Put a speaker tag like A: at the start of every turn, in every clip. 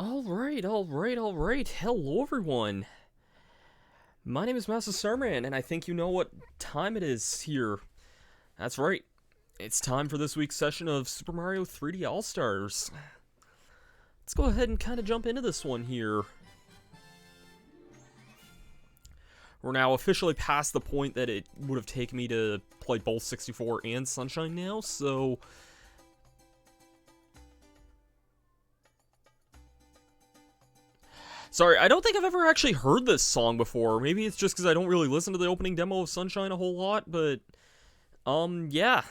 A: Alright. Hello, everyone. My name is Masterstarman, and I think you know what time it is here. That's right. It's time for this week's session of Super Mario 3D All-Stars. Let's go ahead and kind of jump into this one here. We're now officially past the point that it would have taken me to play both 64 and Sunshine now, so... Sorry, I don't think I've ever actually heard this song before. Maybe it's just because I don't really listen to the opening demo of Sunshine a whole lot, but... yeah.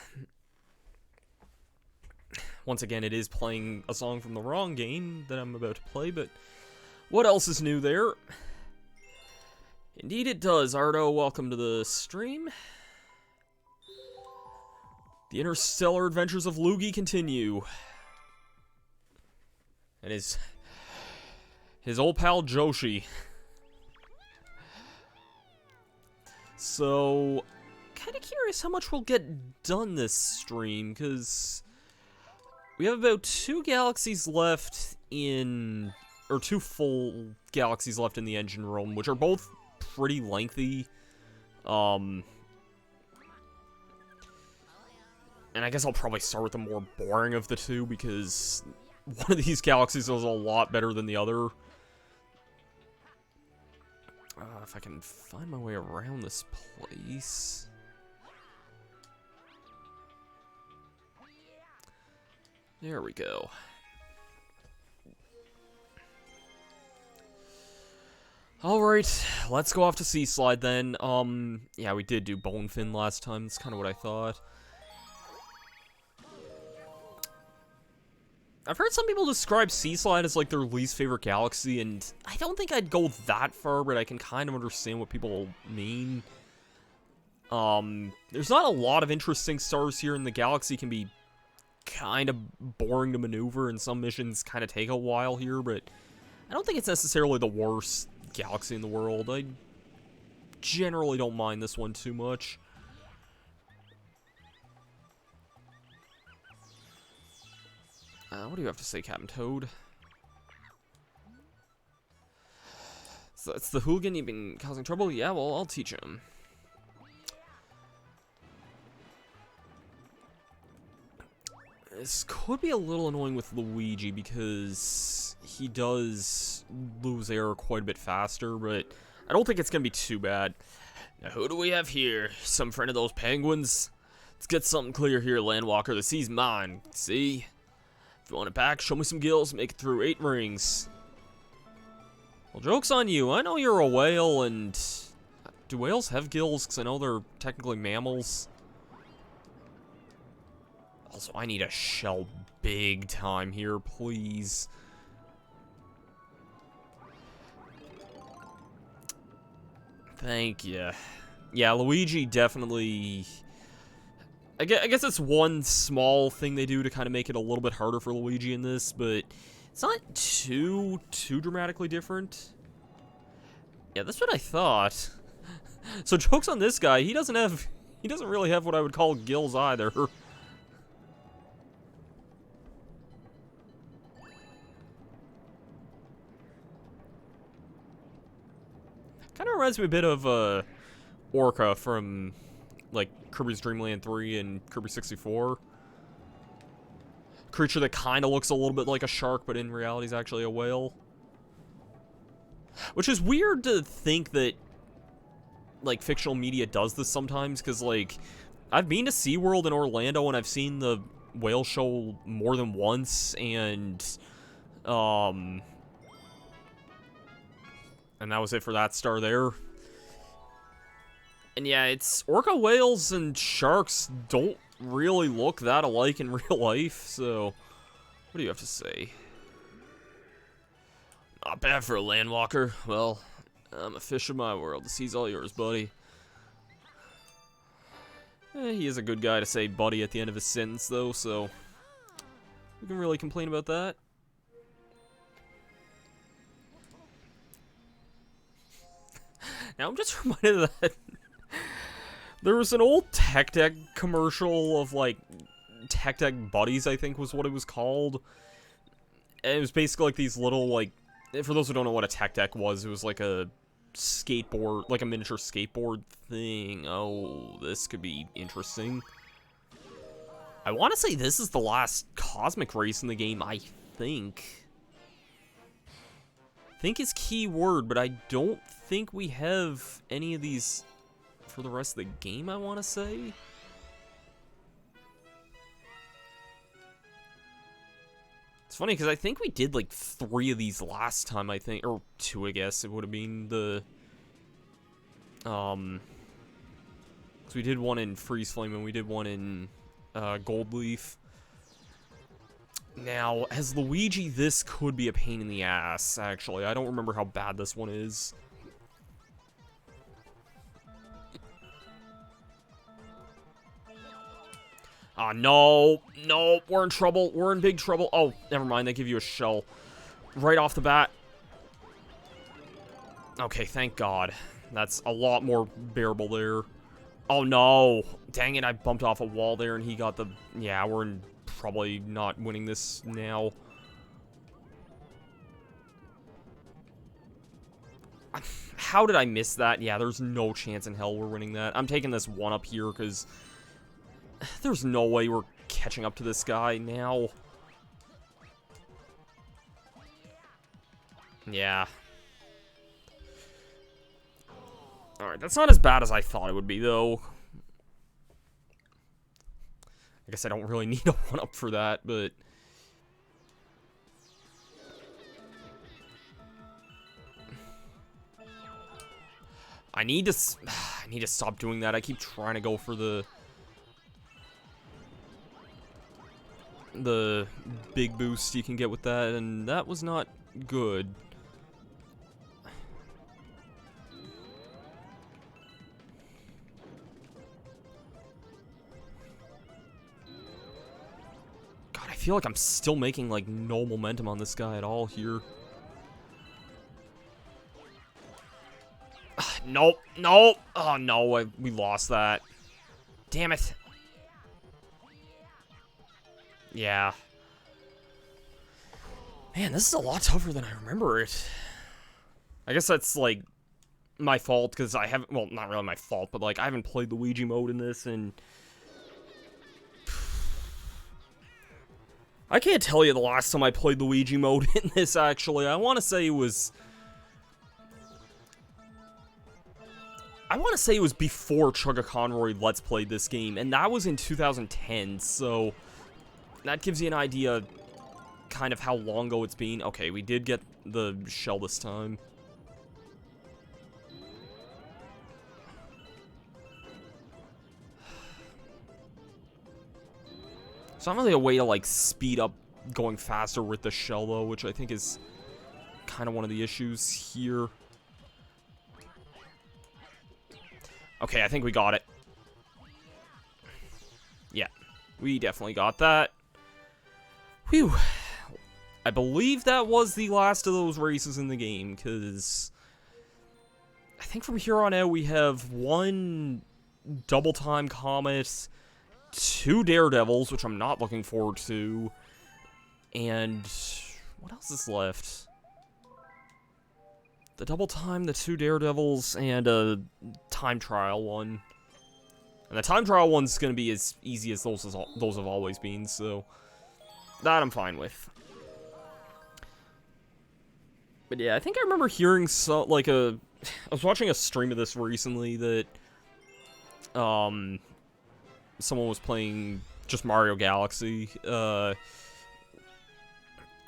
A: Once again, it is playing a song from the wrong game that I'm about to play, but... What else is new there? Indeed it does. Ardo, welcome to the stream. The interstellar adventures of Luigi continue. And his old pal Joshi. So, kind of curious how much we'll get done this stream, because we have about 2 galaxies left in, or 2 full galaxies left in the engine room, which are both pretty lengthy. And I guess I'll probably start with the more boring of the 2, because one of these galaxies is a lot better than the other. If I can find my way around this place. There we go. Alright, let's go off to Sea Slide then. Yeah, we did do Bonefin last time. That's kind of what I thought. I've heard some people describe Sea Slide as like their least favorite galaxy, and I don't think I'd go that far, but I can kind of understand what people mean. There's not a lot of interesting stars here, and the galaxy can be kind of boring to maneuver, and some missions kind of take a while here, but I don't think it's necessarily the worst galaxy in the world. I generally don't mind this one too much. What do you have to say, Captain Toad? So it's the hooligan you've been causing trouble? Yeah, well, I'll teach him. This could be a little annoying with Luigi because he does lose air quite a bit faster, but I don't think it's going to be too bad. Now, who do we have here? Some friend of those penguins? Let's get something clear here, Landwalker. The sea's mine. See? If you want it back, show me some gills, make it through 8 rings. Well, joke's on you. I know you're a whale, and... Do whales have gills? Because I know they're technically mammals. Also, I need a shell big time here, please. Thank you. Yeah, Luigi definitely... I guess it's one small thing they do to kind of make it a little bit harder for Luigi in this, but it's not too dramatically different. Yeah, that's what I thought. So joke's on this guy. He doesn't really have what I would call gills either. Kind of reminds me a bit of Orca from like Kirby's Dream Land 3 and Kirby 64. Creature that kind of looks a little bit like a shark, but in reality is actually a whale. Which is weird to think that, like, fictional media does this sometimes, because, like, I've been to SeaWorld in Orlando, and I've seen the whale show more than once, and that was it for that star there. And yeah, it's orca whales and sharks don't really look that alike in real life, so what do you have to say? Not bad for a landwalker. Well, I'm a fish of my world. The sea's all yours, buddy. He is a good guy to say buddy at the end of his sentence, though, so we can really complain about that. Now I'm just reminded that there was an old Tech Deck commercial of, like, Tech Deck Buddies, I think was what it was called. And it was basically like these little, like, for those who don't know what a tech deck was, it was like a skateboard, like a miniature skateboard thing. Oh, this could be interesting. I want to say this is the last cosmic race in the game, I think. Think is key word, but I don't think we have any of these for the rest of the game, I want to say. It's funny, because I think we did, like, 3 of these last time, I think. Or 2, I guess. It would have been the... Because we did one in Freeze Flame, and we did one in Gold Leaf. Now, as Luigi, this could be a pain in the ass, actually. I don't remember how bad this one is. Ah, no. No, we're in trouble. We're in big trouble. Oh, never mind. They give you a shell right off the bat. Okay, thank God. That's a lot more bearable there. Oh, no. Dang it, I bumped off a wall there, and he got the... Yeah, we're probably not winning this now. How did I miss that? Yeah, there's no chance in hell we're winning that. I'm taking this one up here, because... There's no way we're catching up to this guy now. Yeah. Alright, that's not as bad as I thought it would be, though. I guess I don't really need a one-up for that, but... I need to stop doing that. I keep trying to go for the big boost you can get with that, and that was not good. God, I feel like I'm still making, like, no momentum on this guy at all here. Nope, nope. Oh, no, we lost that. Damn it. Yeah. Man, this is a lot tougher than I remember it. I guess that's, like, my fault, because I haven't... Well, not really my fault, but, like, I haven't played Luigi mode in this, and... I can't tell you the last time I played Luigi mode in this, actually. I want to say it was... I want to say it was before Chugga Conroy Let's Played this game, and that was in 2010, so... That gives you an idea kind of how long ago it's been. Okay, we did get the shell this time. It's not really a way to, like, speed up going faster with the shell, though, which I think is kind of one of the issues here. Okay, I think we got it. Yeah, we definitely got that. Whew. I believe that was the last of those races in the game, because I think from here on out we have 1 Double Time Comet, 2 Daredevils, which I'm not looking forward to, and what else is left? The Double Time, the 2 Daredevils, and a Time Trial one. And the Time Trial one's going to be as easy as those have always been, so... That I'm fine with. But yeah, I think I remember hearing I was watching a stream of this recently that someone was playing just Mario Galaxy. I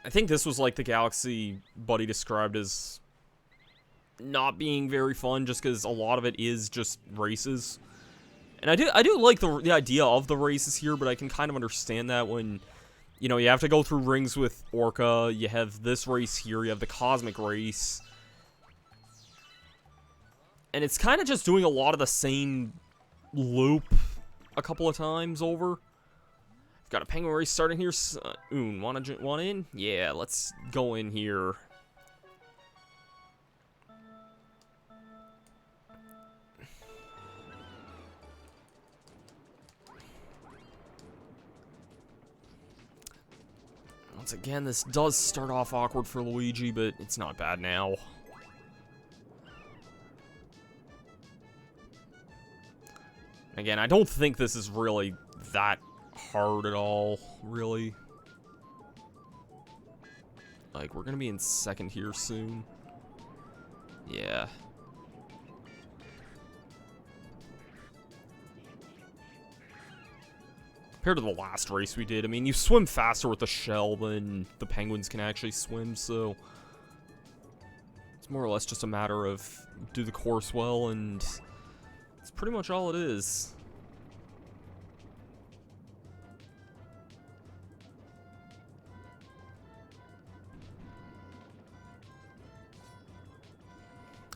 A: think this was like the Galaxy Buddy described as not being very fun, just because a lot of it is just races. And I do like the idea of the races here, but I can kind of understand that when, you know, you have to go through rings with Orca, you have this race here, you have the Cosmic Race. And it's kind of just doing a lot of the same loop a couple of times over. Got a Penguin Race starting here. Oon, want in? Yeah, let's go in here. Once again, this does start off awkward for Luigi, but it's not bad now. Again, I don't think this is really that hard at all, really. Like, we're gonna be in second here soon. Yeah. Compared to the last race we did, I mean, you swim faster with the shell than the penguins can actually swim, so it's more or less just a matter of do the course well, and that's pretty much all it is.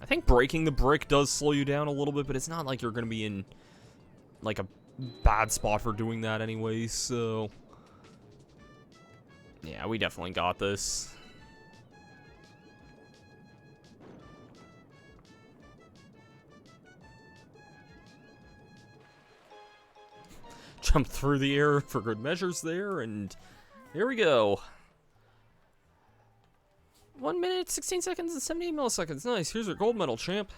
A: I think breaking the brick does slow you down a little bit, but it's not like you're going to be in, like, a bad spot for doing that anyway, so yeah, we definitely got this. Jump through the air for good measures there, and here we go. 1 minute, 16 seconds, and 78 milliseconds. Nice. Here's your gold medal, champ.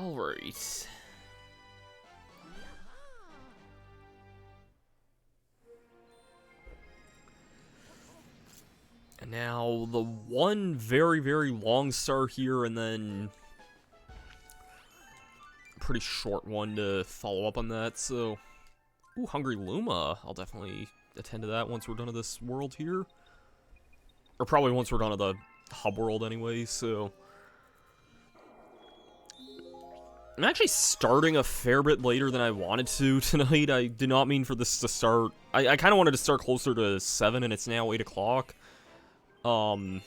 A: Alright. And now the one very, very long start here, and then a pretty short one to follow up on that, so... Ooh, Hungry Luma. I'll definitely attend to that once we're done with this world here. Or probably once we're done with the hub world anyway, so... I'm actually starting a fair bit later than I wanted to tonight. I did not mean for this to start... I kind of wanted to start closer to 7, and it's now 8 o'clock. But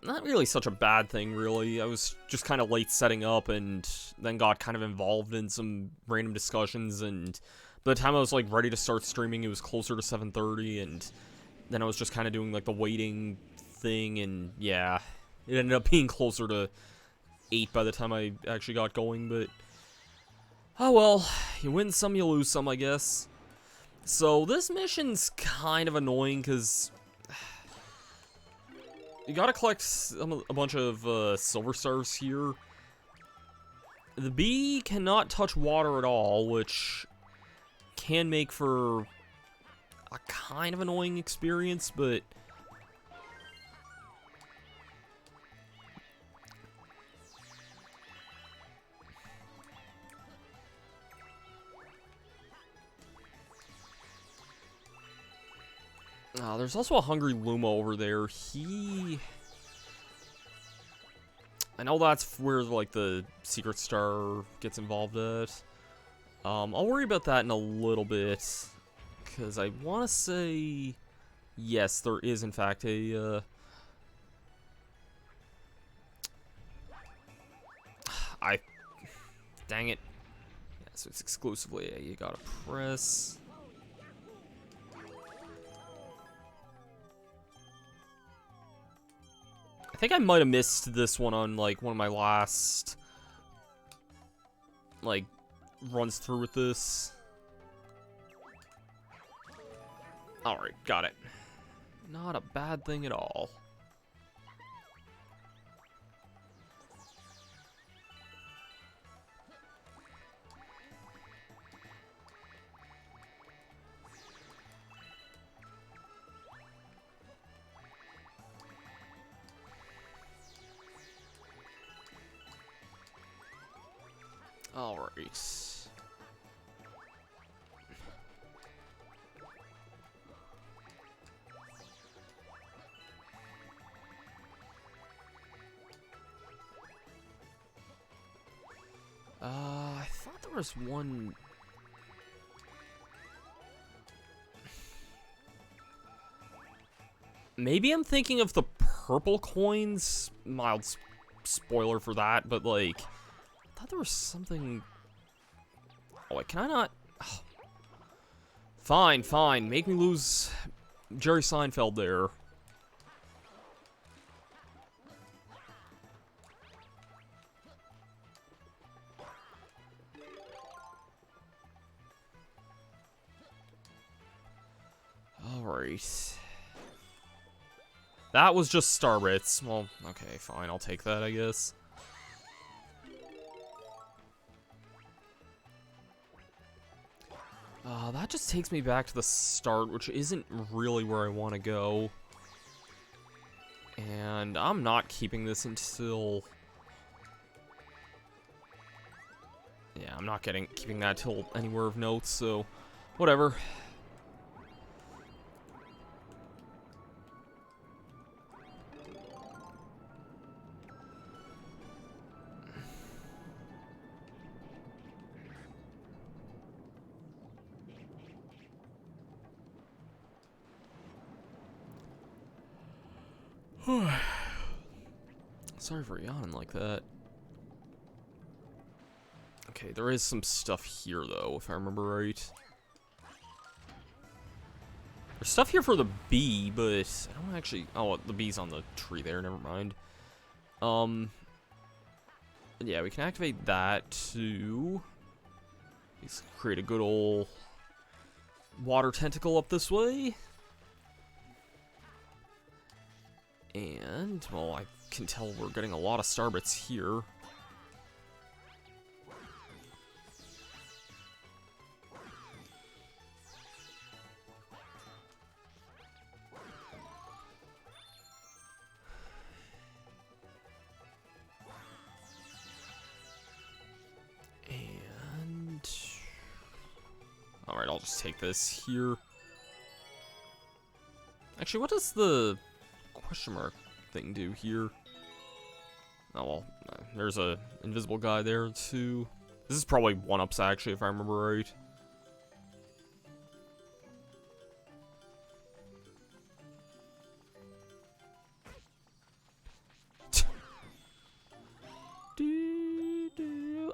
A: not really such a bad thing, really. I was just kind of late setting up, and then got kind of involved in some random discussions, and by the time I was, like, ready to start streaming, it was closer to 7:30, and then I was just kind of doing, like, the waiting thing, and yeah... It ended up being closer to 8 by the time I actually got going, but... Oh well, you win some, you lose some, I guess. So, this mission's kind of annoying, because... You gotta collect a bunch of silver stars here. The bee cannot touch water at all, which can make for a kind of annoying experience, but... There's also a Hungry Luma over there. I know that's where, like, the Secret Star gets involved at. I'll worry about that in a little bit. Because I want to say... Yes, there is, in fact, a... Dang it. Yeah, so it's exclusively a you gotta press... I think I might have missed this one on, like, one of my last, like, runs through with this. Alright, got it. Not a bad thing at all. Alright. I thought there was one... Maybe I'm thinking of the purple coins? Mild spoiler for that, but, like... I thought there was something... Oh, wait, can I not... Oh. Fine, fine. Make me lose Jerry Seinfeld there. Alright. That was just star bits. Well, okay, fine. I'll take that, I guess. That just takes me back to the start, which isn't really where I want to go. And I'm not keeping this until... Yeah, I'm not keeping that till anywhere of note, so whatever. Sorry for yawning like that. Okay, there is some stuff here, though, if I remember right. There's stuff here for the bee, but I don't actually... Oh, the bee's on the tree there, never mind. Yeah, we can activate that to... Let's create a good old water tentacle up this way. And, well, I can tell we're getting a lot of starbits here. And... Alright, I'll just take this here. Actually, what does the question mark thing do here? Oh, well, there's a invisible guy there, too. This is probably 1-ups, actually, if I remember right.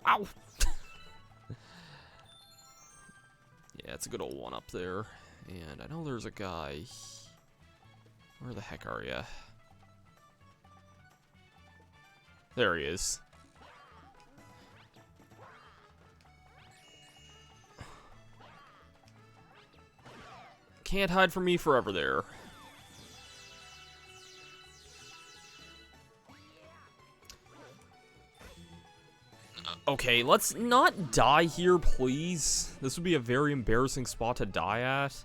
A: Ow! Yeah, it's a good old 1-up there. And I know there's a guy... Where the heck are ya? There he is. Can't hide from me forever there. Okay, let's not die here, please. This would be a very embarrassing spot to die at.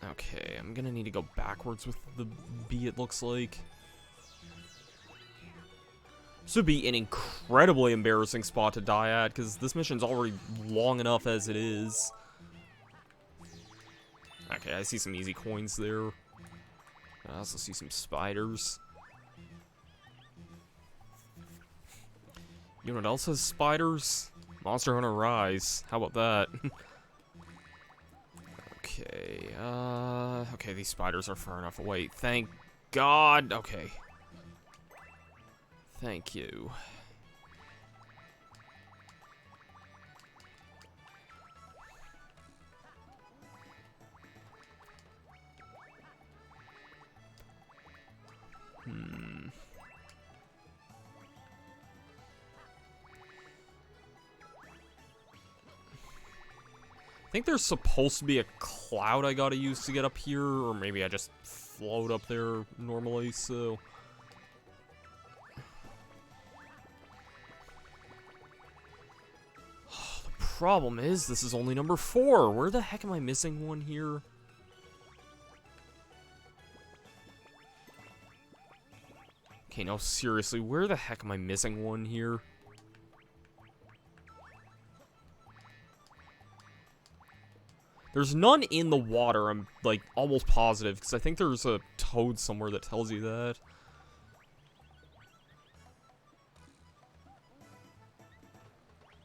A: Okay, I'm gonna need to go backwards with the bee, it looks like. This would be an incredibly embarrassing spot to die at, because this mission's already long enough as it is. Okay, I see some easy coins there. I also see some spiders. You know what else has spiders? Monster Hunter Rise. How about that? Okay, okay, these spiders are far enough away. Thank God! Okay. Thank you. I think there's supposed to be a cloud I gotta use to get up here, or maybe I just float up there normally, so... The problem is, this is only number 4. Where the heck am I missing one here? Okay, no, seriously, where the heck am I missing one here? There's none in the water, I'm, like, almost positive, because I think there's a toad somewhere that tells you that.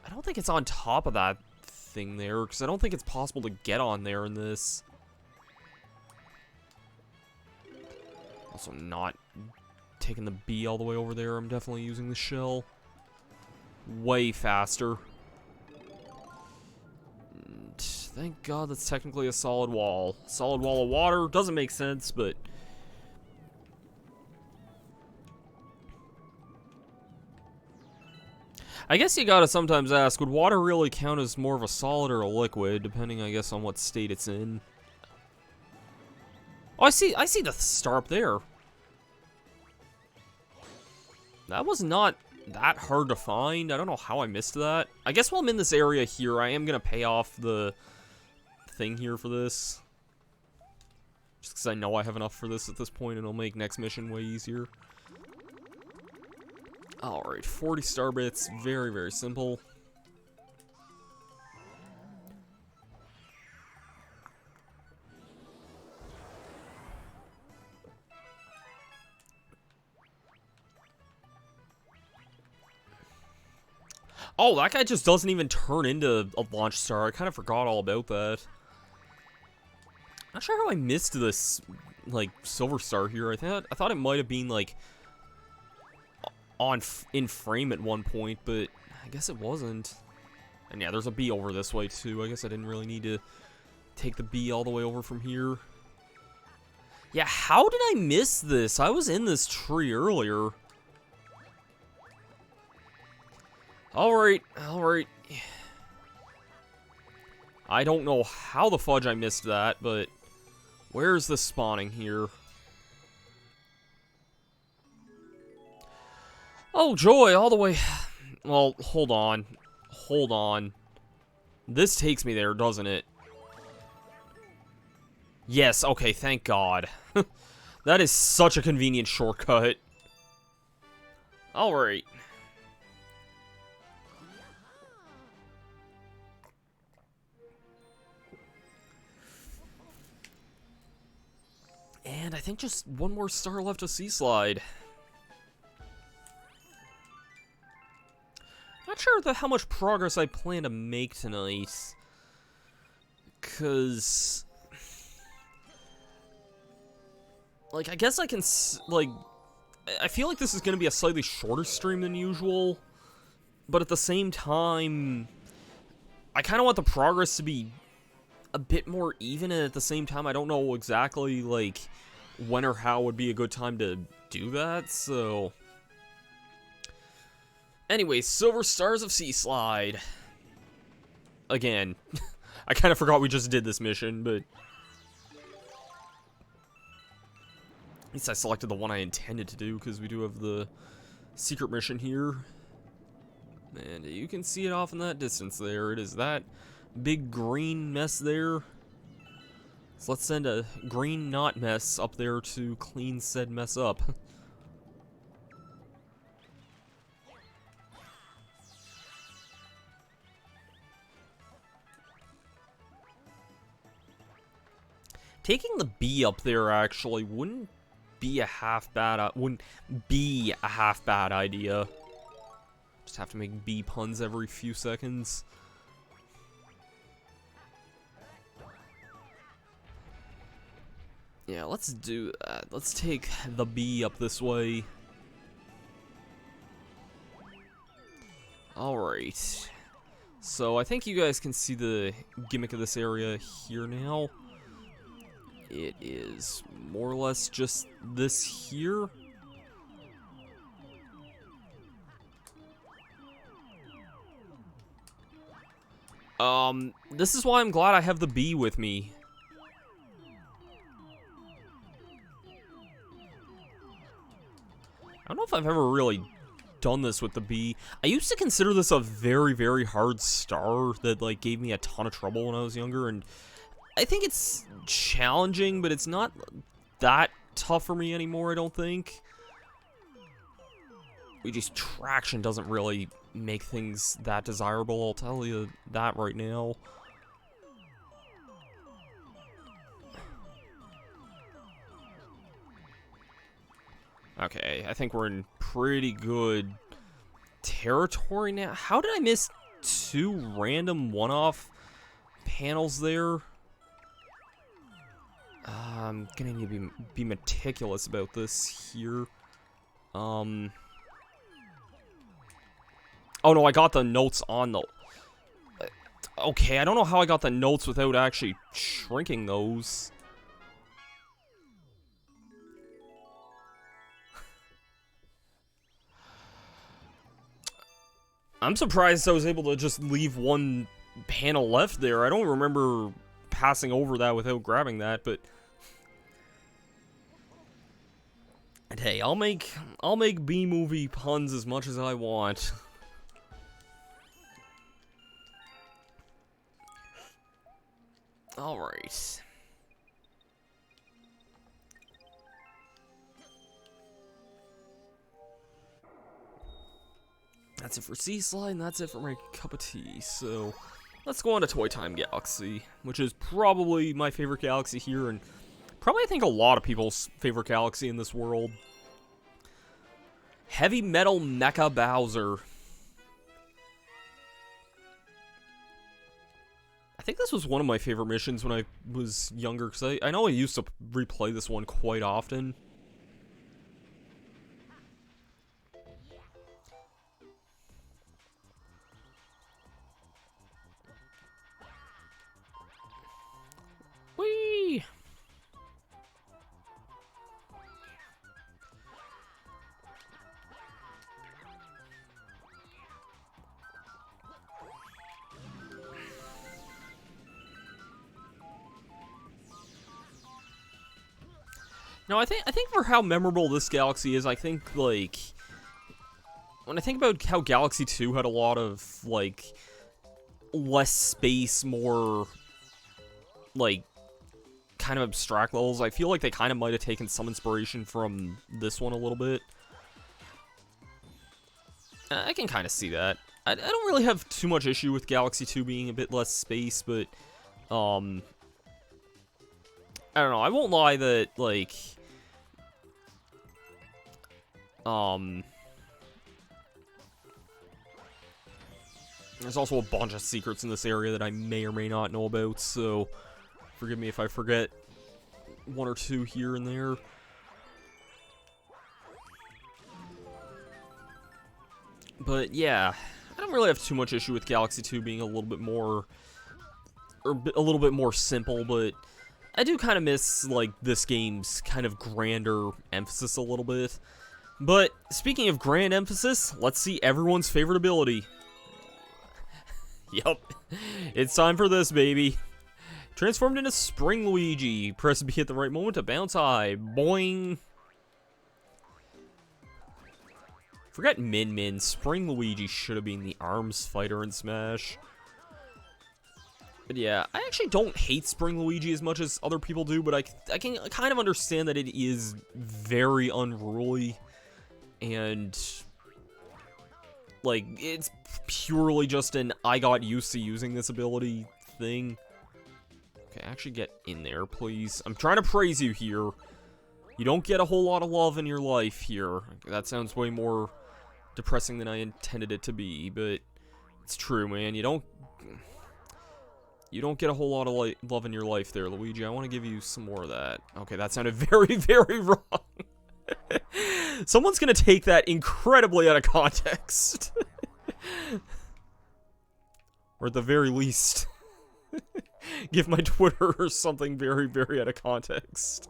A: I don't think it's on top of that thing there, because I don't think it's possible to get on there in this. Also not taking the bee all the way over there, I'm definitely using the shell. Way faster. Thank God that's technically a solid wall. Solid wall of water doesn't make sense, but... I guess you gotta sometimes ask, would water really count as more of a solid or a liquid, depending, I guess, on what state it's in? Oh, I see the star up there. That was not that hard to find. I don't know how I missed that. I guess while I'm in this area here, I am gonna pay off the thing here for this. Just because I know I have enough for this at this point, and it'll make next mission way easier. Alright, 40 star bits. Very, very simple. Oh, that guy just doesn't even turn into a launch star. I kind of forgot all about that. Not sure how I missed this, like, silver star here. I thought it might have been, like, in frame at one point, but I guess it wasn't. And yeah, there's a bee over this way too. I guess I didn't really need to take the bee all the way over from here. Yeah, how did I miss this? I was in this tree earlier. Alright, alright. I don't know how the fudge I missed that, but where's the spawning here? Oh, joy, all the way... Well, hold on. Hold on. This takes me there, doesn't it? Yes, okay, thank God. That is such a convenient shortcut. Alright. And I think just one more star left to Sea Slide. Not sure how much progress I plan to make tonight. Because... like, I guess I can, like... I feel like this is going to be a slightly shorter stream than usual. But at the same time... I kind of want the progress to be a bit more even, and at the same time, I don't know exactly, like, when or how would be a good time to do that, so... Anyway, Silver Stars of Sea Slide. Again, I kind of forgot we just did this mission, but... At least I selected the one I intended to do, because we do have the secret mission here. And you can see it off in that distance there. It is that big green mess there. So let's send a green knot mess up there to clean said mess up. Taking the bee up there actually wouldn't be a half bad idea. Just have to make bee puns every few seconds. Yeah, let's do that. Let's take the bee up this way. Alright. So I think you guys can see the gimmick of this area here now. It is more or less just this here. This is why I'm glad I have the bee with me. I don't know if I've ever really done this with the bee. I used to consider this a very, very hard star that, like, gave me a ton of trouble when I was younger, and I think it's challenging, but it's not that tough for me anymore, I don't think. Luigi's traction doesn't really make things that desirable, I'll tell you that right now. Okay, I think we're in pretty good territory now. How did I miss two random one-off panels there? I'm gonna need to be meticulous about this here. Oh no, I got the notes on the... Okay, I don't know how I got the notes without actually shrinking those. I'm surprised I was able to just leave one panel left there. I don't remember passing over that without grabbing that, but... And hey, I'll make B-movie puns as much as I want. Alright. That's it for Sea Slide, and that's it for my cup of tea. So, let's go on to Toy Time Galaxy, which is probably my favorite galaxy here, and probably I think a lot of people's favorite galaxy in this world. Heavy Metal Mecha Bowser. I think this was one of my favorite missions when I was younger, because I know I used to replay this one quite often. Whee! No, I think for how memorable this galaxy is, I think, like, when I think about how Galaxy 2 had a lot of, like, less space, more, like, kind of abstract levels, I feel like they kind of might have taken some inspiration from this one a little bit. I can kind of see that. I don't really have too much issue with Galaxy 2 being a bit less space, but, I don't know, I won't lie that, like, there's also a bunch of secrets in this area that I may or may not know about, so forgive me if I forget one or two here and there. But yeah, I don't really have too much issue with Galaxy 2 being a little bit more, or a little bit more simple, but I do kind of miss, like, this game's kind of grander emphasis a little bit. But, speaking of grand emphasis, let's see everyone's favorite ability. Yup, it's time for this, baby. Transformed into Spring Luigi. Press B at the right moment to bounce high. Boing. Forget Min Min. Spring Luigi should have been the arms fighter in Smash. But yeah, I actually don't hate Spring Luigi as much as other people do, but I can kind of understand that it is very unruly. And, like, it's purely just an I got used to using this ability thing. Okay, actually get in there, please. I'm trying to praise you here. You don't get a whole lot of love in your life here. That sounds way more depressing than I intended it to be, but it's true, man. You don't get a whole lot of love in your life there, Luigi. I want to give you some more of that. Okay, that sounded very, very wrong. Someone's gonna take that incredibly out of context. Or at the very least, give my Twitter or something very, very out of context.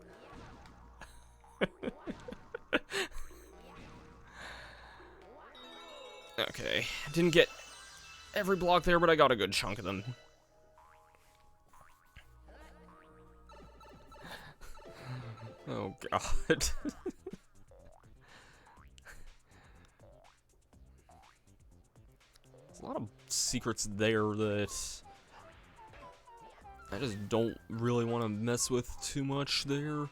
A: Okay, didn't get every block there, but I got a good chunk of them. Oh, God. There's a lot of secrets there that I just don't really want to mess with too much there.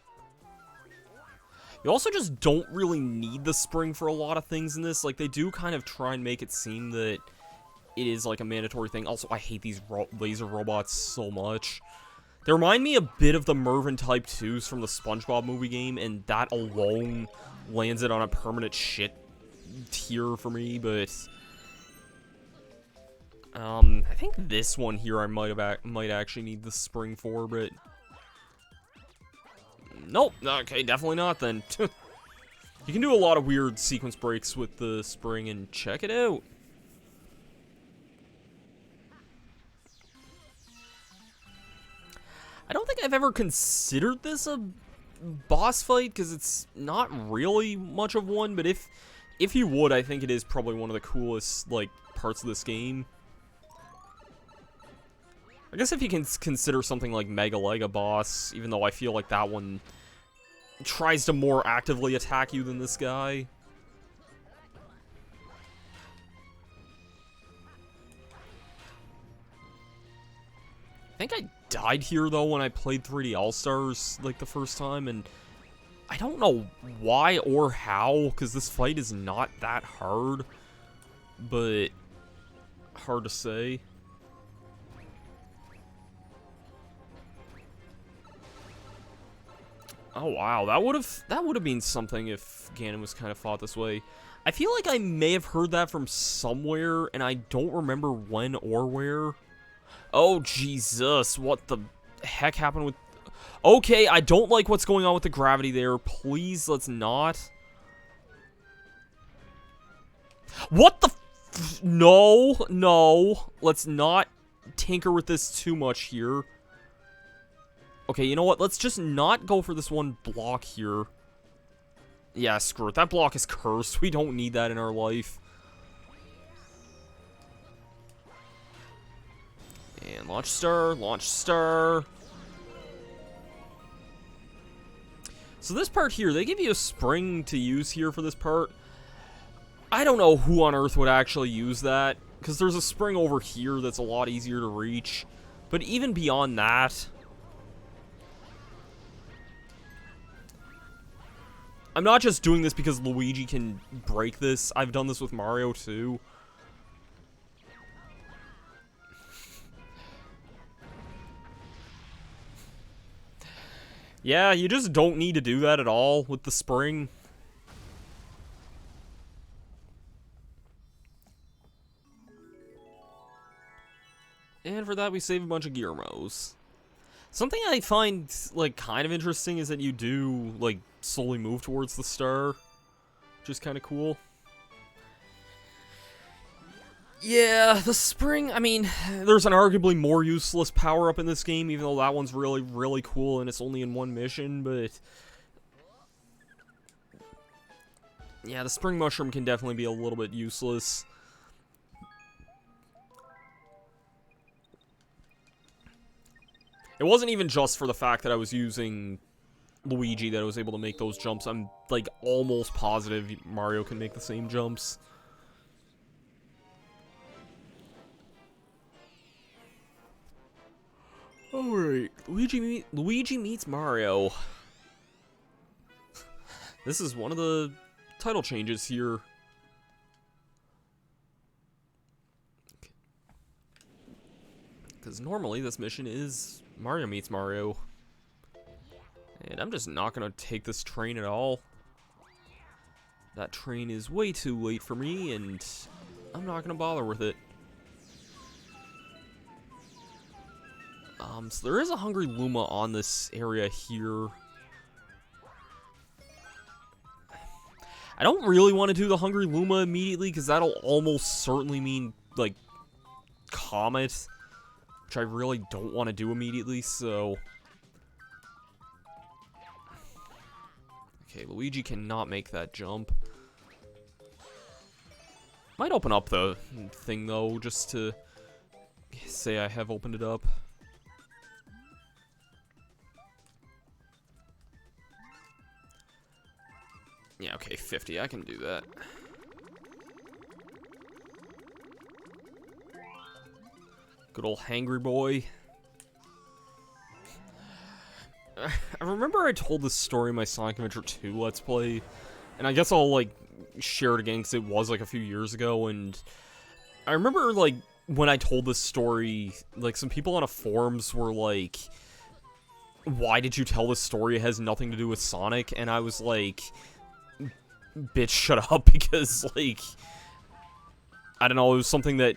A: You also just don't really need the spring for a lot of things in this. Like, they do kind of try and make it seem that it is, like, a mandatory thing. Also, I hate these laser robots so much. They remind me a bit of the Mervin Type 2s from the SpongeBob movie game, and that alone lands it on a permanent shit tier for me, but I think this one here I might actually need the spring for, but nope. Okay, definitely not then. You can do a lot of weird sequence breaks with the spring, and check it out. I don't think I've ever considered this a boss fight, because it's not really much of one, but if you would, I think it is probably one of the coolest, like, parts of this game. I guess if you can consider something like Mega Lega Boss, even though I feel like that one tries to more actively attack you than this guy. I think I died here, though, when I played 3D All-Stars, like, the first time, and I don't know why or how, because this fight is not that hard, but hard to say. Oh, wow, that would have been something if Ganon was kind of fought this way. I feel like I may have heard that from somewhere, and I don't remember when or where. Oh, Jesus, what the heck happened with... Okay, I don't like what's going on with the gravity there. Please, let's not. What the f... No, no. Let's not tinker with this too much here. Okay, you know what? Let's just not go for this one block here. Yeah, screw it. That block is cursed. We don't need that in our life. And launch star, launch star. So this part here, they give you a spring to use here for this part. I don't know who on earth would actually use that, because there's a spring over here that's a lot easier to reach. But even beyond that... I'm not just doing this because Luigi can break this. I've done this with Mario too. Yeah, you just don't need to do that at all with the spring. And for that, we save a bunch of Gearmos. Something I find, like, kind of interesting is that you do, like, slowly move towards the star, which is kind of cool. Yeah, the spring, I mean, there's an arguably more useless power-up in this game, even though that one's really, really cool and it's only in one mission, but... yeah, the spring mushroom can definitely be a little bit useless. It wasn't even just for the fact that I was using Luigi that I was able to make those jumps. I'm, like, almost positive Mario can make the same jumps. Alright, Luigi meets Mario. This is one of the title changes here. Because normally this mission is Mario meets Mario. And I'm just not going to take this train at all. That train is way too late for me, and I'm not going to bother with it. So there is a Hungry Luma on this area here. I don't really want to do the Hungry Luma immediately, because that'll almost certainly mean, like, Comet, which I really don't want to do immediately, so... Okay, Luigi cannot make that jump. Might open up the thing, though, just to say I have opened it up. Yeah, okay, 50, I can do that. Good old hangry boy. I remember I told this story in my Sonic Adventure 2 Let's Play, and I guess I'll, like, share it again, because it was, like, a few years ago, and I remember, like, when I told this story, like, some people on a forums were like, why did you tell this story? It has nothing to do with Sonic, and I was like... bitch, shut up, because, like, I don't know, it was something that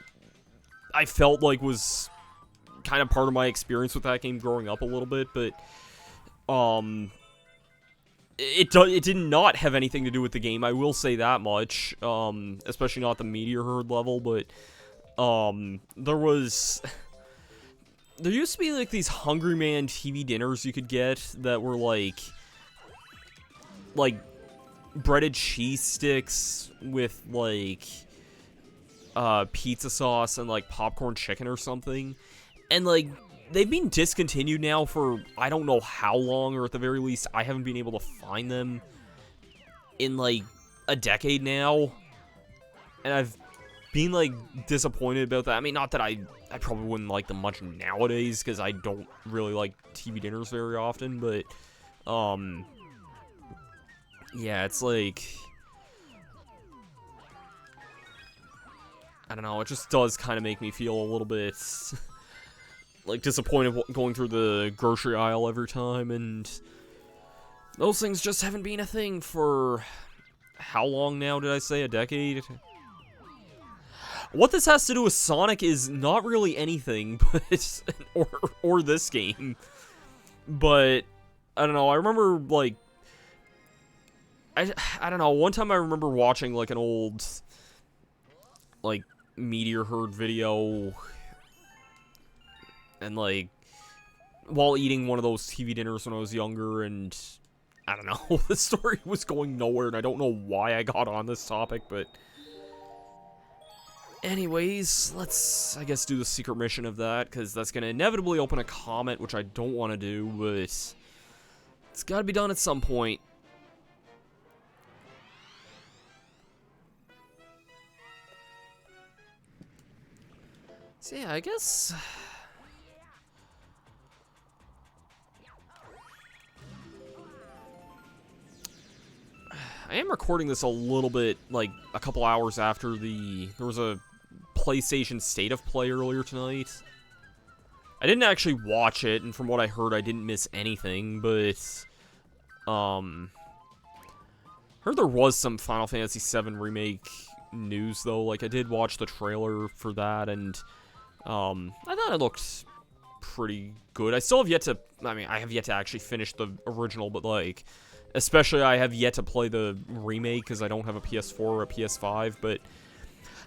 A: I felt like was kind of part of my experience with that game growing up a little bit, but, it did not have anything to do with the game, I will say that much, especially not the Meteor Herd level, but, there used to be, like, these Hungry Man TV dinners you could get that were, like, breaded cheese sticks with, like, pizza sauce and, like, popcorn chicken or something. And, like, they've been discontinued now for I don't know how long, or at the very least, I haven't been able to find them in, like, a decade now. And I've been, like, disappointed about that. I mean, not that I probably wouldn't like them much nowadays, because I don't really like TV dinners very often, but, yeah, it's like, I don't know, it just does kind of make me feel a little bit, like, disappointed going through the grocery aisle every time, and those things just haven't been a thing for, how long now did I say, a decade? What this has to do with Sonic is not really anything, but, or this game, but, I don't know, I remember, like, I don't know, one time I remember watching, like, an old, like, Meteor Herd video, and, like, while eating one of those TV dinners when I was younger, and, I don't know, the story was going nowhere, and I don't know why I got on this topic, but anyways, let's, I guess, do the secret mission of that, because that's going to inevitably open a comment, which I don't want to do, but it's got to be done at some point. So yeah, I guess I am recording this a little bit, like, a couple hours after there was a PlayStation State of Play earlier tonight. I didn't actually watch it, and from what I heard, I didn't miss anything, but, heard there was some Final Fantasy VII Remake news, though. Like, I did watch the trailer for that, and, I thought it looked pretty good. I still have yet to, I mean, I have yet to actually finish the original, but, like, especially I have yet to play the remake, because I don't have a PS4 or a PS5, but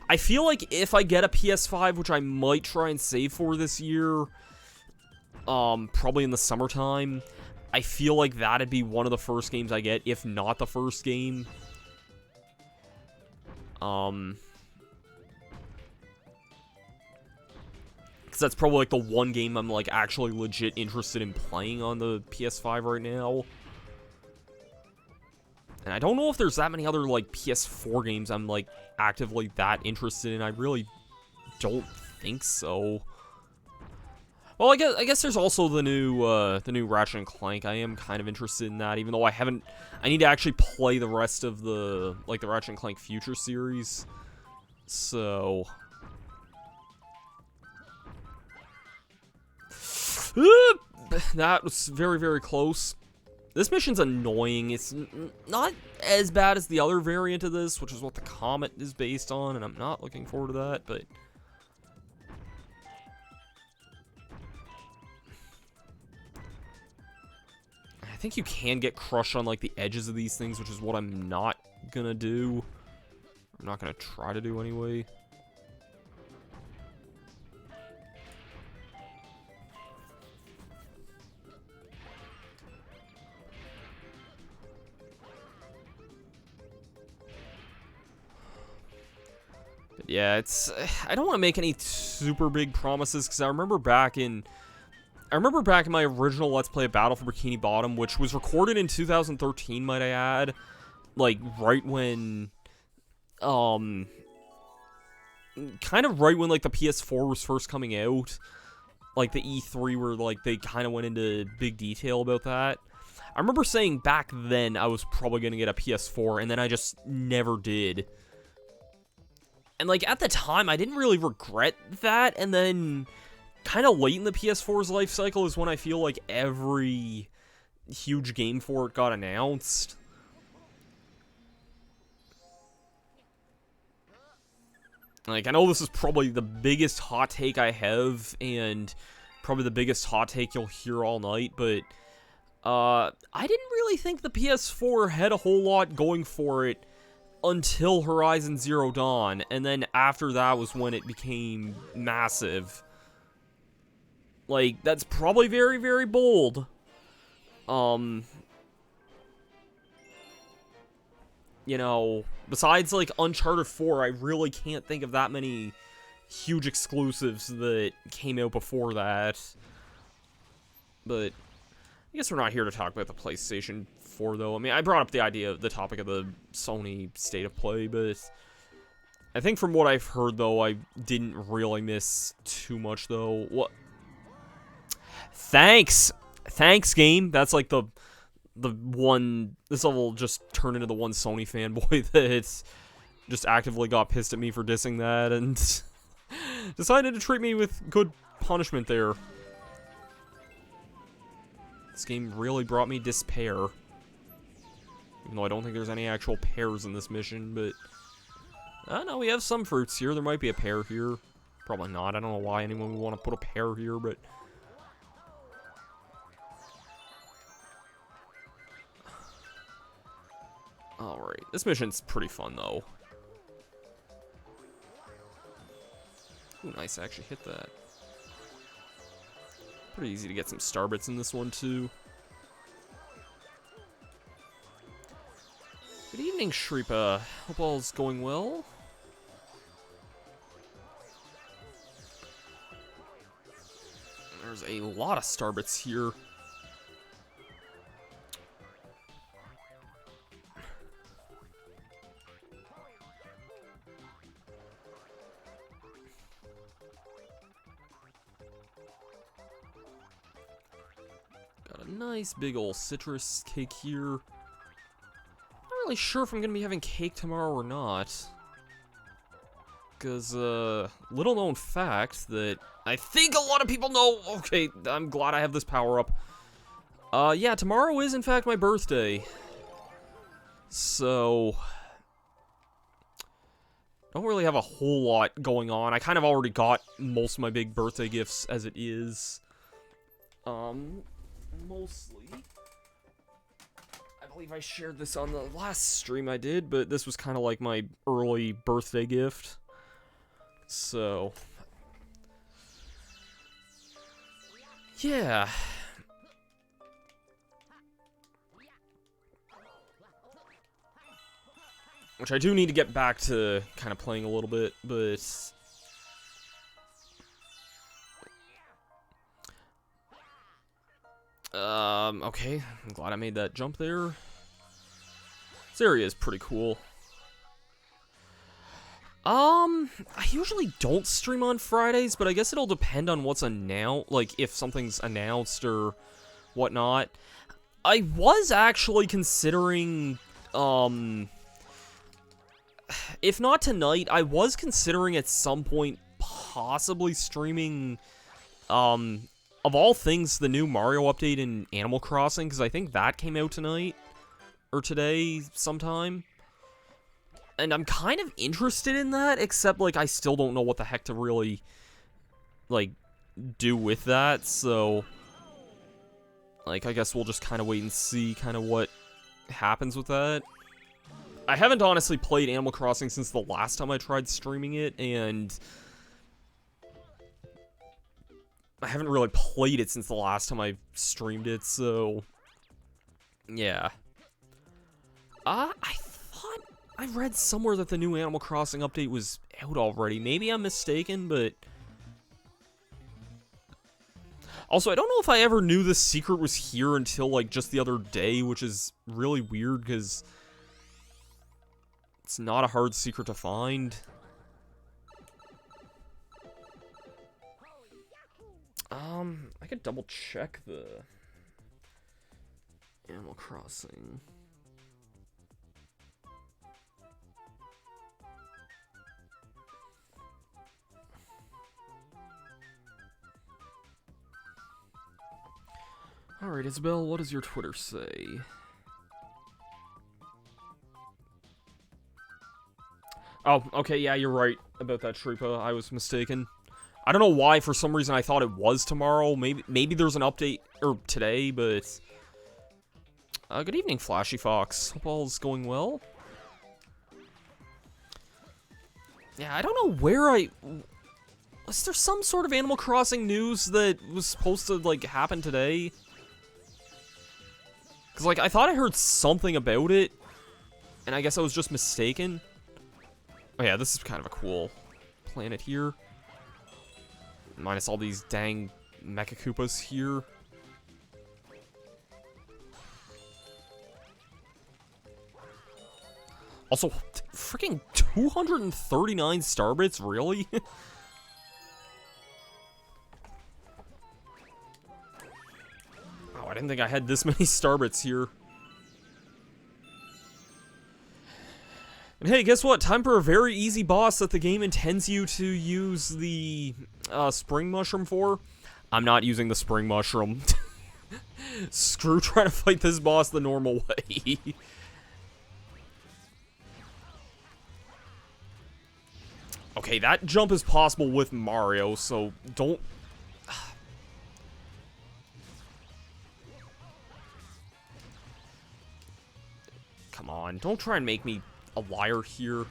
A: I feel like if I get a PS5, which I might try and save for this year, probably in the summertime, I feel like that'd be one of the first games I get, if not the first game. Because that's probably, like, the one game I'm, like, actually legit interested in playing on the PS5 right now. And I don't know if there's that many other, like, PS4 games I'm, like, actively that interested in. I really don't think so. Well, I guess there's also the new Ratchet and Clank. I am kind of interested in that, even though I need to actually play the rest of the, like, the Ratchet and Clank Future series. So that was very, very close. This mission's annoying. It's not as bad as the other variant of this, which is what the Comet is based on, and I'm not looking forward to that, but I think you can get crushed on, like, the edges of these things, which is what I'm not gonna do. I'm not gonna try to do anyway. Yeah, I don't want to make any super big promises, because I remember back in my original Let's Play of Battle for Bikini Bottom, which was recorded in 2013, might I add, like, right when, kind of right when, like, the PS4 was first coming out, like, the E3 where, like, they kind of went into big detail about that. I remember saying back then I was probably going to get a PS4, and then I just never did. And, like, at the time, I didn't really regret that, and then kind of late in the PS4's life cycle is when I feel like every huge game for it got announced. Like, I know this is probably the biggest hot take I have, and probably the biggest hot take you'll hear all night, but I didn't really think the PS4 had a whole lot going for it until Horizon Zero Dawn, and then after that was when it became massive. Like, that's probably very, very bold. you know, besides, like, Uncharted 4, I really can't think of that many huge exclusives that came out before that. But I guess we're not here to talk about the PlayStation 4, though. I mean, I brought up the topic of the Sony State of Play, but I think from what I've heard, though, I didn't really miss too much, though. What? Thanks, game. That's like the one. This level just turned into the one Sony fanboy that just actively got pissed at me for dissing that and decided to treat me with good punishment there. This game really brought me despair. Even though I don't think there's any actual pears in this mission, but I know we have some fruits here. There might be a pear here. Probably not. I don't know why anyone would want to put a pear here, but alright. This mission's pretty fun, though. Ooh, nice. I actually hit that. Pretty easy to get some star bits in this one, too. Good evening, Shripa. Hope all's going well. There's a lot of star bits here. Got a nice big old citrus cake here. Not really sure if I'm gonna be having cake tomorrow or not. Because, little known fact that I think a lot of people know. Okay, I'm glad I have this power up. Yeah, tomorrow is in fact my birthday. So don't really have a whole lot going on. I kind of already got most of my big birthday gifts as it is. Mostly. I believe I shared this on the last stream I did, but this was kind of like my early birthday gift. So, yeah. Which I do need to get back to kind of playing a little bit, but okay. I'm glad I made that jump there. This area is pretty cool. I usually don't stream on Fridays, but I guess it'll depend on what's announced, like, if something's announced or whatnot. I was actually considering, if not tonight, I was considering at some point possibly streaming, of all things, the new Mario update in Animal Crossing, because I think that came out tonight, or today sometime. And I'm kind of interested in that, except, like, I still don't know what the heck to really, like, do with that, so, like, I guess we'll just kind of wait and see kind of what happens with that. I haven't honestly played Animal Crossing since the last time I tried streaming it, and I haven't really played it since the last time I streamed it, so yeah. I thought I read somewhere that the new Animal Crossing update was out already. Maybe I'm mistaken, but also, I don't know if I ever knew this secret was here until, like, just the other day, which is really weird, because it's not a hard secret to find. I could double check the Animal Crossing. Alright, Isabel, what does your Twitter say? Oh, okay, yeah, you're right about that, Shripa. I was mistaken. I don't know why, for some reason, I thought it was tomorrow. Maybe there's an update, or today, but good evening, Flashy Fox. Hope all's going well. Yeah, I don't know where was there some sort of Animal Crossing news that was supposed to, like, happen today? Because, like, I thought I heard something about it, And I guess I was just mistaken. Oh yeah, this is kind of a cool planet here. Minus all these dang Mecha Koopas here. Also, freaking 239 star bits, really? Oh, I didn't think I had this many star bits here. And hey, guess what? Time for a very easy boss that the game intends you to use the spring mushroom for. I'm not using the spring mushroom. Screw trying to fight this boss the normal way. Okay, that jump is possible with Mario, so don't... Come on, don't try and make me a liar here.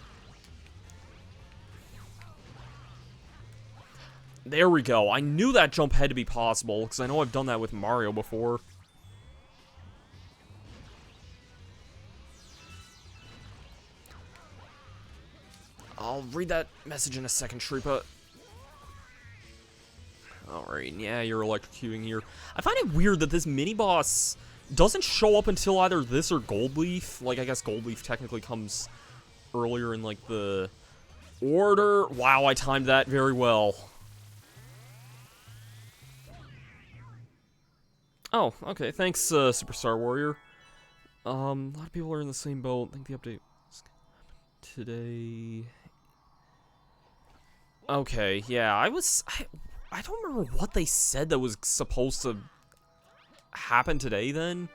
A: There we go. I knew that jump had to be possible, because I know I've done that with Mario before. I'll read that message in a second, Shripa. Alright, yeah, you're electrocuting here. I find it weird that this mini-boss doesn't show up until either this or Gold Leaf. Like, I guess Gold Leaf technically comes earlier in, like, the order. Wow, I timed that very well. Oh, okay, thanks, Superstar Warrior. A lot of people are in the same boat. I think the update was today... Okay, yeah, I don't remember what they said that was supposed to happen today, then.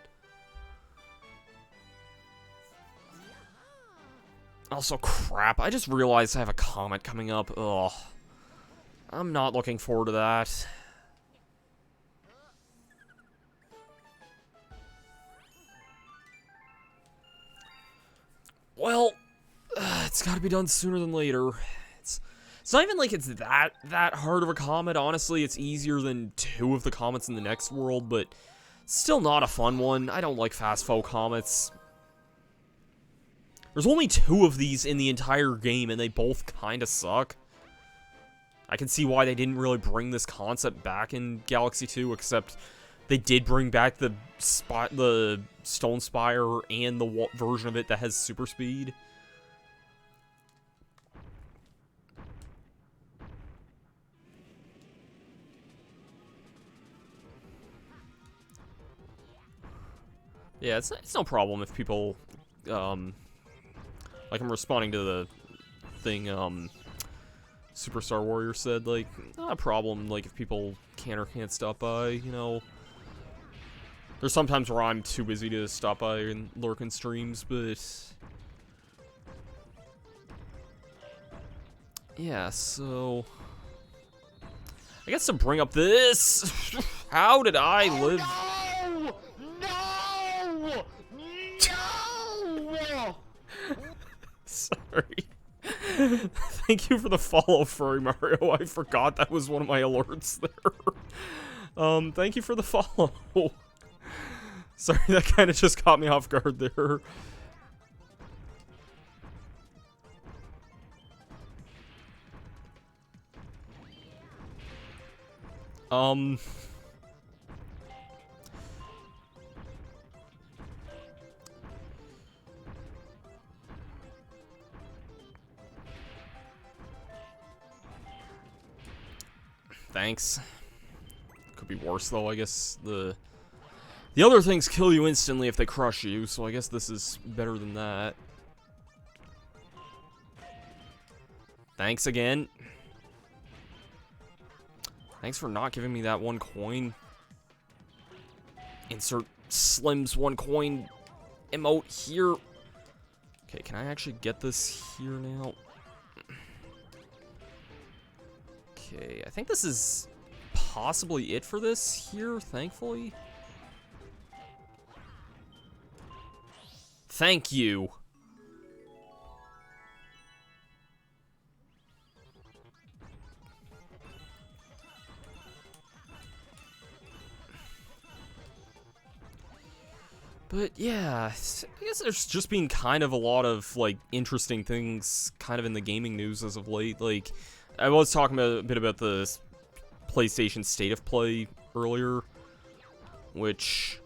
A: Also, crap, I just realized I have a comet coming up. Ugh. I'm not looking forward to that. Well, it's gotta be done sooner than later. It's not even like it's that hard of a comet. Honestly, it's easier than 2 of the comets in the next world, but still not a fun one. I don't like fast foe comets. There's only 2 of these in the entire game, and they both kind of suck. I can see why they didn't really bring this concept back in Galaxy 2, except they did bring back the Stone Spire and the version of it that has super speed. Yeah, it's no problem if people, like, I'm responding to the thing, Superstar Warrior said, like, not a problem, like, if people can or can't stop by, you know. There's sometimes where I'm too busy to stop by and lurk in streams, but... Yeah, so... I guess to bring up this... How did I live... No! Sorry. Thank you for the follow, Furry Mario. I forgot that was one of my alerts there. Thank you for the follow. Sorry, that kind of just caught me off guard there. Thanks. Could be worse, though, I guess. The other things kill you instantly if they crush you, so I guess this is better than that. Thanks again. Thanks for not giving me that 1 coin. Insert Slim's 1 coin emote here. Okay, can I actually get this here now? Okay, I think this is possibly it for this here, thankfully. Thank you. But But yeah, I guess there's just been kind of a lot of, like, interesting things kind of in the gaming news as of late. Like, I was talking a bit about the PlayStation State of Play earlier, which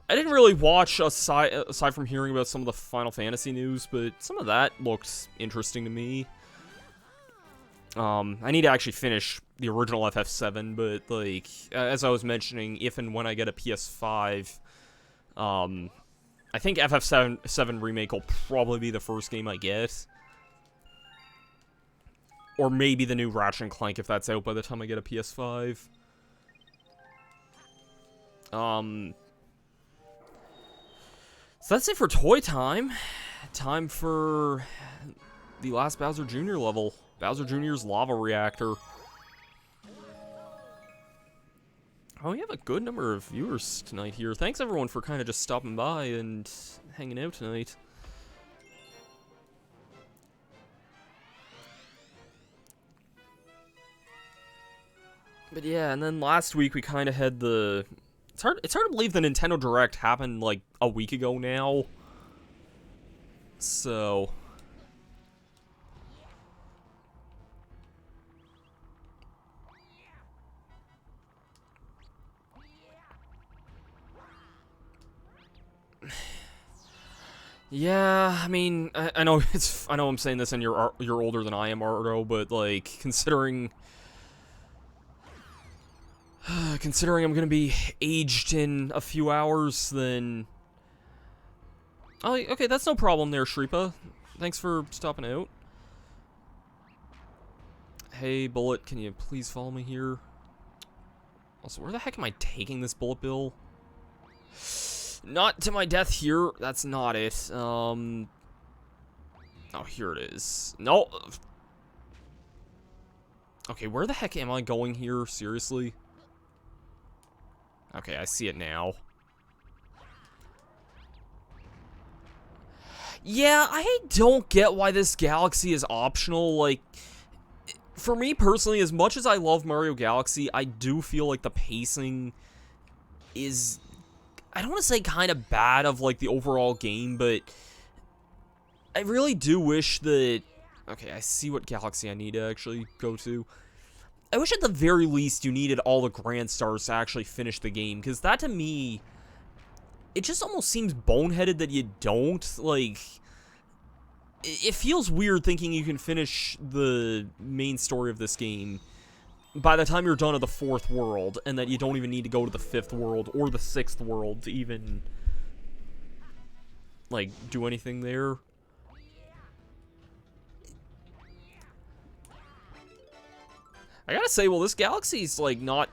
A: I didn't really watch aside from hearing about some of the Final Fantasy news, but some of that looked interesting to me. I need to actually finish the original FF7, but, like, as I was mentioning, if and when I get a PS5, I think FF7 Remake will probably be the first game I get. Or maybe the new Ratchet & Clank if that's out by the time I get a PS5. So that's it for Toy Time. Time for the last Bowser Jr. level. Bowser Jr.'s Lava Reactor. Oh, we have a good number of viewers tonight here. Thanks everyone for kind of just stopping by and hanging out tonight. But yeah, and then last week we kind of had the... It's hard to believe the Nintendo Direct happened like a week ago now. So... Yeah, I mean, I know I know I'm saying this and you're older than I am, Ardo, but like considering I'm gonna be aged in a few hours, then oh, okay, that's no problem there, Shripa. Thanks for stopping out. Hey, Bullet, can you please follow me here? Also, where the heck am I taking this bullet bill? Not to my death here. That's not it. Oh, here it is. No. Okay, where the heck am I going here? Seriously? Okay, I see it now. Yeah, I don't get why this galaxy is optional. Like, for me personally, as much as I love Mario Galaxy, I do feel like the pacing is... I don't want to say kind of bad of, like, the overall game, but I really do wish that... Okay, I see what galaxy I need to actually go to. I wish at the very least you needed all the Grand Stars to actually finish the game, because that, to me, it just almost seems boneheaded that you don't. Like, it feels weird thinking you can finish the main story of this game by the time you're done at the 4th world, and that you don't even need to go to the 5th world or the 6th world to even, like, do anything there. I gotta say, well, this galaxy's, like, not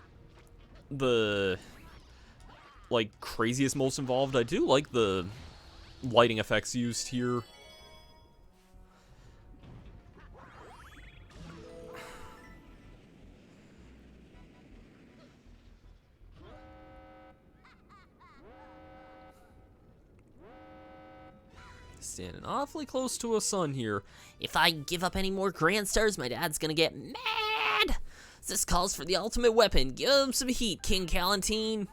A: the, like, craziest, most involved. I do like the lighting effects used here. Standing awfully close to a sun here.
B: If I give up any more Grand Stars, my dad's gonna get mad! This calls for the ultimate weapon. Give him some heat, King Calantine.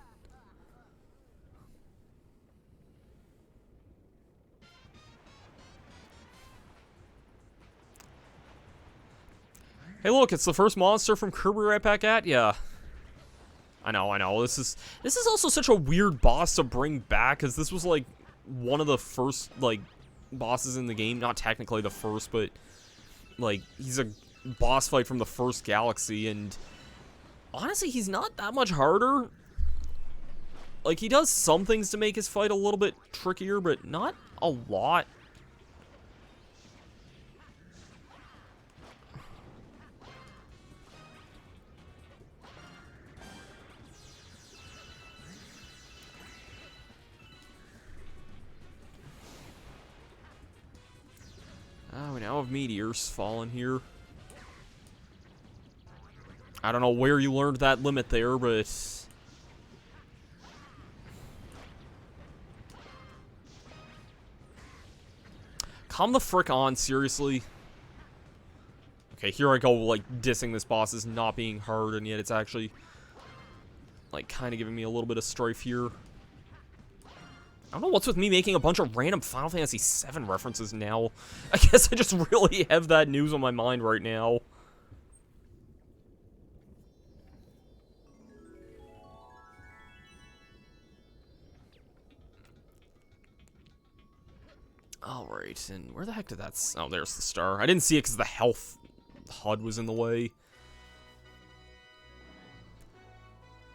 A: Hey, look, it's the first monster from Kirby right back at ya. I know. This is also such a weird boss to bring back, because this was, like, one of the first, like, bosses in the game. Not technically the first, but, like, he's a boss fight from the first galaxy, and honestly, he's not that much harder. Like, he does some things to make his fight a little bit trickier, but not a lot. Oh, we now have meteors falling here. I don't know where you learned that limit there, but... Come the frick on, seriously. Okay, here I go, like, dissing this boss as not being hard, and yet it's actually, like, kind of giving me a little bit of strife here. I don't know what's with me making a bunch of random Final Fantasy VII references now. I guess I just really have that news on my mind right now. Alright, and where the heck did that... Oh, there's the star. I didn't see it because the health HUD was in the way.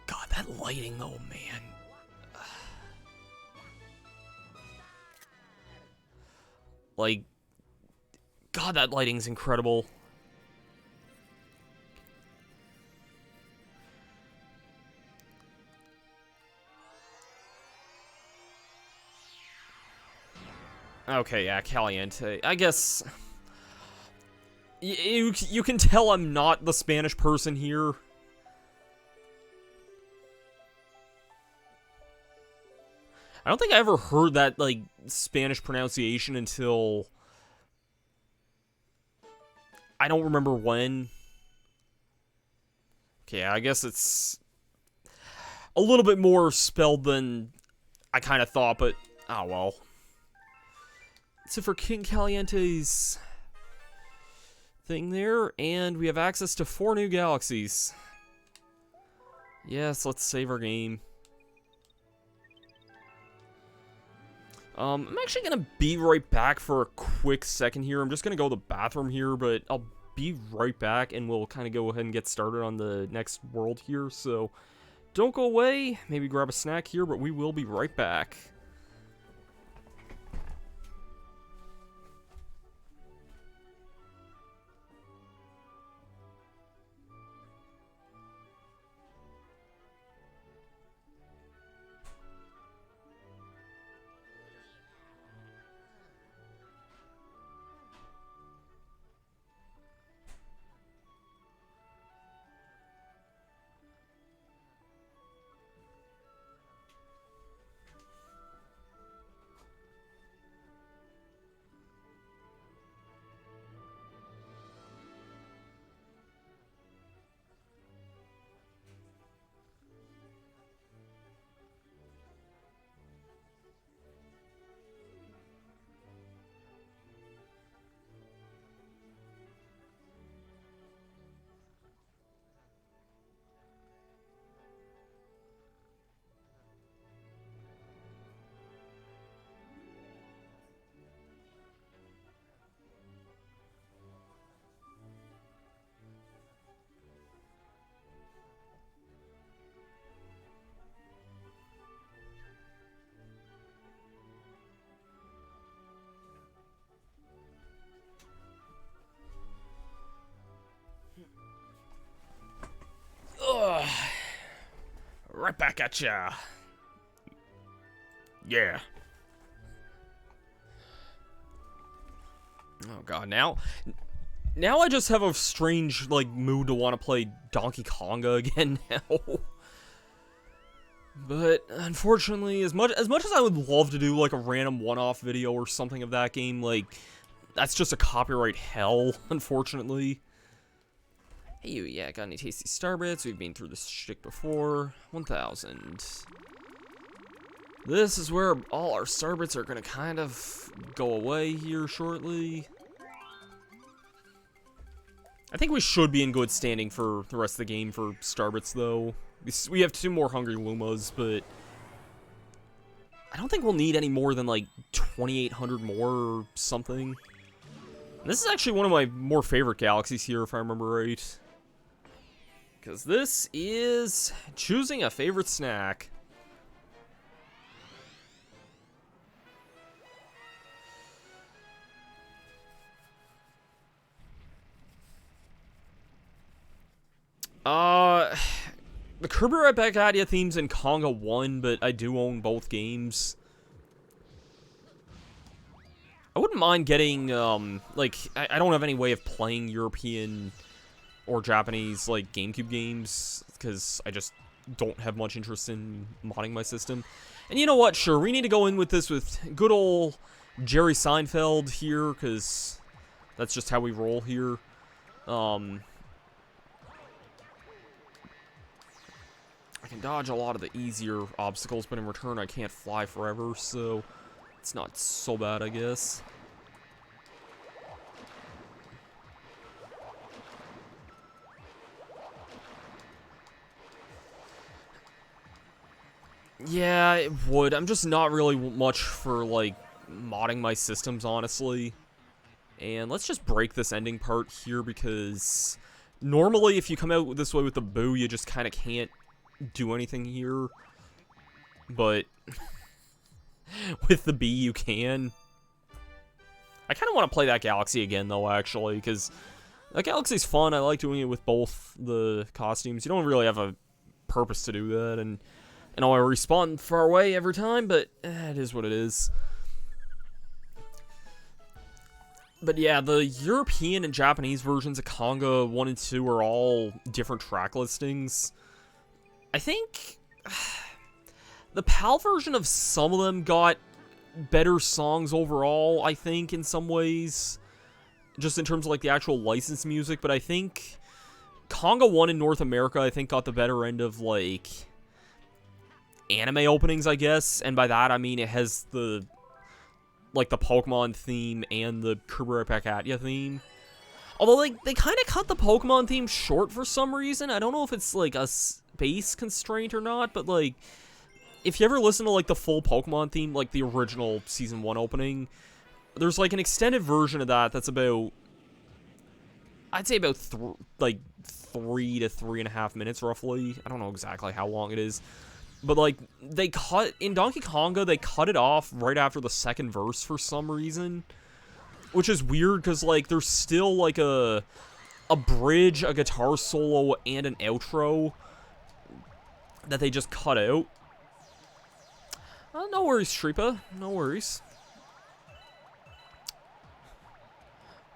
A: God, that lighting though, man. Like, God, that lighting's incredible. Okay, yeah, Caliente. I guess... You can tell I'm not the Spanish person here. I don't think I ever heard that, like, Spanish pronunciation until... I don't remember when. Okay, I guess it's... a little bit more spelled than I kind of thought, but... oh, well. So for King Caliente's thing there, and we have access to 4 new galaxies. Yes, let's save our game. I'm actually gonna be right back for a quick second here. I'm just gonna go to the bathroom here, but I'll be right back, and we'll kind of go ahead and get started on the next world here. So don't go away. Maybe grab a snack here, but we will be right back. Ugh. Right back at ya. Yeah. Oh god, now I just have a strange, like, mood to want to play Donkey Konga again now. But, unfortunately, as much as I would love to do, like, a random one-off video or something of that game, like, that's just a copyright hell, unfortunately. Hey, you, yeah, got any tasty Starbits? We've been through this shtick before. 1,000. This is where all our Starbits are gonna kind of go away here shortly. I think we should be in good standing for the rest of the game for Starbits, though. We have 2 more Hungry Lumas, but I don't think we'll need any more than, like, 2,800 more or something. And this is actually one of my more favorite galaxies here, if I remember right. Because this is choosing a favorite snack. The Kirby Right Back At Ya theme's in Conga 1, but I do own both games. I wouldn't mind getting, like, I don't have any way of playing European or Japanese, like, GameCube games, because I just don't have much interest in modding my system. And you know what, sure, we need to go in with this with good old Jerry Seinfeld here, because that's just how we roll here. I can dodge a lot of the easier obstacles, but in return I can't fly forever, so it's not so bad, I guess. Yeah, it would. I'm just not really much for, like, modding my systems, honestly. And let's just break this ending part here, because normally if you come out this way with the boo, you just kind of can't do anything here. But with the B, you can. I kind of want to play that galaxy again, though, actually, because that galaxy's fun. I like doing it with both the costumes. You don't really have a purpose to do that, and I know I respawn far away every time, but it is what it is. But yeah, the European and Japanese versions of Conga 1 and 2 are all different track listings. I think the PAL version of some of them got better songs overall, I think, in some ways. Just in terms of, like, the actual licensed music, but I think Conga 1 in North America, I think, got the better end of, like, anime openings, I guess. And by that, I mean it has the, like, the Pokemon theme and the Kirby Right Back At Ya theme. Although, like, they kind of cut the Pokemon theme short for some reason. I don't know if it's, like, a space constraint or not, but, like, if you ever listen to, like, the full Pokemon theme, like, the original Season 1 opening, there's, like, an extended version of that that's about, I'd say about, 3 to 3.5 minutes, roughly. I don't know exactly how long it is. But, like, they cut, in Donkey Konga, they cut it off right after the second verse for some reason. Which is weird, because, like, there's still, like, a bridge, a guitar solo, and an outro that they just cut out. No worries, Shripa. No worries.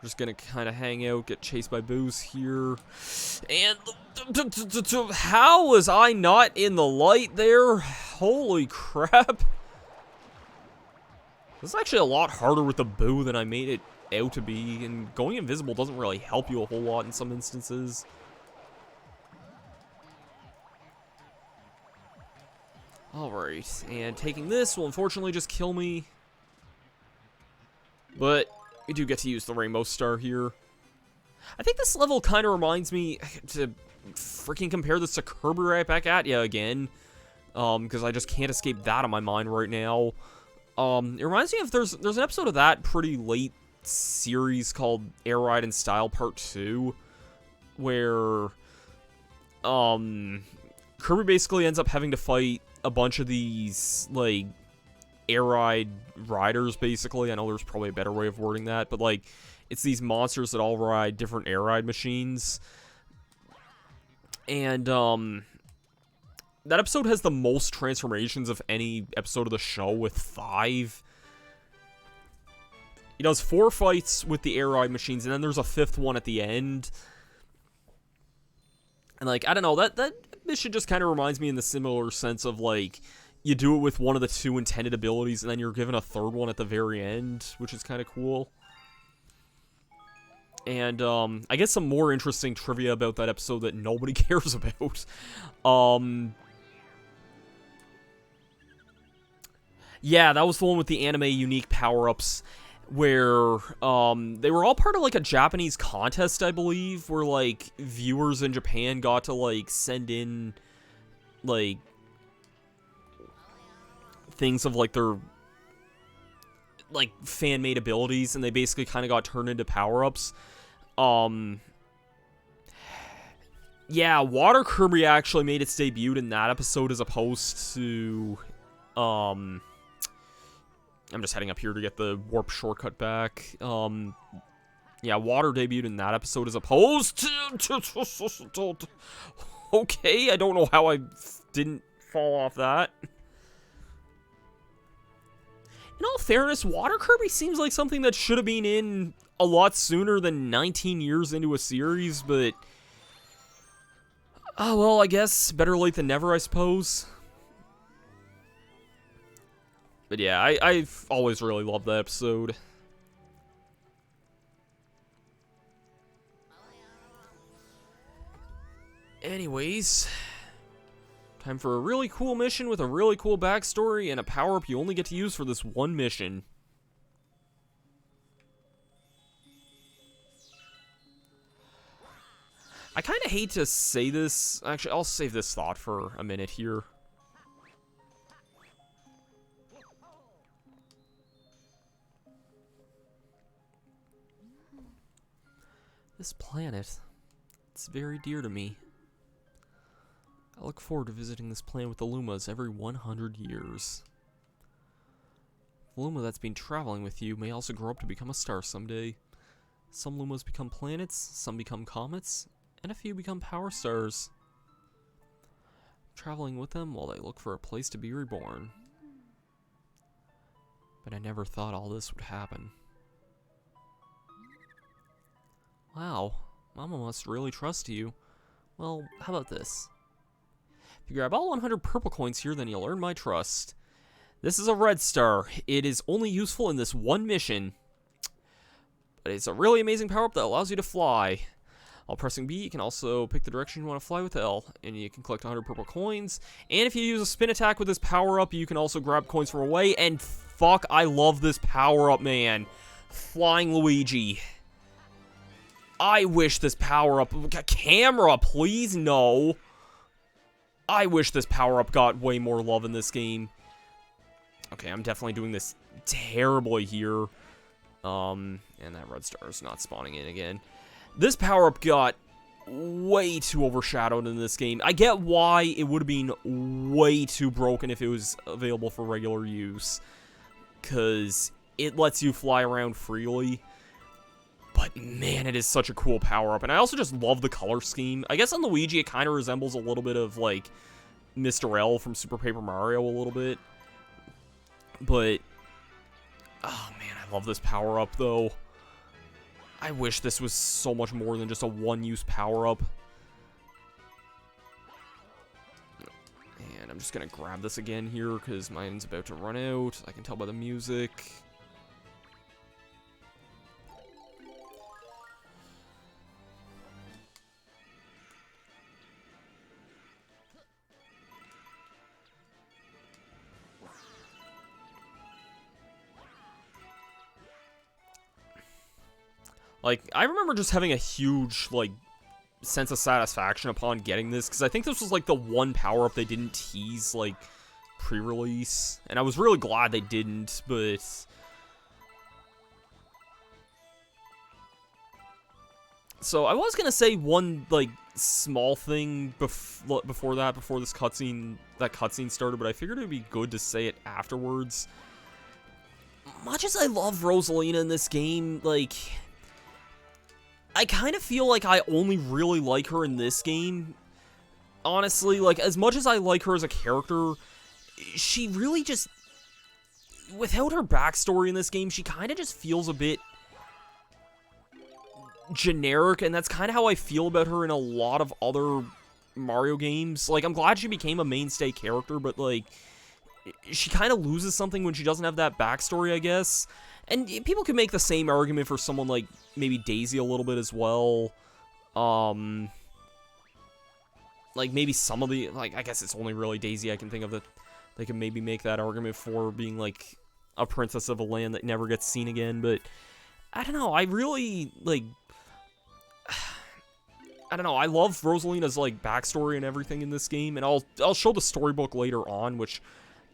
A: Just gonna kind of hang out, get chased by boos here. And how was I not in the light there? Holy crap. This is actually a lot harder with the boo than I made it out to be. And going invisible doesn't really help you a whole lot in some instances. Alright, and taking this will unfortunately just kill me. But you do get to use the Rainbow Star here. I think this level kind of reminds me to freaking compare this to Kirby Right Back At Ya again. Because I just can't escape that on my mind right now. It reminds me of, there's an episode of that pretty late series called Air Ride and Style Part 2. Where, Kirby basically ends up having to fight a bunch of these, like, air ride riders, basically. I know there's probably a better way of wording that, but, like, it's these monsters that all ride different air ride machines. And, that episode has the most transformations of any episode of the show, with 5. He does 4 fights with the air ride machines, and then there's a 5th one at the end. And, like, I don't know, that mission just kind of reminds me in the similar sense of, like, you do it with one of the 2 intended abilities, and then you're given a 3rd one at the very end, which is kind of cool. And, I guess some more interesting trivia about that episode that nobody cares about. Yeah, that was the one with the anime unique power-ups, where, they were all part of, like, a Japanese contest, I believe, where, like, viewers in Japan got to, like, send in, like, things of, like, their, like, fan-made abilities, and they basically kind of got turned into power-ups. Yeah, Water Kirby actually made its debut in that episode as opposed to, I'm just heading up here to get the warp shortcut back. Yeah, Water debuted in that episode as opposed to... Okay, I don't know how I didn't fall off that. In all fairness, Water Kirby seems like something that should have been in a lot sooner than 19 years into a series, but... Oh, well, I guess better late than never, I suppose. But yeah, I've always really loved that episode. Anyways, Time for a really cool mission with a really cool backstory and a power-up you only get to use for this one mission. I kind of hate to say this. Actually, I'll save this thought for a minute here. This planet, it's very dear to me. I look forward to visiting this planet with the Lumas every 100 years. The Luma that's been traveling with you may also grow up to become a star someday. Some Lumas become planets, some become comets, and a few become power stars. Traveling with them while they look for a place to be reborn. But I never thought all this would happen. Wow, Mama must really trust you. Well, how about this? If you grab all 100 purple coins here, then you'll earn my trust. This is a red star. It is only useful in this one mission. But it's a really amazing power-up that allows you to fly. While pressing B, you can also pick the direction you want to fly with L. And you can collect 100 purple coins. And if you use a spin attack with this power-up, you can also grab coins from away. And fuck, I love this power-up, man. Flying Luigi. I wish this power-up... Camera, please, no. I wish this power-up got way more love in this game. Okay, I'm definitely doing this terribly here. And that red star is not spawning in again. This power-up got way too overshadowed in this game. I get why it would have been way too broken if it was available for regular use. Because it lets you fly around freely. But man, it is such a cool power-up. And I also just love the color scheme. I guess on Luigi, it kind of resembles a little bit of, like, Mr. L from Super Paper Mario a little bit. But, oh man, I love this power-up, though. I wish this was so much more than just a one-use power-up. And I'm just going to grab this again here, because mine's about to run out. I can tell by the music. Like, I remember just having a huge, like, sense of satisfaction upon getting this, because I think this was, like, the one power-up they didn't tease, like, pre-release. And I was really glad they didn't, but... So, I was gonna say one, like, small thing before this cutscene started, but I figured it would be good to say it afterwards. Much as I love Rosalina in this game, like... I kind of feel like I only really like her in this game. Honestly, like, as much as I like her as a character, she really just... Without her backstory in this game, she kind of just feels a bit... generic, and that's kind of how I feel about her in a lot of other Mario games. Like, I'm glad she became a mainstay character, but, like... She kind of loses something when she doesn't have that backstory, I guess. And people could make the same argument for someone like maybe Daisy a little bit as well. Like maybe some of the, like, I guess it's only really Daisy I can think of that they can maybe make that argument for being like a princess of a land that never gets seen again. But I don't know, I really like, I don't know, I love Rosalina's like backstory and everything in this game, and I'll show the storybook later on, which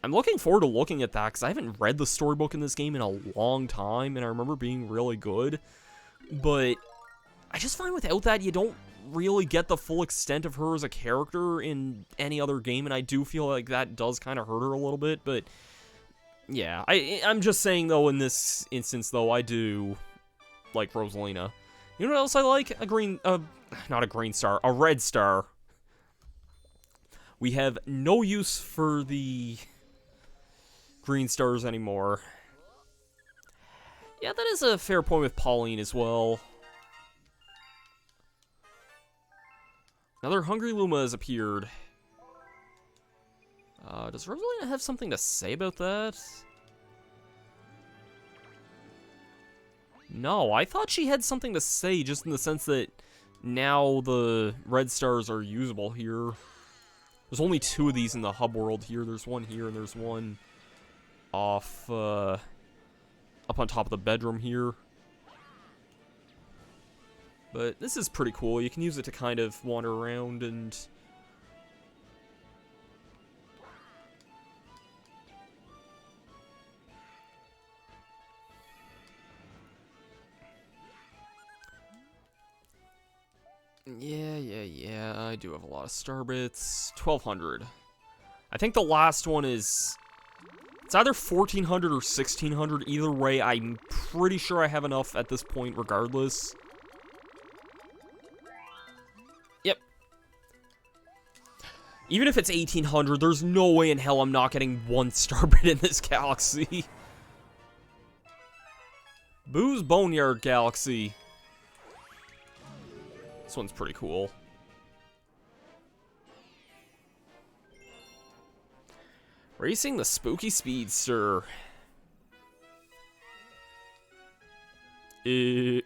A: I'm looking forward to looking at that, because I haven't read the storybook in this game in a long time, and I remember being really good. But I just find without that, you don't really get the full extent of her as a character in any other game, and I do feel like that does kind of hurt her a little bit. But yeah, I'm just saying, though, in this instance, though, I do like Rosalina. You know what else I like? Not a green star, a red star. We have no use for the green stars anymore. Yeah, that is a fair point with Pauline as well. Another hungry Luma has appeared. Does Rosalina have something to say about that? No, I thought she had something to say, just in the sense that now the red stars are usable here. There's only 2 of these in the hub world here. There's one here, and there's one off, up on top of the bedroom here. But this is pretty cool. You can use it to kind of wander around and... Yeah, I do have a lot of star bits. 1,200. I think the last one is... It's either 1,400 or 1,600. Either way, I'm pretty sure I have enough at this point regardless. Yep. Even if it's 1,800, there's no way in hell I'm not getting 1 star bit in this galaxy. Boo's Boneyard Galaxy. This one's pretty cool. Racing the Spooky Speedster. Okay,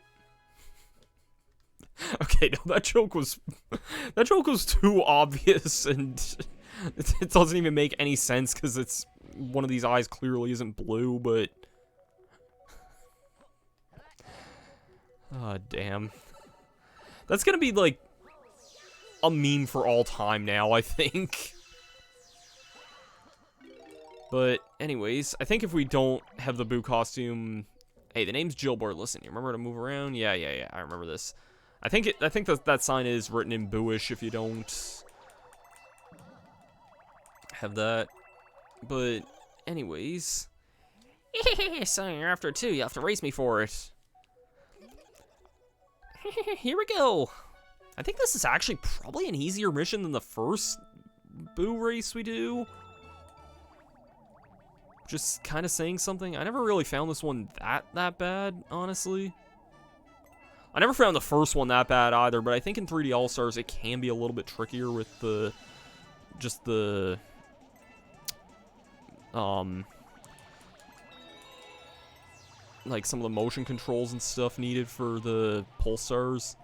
A: no, that joke was too obvious, and it doesn't even make any sense because it's one of these eyes clearly isn't blue, but damn. That's gonna be like a meme for all time now, I think. But anyways, I think if we don't have the Boo costume, hey, the name's Gilbert. Listen, you remember to move around? Yeah, I remember this. I think that sign is written in Booish if you don't have that. But anyways, so you're after it too. You have to race me for it. Here we go. I think this is actually probably an easier mission than the first Boo race we do. Just kind of saying something. I never really found this one that bad, honestly. I never found the first one that bad either, but I think in 3D All-Stars it can be a little bit trickier with the like some of the motion controls and stuff needed for the pulsars.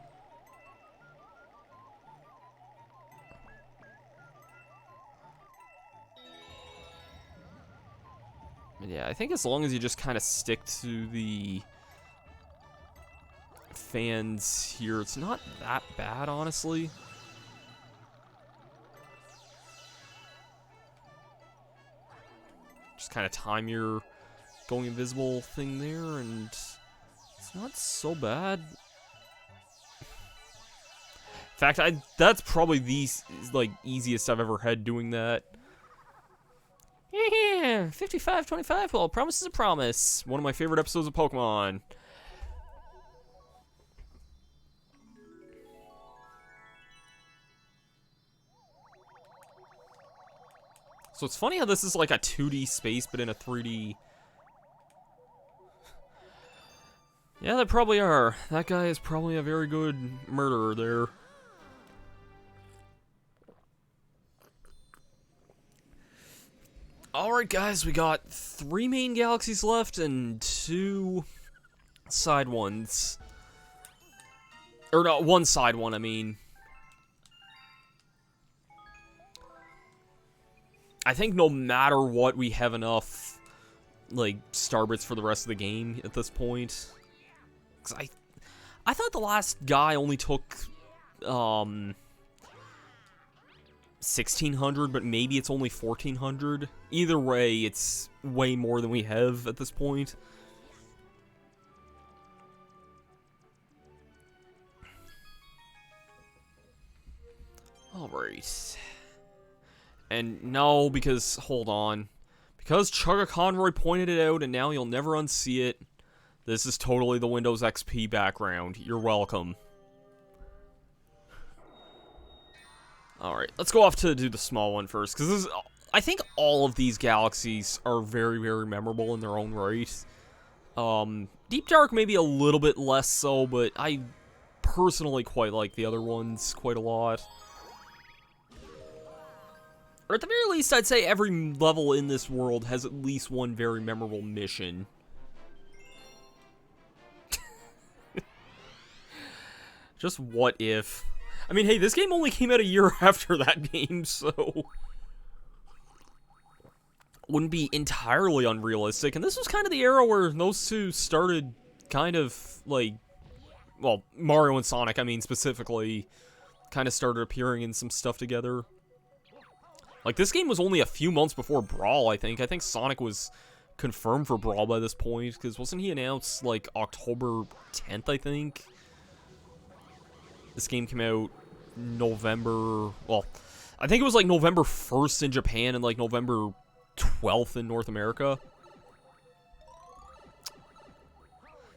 A: Yeah, I think as long as you just kind of stick to the fans here, it's not that bad, honestly. Just kind of time your going invisible thing there, and it's not so bad. In fact, that's probably the like easiest I've ever had doing that. Yeah, 55-25, well, promise is a promise. One of my favorite episodes of Pokemon. So it's funny how this is like a 2D space, but in a 3D... Yeah, they probably are. That guy is probably a very good murderer there. Alright guys, we got 3 main galaxies left and 2 side ones. Or no, 1 side one, I mean. I think no matter what, we have enough, like, Starbits for the rest of the game at this point. 'Cause I thought the last guy only took, 1,600, but maybe it's only 1,400. Either way, it's way more than we have at this point. Alright. And no, because, hold on. Because Chugga Conroy pointed it out and now you'll never unsee it, this is totally the Windows XP background. You're welcome. Alright, let's go off to do the small one first, because I think all of these galaxies are very, very memorable in their own right. Deep Dark maybe a little bit less so, but I personally quite like the other ones quite a lot. Or at the very least, I'd say every level in this world has at least one very memorable mission. Just what if? I mean, hey, this game only came out a year after that game, so... wouldn't be entirely unrealistic. And this was kind of the era where those two started kind of, like... well, Mario and Sonic, I mean, specifically, kind of started appearing in some stuff together. Like, this game was only a few months before Brawl, I think. I think Sonic was confirmed for Brawl by this point, because wasn't he announced, like, October 10th, I think? This game came out November... well, I think it was, like, November 1st in Japan and, like, November 12th in North America.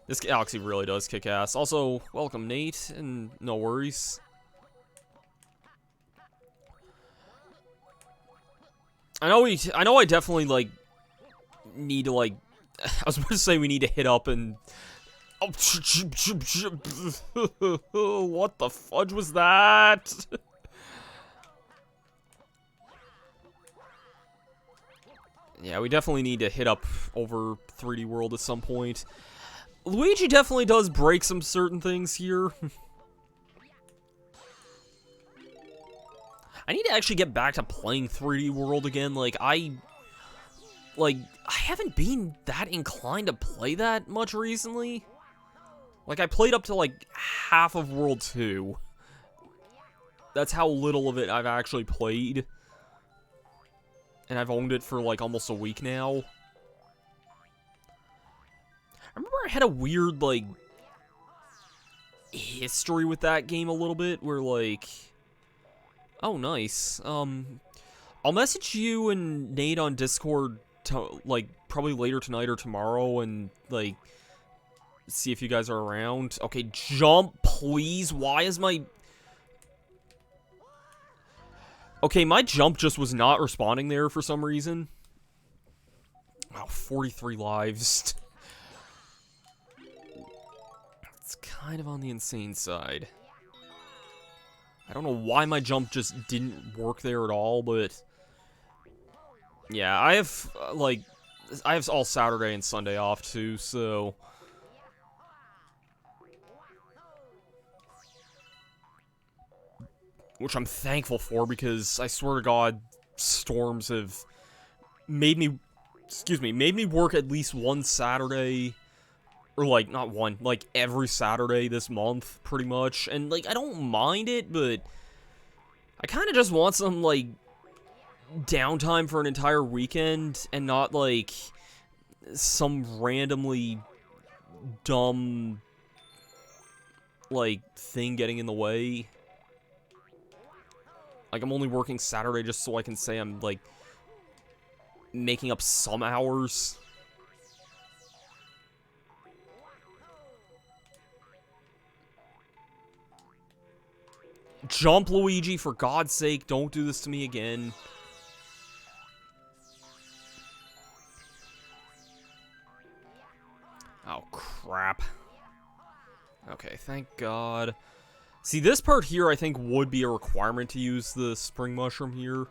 A: This galaxy really does kick ass. Also, welcome, Nate, and no worries. I know I definitely, like, need to, like... I was about to say we need to hit up and... oh, what the fudge was that? Yeah, we definitely need to hit up over 3D World at some point. Luigi definitely does break some certain things here. I need to actually get back to playing 3D World again. Like, I haven't been that inclined to play that much recently. Like, I played up to, like, half of World 2. That's how little of it I've actually played. And I've owned it for, like, almost a week now. I remember I had a weird, like, history with that game a little bit, where, like... oh, nice. I'll message you and Nate on Discord, like, probably later tonight or tomorrow, and, like... see if you guys are around. Okay, jump, please. Why is my... okay, my jump just was not responding there for some reason. Wow, 43 lives. It's kind of on the insane side. I don't know why my jump just didn't work there at all, but... yeah, I have, like... I have all Saturday and Sunday off, too, so... which I'm thankful for, because I swear to God, storms have made me, made me work at least one Saturday, or, like, not one, like, every Saturday this month, pretty much, and, like, I don't mind it, but I kind of just want some, like, downtime for an entire weekend, and not, like, some randomly dumb, like, thing getting in the way. Like, I'm only working Saturday just so I can say I'm, like, making up some hours. Jump, Luigi, for God's sake, don't do this to me again. Oh, crap. Okay, thank God. See, this part here, I think, would be a requirement to use the spring mushroom here.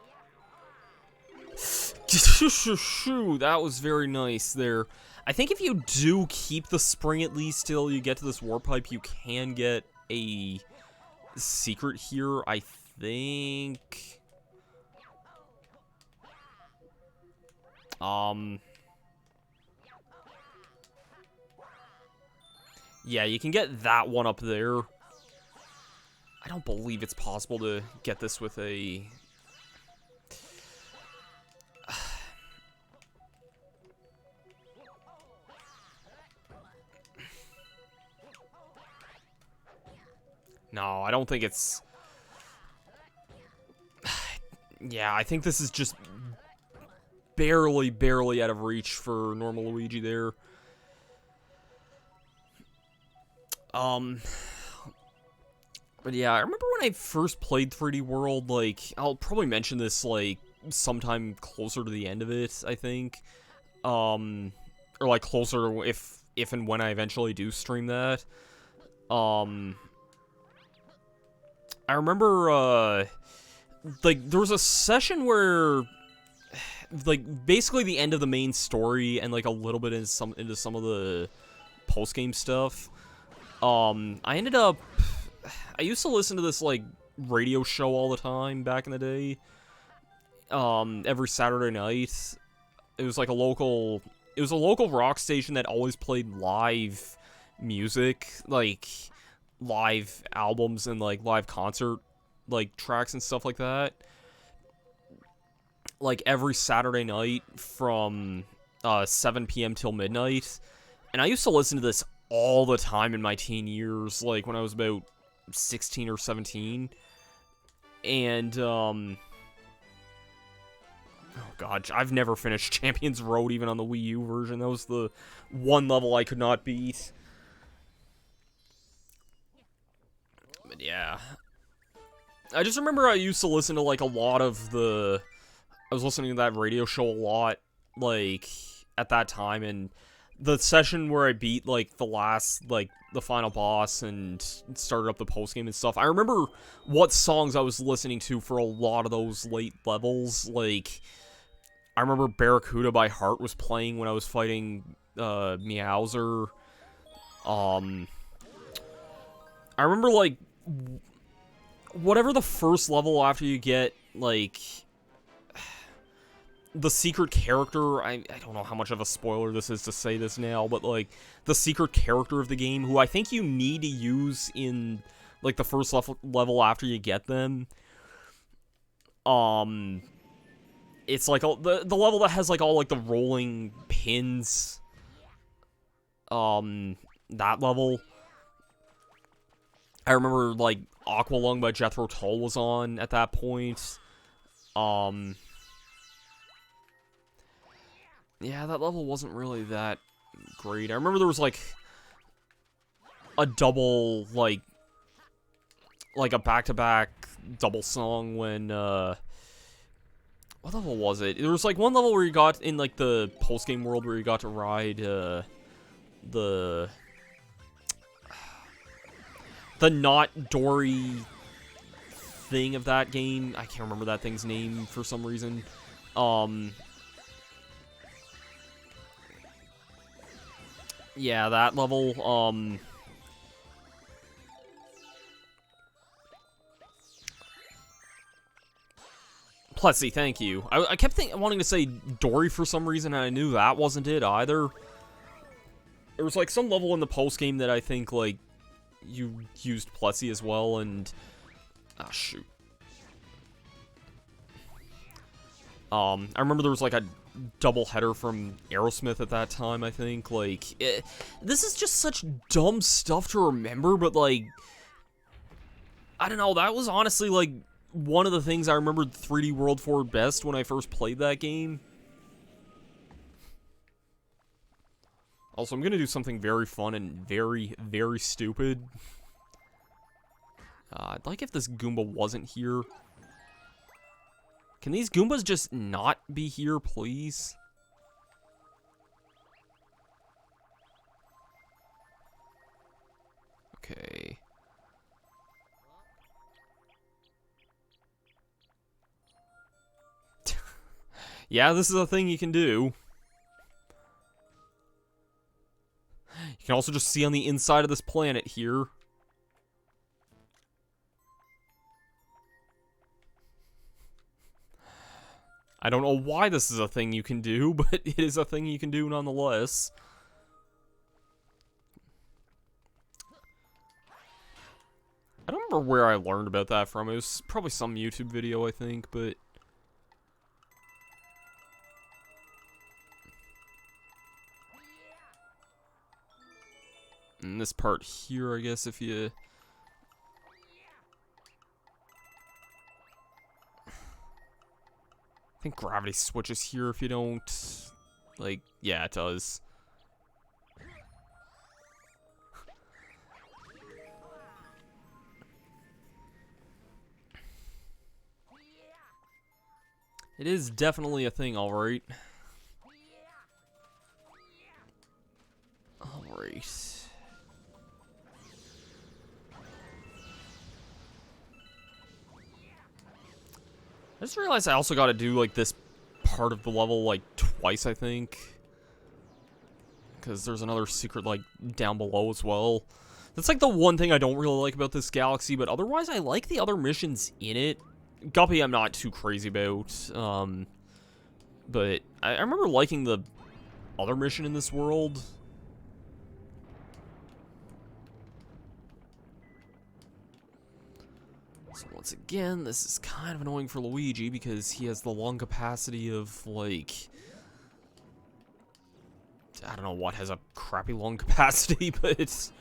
A: That was very nice there. I think if you do keep the spring at least till you get to this warp pipe, you can get a secret here, I think. Yeah, you can get that one up there. I don't believe it's possible to get this with a... no, I don't think it's... yeah, I think this is just barely out of reach for normal Luigi there. But yeah, I remember when I first played 3D World, like, I'll probably mention this, like, sometime closer to the end of it, I think. Or, like, closer to if and when I eventually do stream that. I remember, like, there was a session where, like, basically the end of the main story and, like, a little bit into some of the post-game stuff. I ended up... I used to listen to this, like, radio show all the time back in the day. Every Saturday night. It was like a local rock station that always played live music, like live albums and like live concert like tracks and stuff like that. Like every Saturday night from 7 p.m. till midnight. And I used to listen to this all the time in my teen years, like when I was about 16 or 17. And oh god, I've never finished Champions Road even on the Wii U version. That was the one level I could not beat. But yeah. I just remember I used to listen to like a lot of the... I was listening to that radio show a lot, like, at that time, and the session where I beat, like, the final boss and started up the postgame and stuff, I remember what songs I was listening to for a lot of those late levels. Like, I remember Barracuda by Heart was playing when I was fighting, Meowser. I remember, like, whatever the first level after you get, like... the secret character, I don't know how much of a spoiler this is to say this now, but, like, the secret character of the game, who I think you need to use in, like, the first level after you get them. It's, like, the level that has, like, all, like, the rolling pins. That level. I remember, like, Aqualung by Jethro Tull was on at that point. Yeah, that level wasn't really that great. I remember there was, like, a double, like a back-to-back double song when, what level was it? There was, like, one level where you got in, like, the post-game world where you got to ride, the not Dory thing of that game. I can't remember that thing's name for some reason. Yeah, that level, Plessy, thank you. I kept wanting to say Dory for some reason, and I knew that wasn't it either. There was, like, some level in the post-game that I think, like, you used Plessy as well, and... ah, shoot. I remember there was, like, a double header from Aerosmith at that time, I think. Like, this is just such dumb stuff to remember, but, like, I don't know, that was honestly, like, one of the things I remembered 3D World for best when I first played that game. Also, I'm gonna do something very fun and very, very stupid. I'd like if this Goomba wasn't here. Can these Goombas just not be here, please? Okay. Yeah, this is a thing you can do. You can also just see on the inside of this planet here. I don't know why this is a thing you can do, but it is a thing you can do nonetheless. I don't remember where I learned about that from. It was probably some YouTube video, I think, but... and this part here, I guess, if you... I think gravity switches here if you don't... like, yeah, it does. It is definitely a thing, alright. Alright. I just realized I also gotta do, like, this part of the level, like, twice, I think. Because there's another secret, like, down below as well. That's like the one thing I don't really like about this galaxy, but otherwise I like the other missions in it. Guppy I'm not too crazy about, but I remember liking the other mission in this world. So once again, this is kind of annoying for Luigi because he has the lung capacity of, like, I don't know what has a crappy lung capacity, but it's...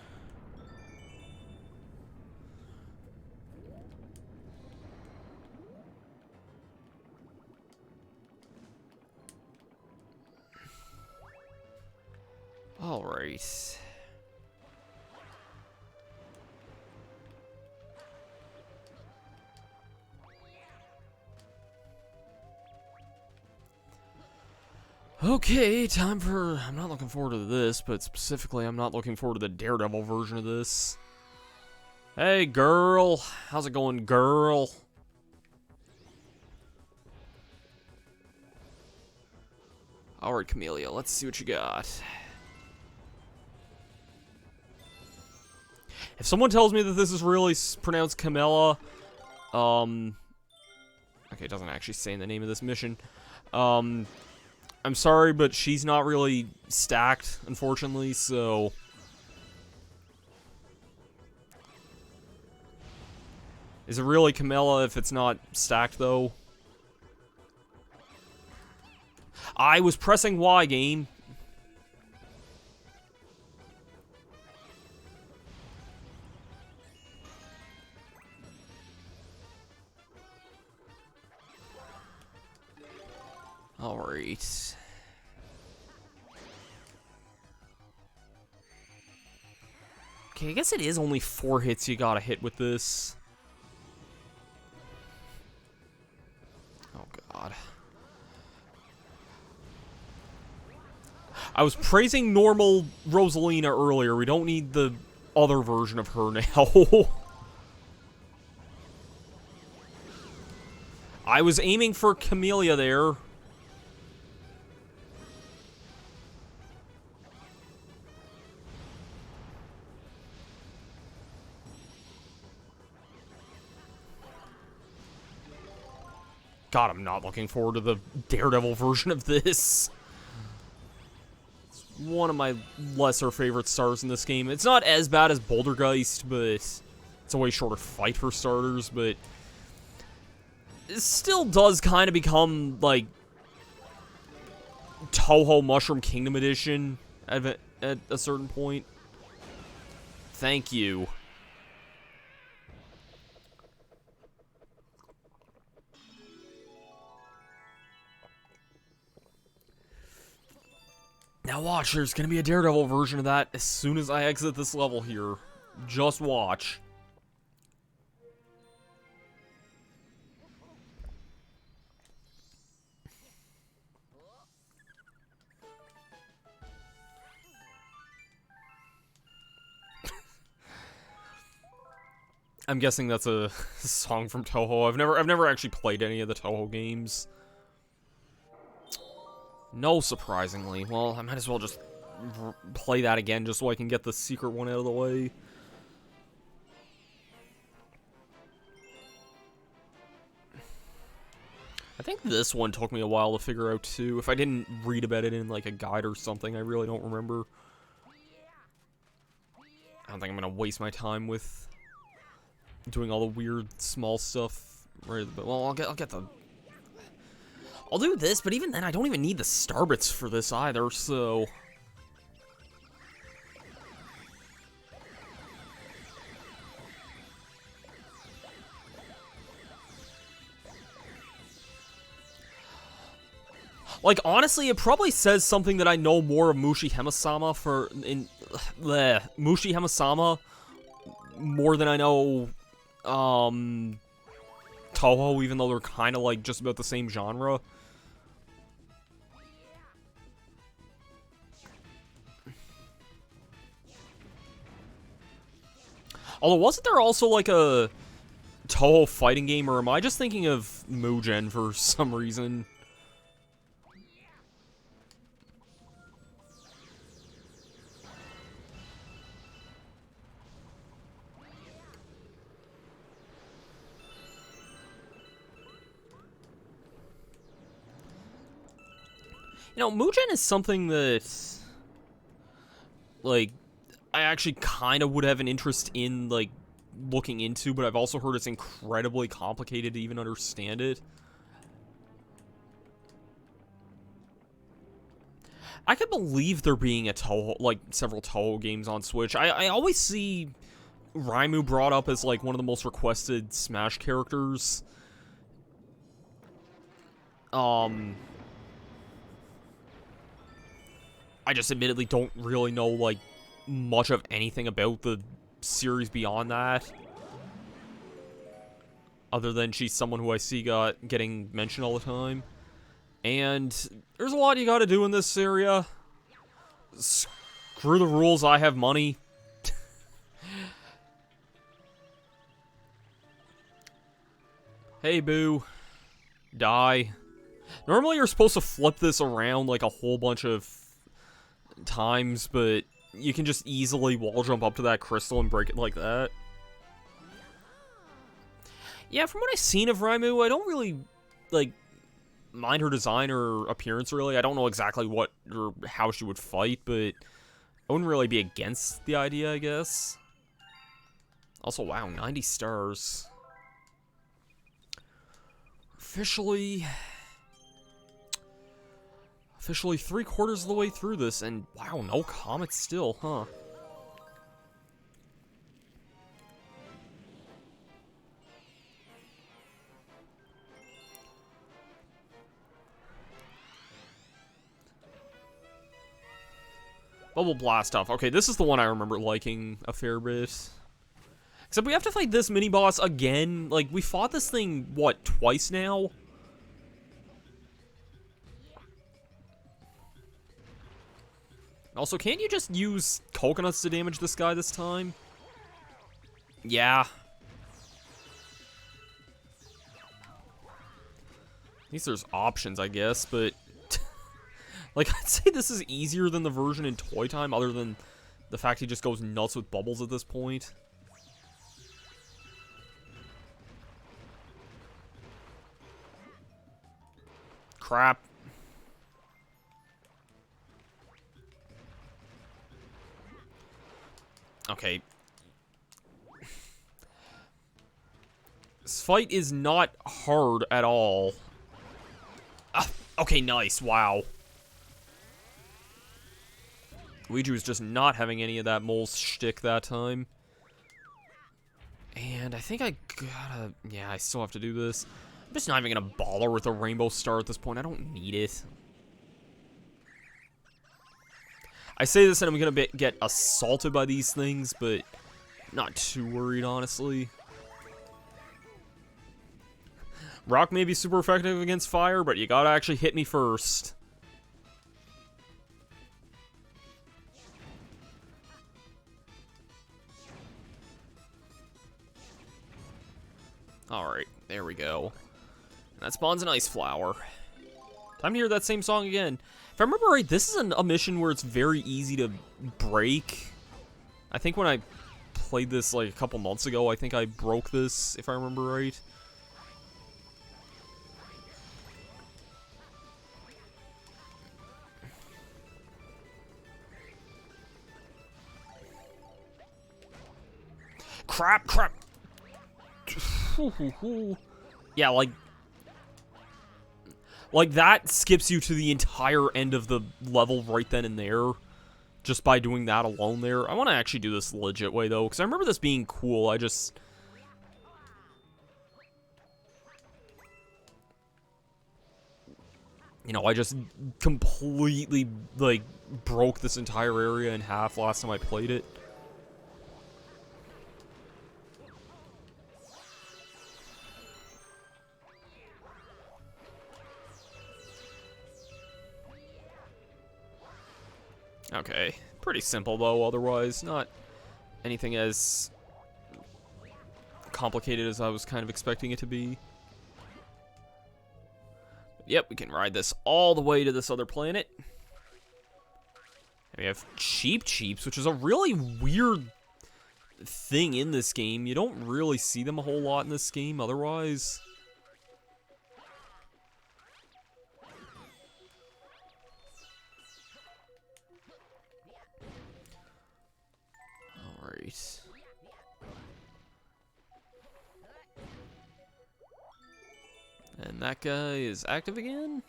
A: Alright. Okay, time for... I'm not looking forward to this, but specifically I'm not looking forward to the Daredevil version of this. Hey, girl. How's it going, girl? Alright, Camellia, let's see what you got. If someone tells me that this is really pronounced Camilla, okay, it doesn't actually say in the name of this mission. I'm sorry, but she's not really stacked, unfortunately, so... Is it really Camilla if it's not stacked, though? I was pressing Y, game. Alright. Okay, I guess it is only 4 hits you gotta hit with this. Oh, God. I was praising normal Rosalina earlier. We don't need the other version of her now. I was aiming for Camellia there. God, I'm not looking forward to the Daredevil version of this. It's one of my lesser favorite stars in this game. It's not as bad as Bouldergeist, but it's a way shorter fight for starters, but it still does kind of become, like, Toho Mushroom Kingdom Edition at a certain point. Thank you. Now watch, there's gonna be a Daredevil version of that as soon as I exit this level here. Just watch. I'm guessing that's a song from Toho. I've never actually played any of the Toho games. No, surprisingly. Well, I might as well just play that again just so I can get the secret one out of the way. I think this one took me a while to figure out, too. If I didn't read about it in, like, a guide or something, I really don't remember. I don't think I'm gonna waste my time with doing all the weird, small stuff. Right, but, well, I'll get the... I'll do this, but even then, I don't even need the Starbits for this either, so... Like, honestly, it probably says something that I know more of Mushi Hemasama Mushi Hemasama more than I know, Toho, even though they're kind of, like, just about the same genre. Although, wasn't there also, like, a Toho fighting game, or am I just thinking of Mugen for some reason? You know, Mugen is something that, like, I actually kind of would have an interest in, like, looking into, but I've also heard it's incredibly complicated to even understand it. I can believe there being a Toho, like, several Toho games on Switch. I always see Raimu brought up as, like, one of the most requested Smash characters. I just admittedly don't really know, like, much of anything about the series beyond that. Other than she's someone who I see getting mentioned all the time. And there's a lot you gotta do in this area. Screw the rules, I have money. Hey, boo. Die. Normally you're supposed to flip this around like a whole bunch of times, but you can just easily wall jump up to that crystal and break it like that. Yeah, from what I've seen of Raimu, I don't really, like, mind her design or appearance, really. I don't know exactly what or how she would fight, but I wouldn't really be against the idea, I guess. Also, wow, 90 stars. Officially 3/4 of the way through this, and wow, no comets still, huh? Bubble Blast off. Okay, this is the one I remember liking a fair bit. Except we have to fight this mini-boss again. Like, we fought this thing, what, twice now? Also, can't you just use coconuts to damage this guy this time? Yeah. At least there's options, I guess, but... like, I'd say this is easier than the version in Toy Time, other than the fact he just goes nuts with bubbles at this point. Crap. Okay. This fight is not hard at all. Ah, okay, nice. Wow. Luigi was just not having any of that mole shtick that time. And I think I gotta... yeah, I still have to do this. I'm just not even gonna bother with a rainbow star at this point. I don't need it. I say this and I'm gonna get assaulted by these things, but not too worried, honestly. Rock may be super effective against fire, but you gotta actually hit me first. Alright, there we go. And that spawns an ice flower. Time to hear that same song again. If I remember right, this is a mission where it's very easy to break. I think when I played this like a couple months ago, I think I broke this, if I remember right. Crap, crap. Yeah, like that skips you to the entire end of the level right then and there, just by doing that alone there. I want to actually do this the legit way, though, because I remember this being cool. I just... you know, I just completely, like, broke this entire area in half last time I played it. Okay, pretty simple though, otherwise, not anything as complicated as I was kind of expecting it to be. Yep, we can ride this all the way to this other planet. And we have Cheep Cheeps, which is a really weird thing in this game. You don't really see them a whole lot in this game otherwise. Alright. And that guy is active again?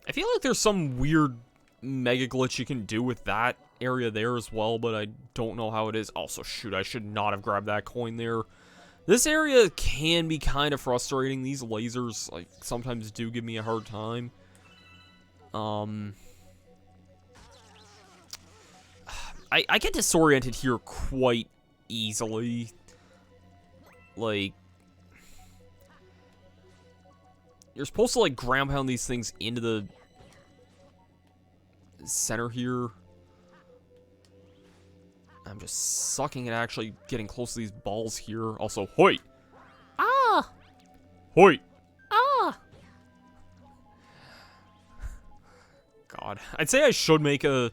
A: I feel like there's some weird mega glitch you can do with that area there as well, but I don't know how it is. Also, shoot, I should not have grabbed that coin there. This area can be kind of frustrating. These lasers, like, sometimes do give me a hard time. I get disoriented here quite easily. Like, you're supposed to, like, ground pound these things into the center here. I'm just sucking at actually getting close to these balls here. Also, hoi!
B: Ah!
A: Hoi!
B: Ah!
A: God. I'd say I should make a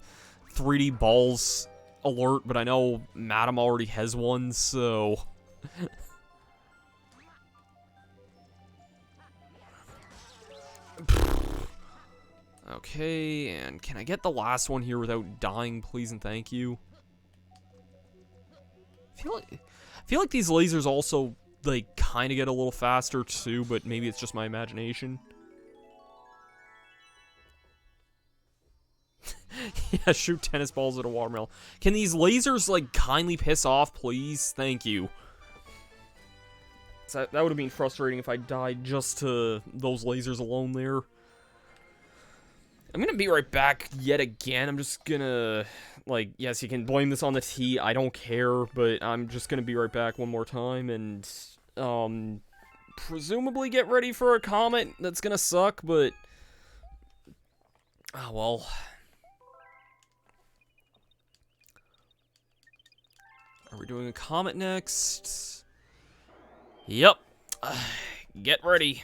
A: 3D balls alert, but I know Madam already has one, so... Okay, and can I get the last one here without dying, please and thank you? I feel like these lasers also, like, kind of get a little faster too, but maybe it's just my imagination. Yeah, shoot tennis balls at a watermelon. Can these lasers, like, kindly piss off, please? Thank you. So that would have been frustrating if I died just to those lasers alone there. I'm gonna be right back yet again. I'm just gonna, like, yes, you can blame this on the tea. I don't care, but I'm just gonna be right back one more time and, presumably get ready for a comet that's gonna suck, but, oh, well. Are we doing a comet next? Yep. Get ready.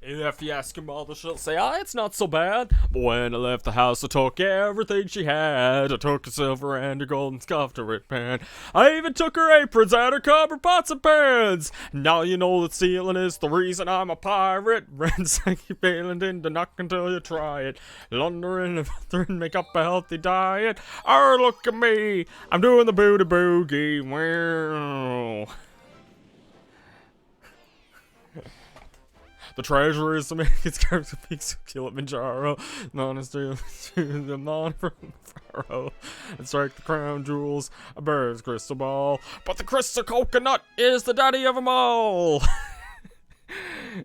A: If you ask her mother, she'll say, it's not so bad. But when I left the house, I took everything she had. I took her silver and her golden scuffed her pan. I even took her aprons and her copper pots and pans. Now you know that stealing is the reason I'm a pirate. Ransack your failing into knock until you try it. Laundering and filtering, make up a healthy diet. Look at me, I'm doing the booty boogie. Wow. The treasure is to make its curves of peaks of Kilimanjaro, monastery to the mon from Pharaoh, and strike the crown jewels, a bird's crystal ball. But the crystal coconut is the daddy of them all.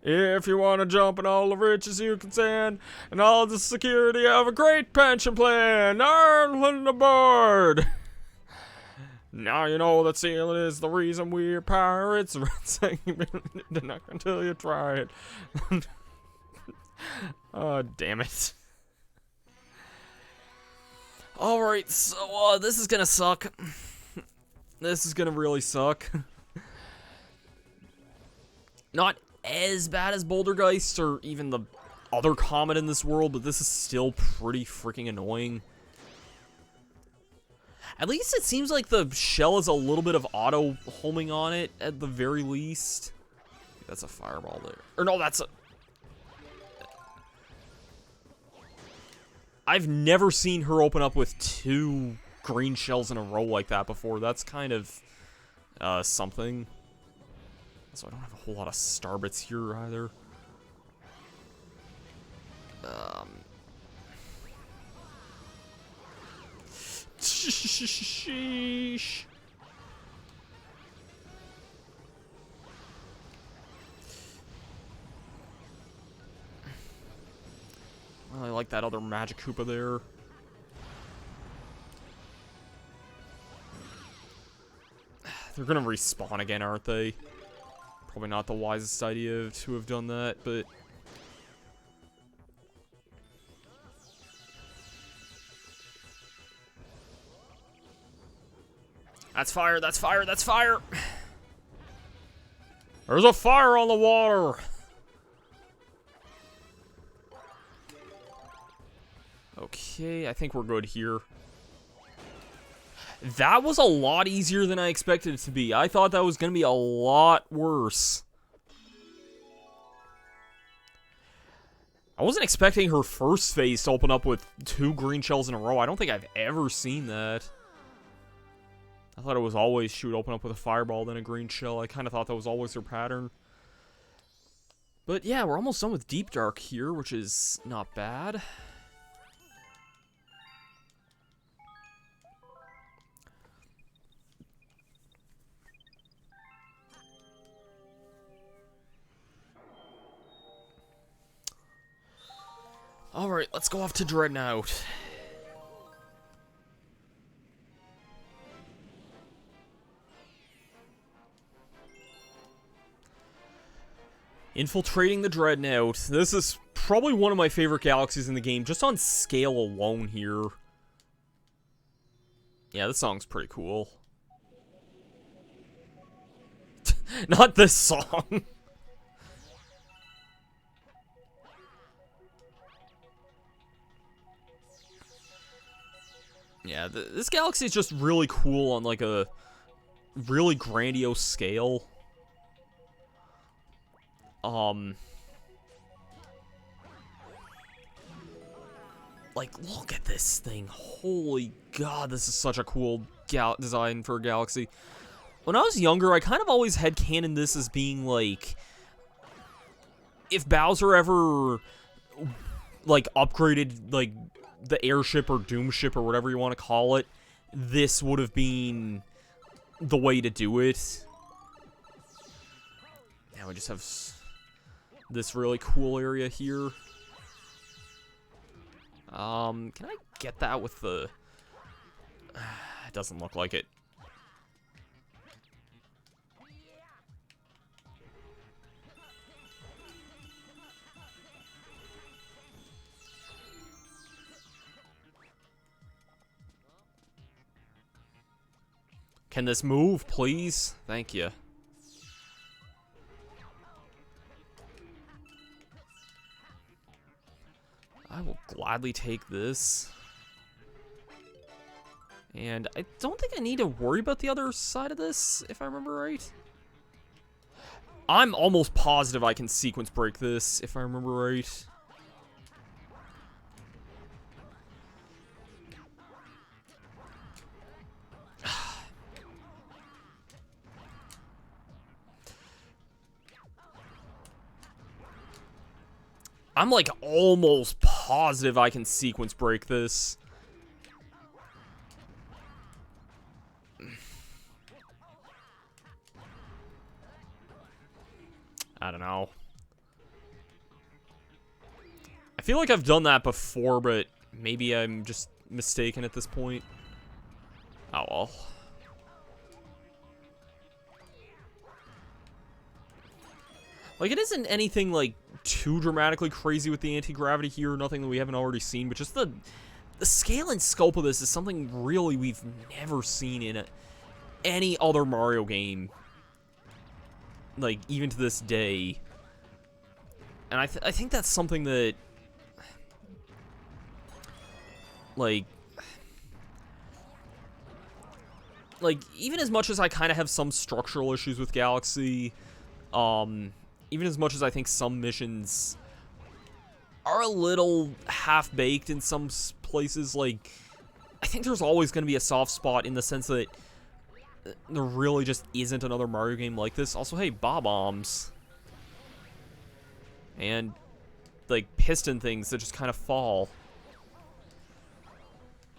A: If you want to jump in all the riches you can stand, and all the security of a great pension plan, Ireland aboard. Now you know that sealing is the reason we're pirates. Knock until you try it. Oh, damn it. Alright, so, this is gonna suck. This is gonna really suck. Not as bad as Bouldergeist or even the other comet in this world, but this is still pretty freaking annoying. At least it seems like the shell has a little bit of auto-homing on it, at the very least. That's a fireball there. Or no, that's a... I've never seen her open up with 2 green shells in a row like that before. That's kind of, something. So I don't have a whole lot of starbits here either. Sheesh. I like that other Magic Koopa there. They're gonna respawn again, aren't they? Probably not the wisest idea to have done that, but... That's fire, that's fire, that's fire! There's a fire on the water! Okay, I think we're good here. That was a lot easier than I expected it to be. I thought that was going to be a lot worse. I wasn't expecting her first phase to open up with 2 green shells in a row. I don't think I've ever seen that. I thought it was always she would open up with a fireball, then a green shell. I kind of thought that was always her pattern. But yeah, we're almost done with Deep Dark here, which is not bad. Alright, let's go off to Dreadnought. Infiltrating the Dreadnought. This is probably one of my favorite galaxies in the game, just on scale alone here. Yeah, this song's pretty cool. Not this song. Yeah, this galaxy is just really cool on, like, a really grandiose scale. Like, look at this thing. Holy God, this is such a cool design for a galaxy. When I was younger, I kind of always headcanoned this as being, like, if Bowser ever, like, upgraded, like, the airship or doom ship or whatever you want to call it, this would have been the way to do it. Now we just have this really cool area here. Can I get that with the... It doesn't look like it. Can this move, please? Thank you. I will gladly take this. And I don't think I need to worry about the other side of this, if I remember right. I'm almost positive I can sequence break this, if I remember right. I'm like almost positive I can sequence break this. I don't know. I feel like I've done that before, but maybe I'm just mistaken at this point. Oh well. Like, it isn't anything, like, too dramatically crazy with the anti-gravity here, nothing that we haven't already seen, but just the scale and scope of this is something really we've never seen in any other Mario game. Like, even to this day. And I think that's something that, like, even as much as I kind of have some structural issues with Galaxy, even as much as I think some missions are a little half-baked in some places, like, I think there's always going to be a soft spot in the sense that there really just isn't another Mario game like this. Also, hey, bob-ombs. And, like, piston things that just kind of fall.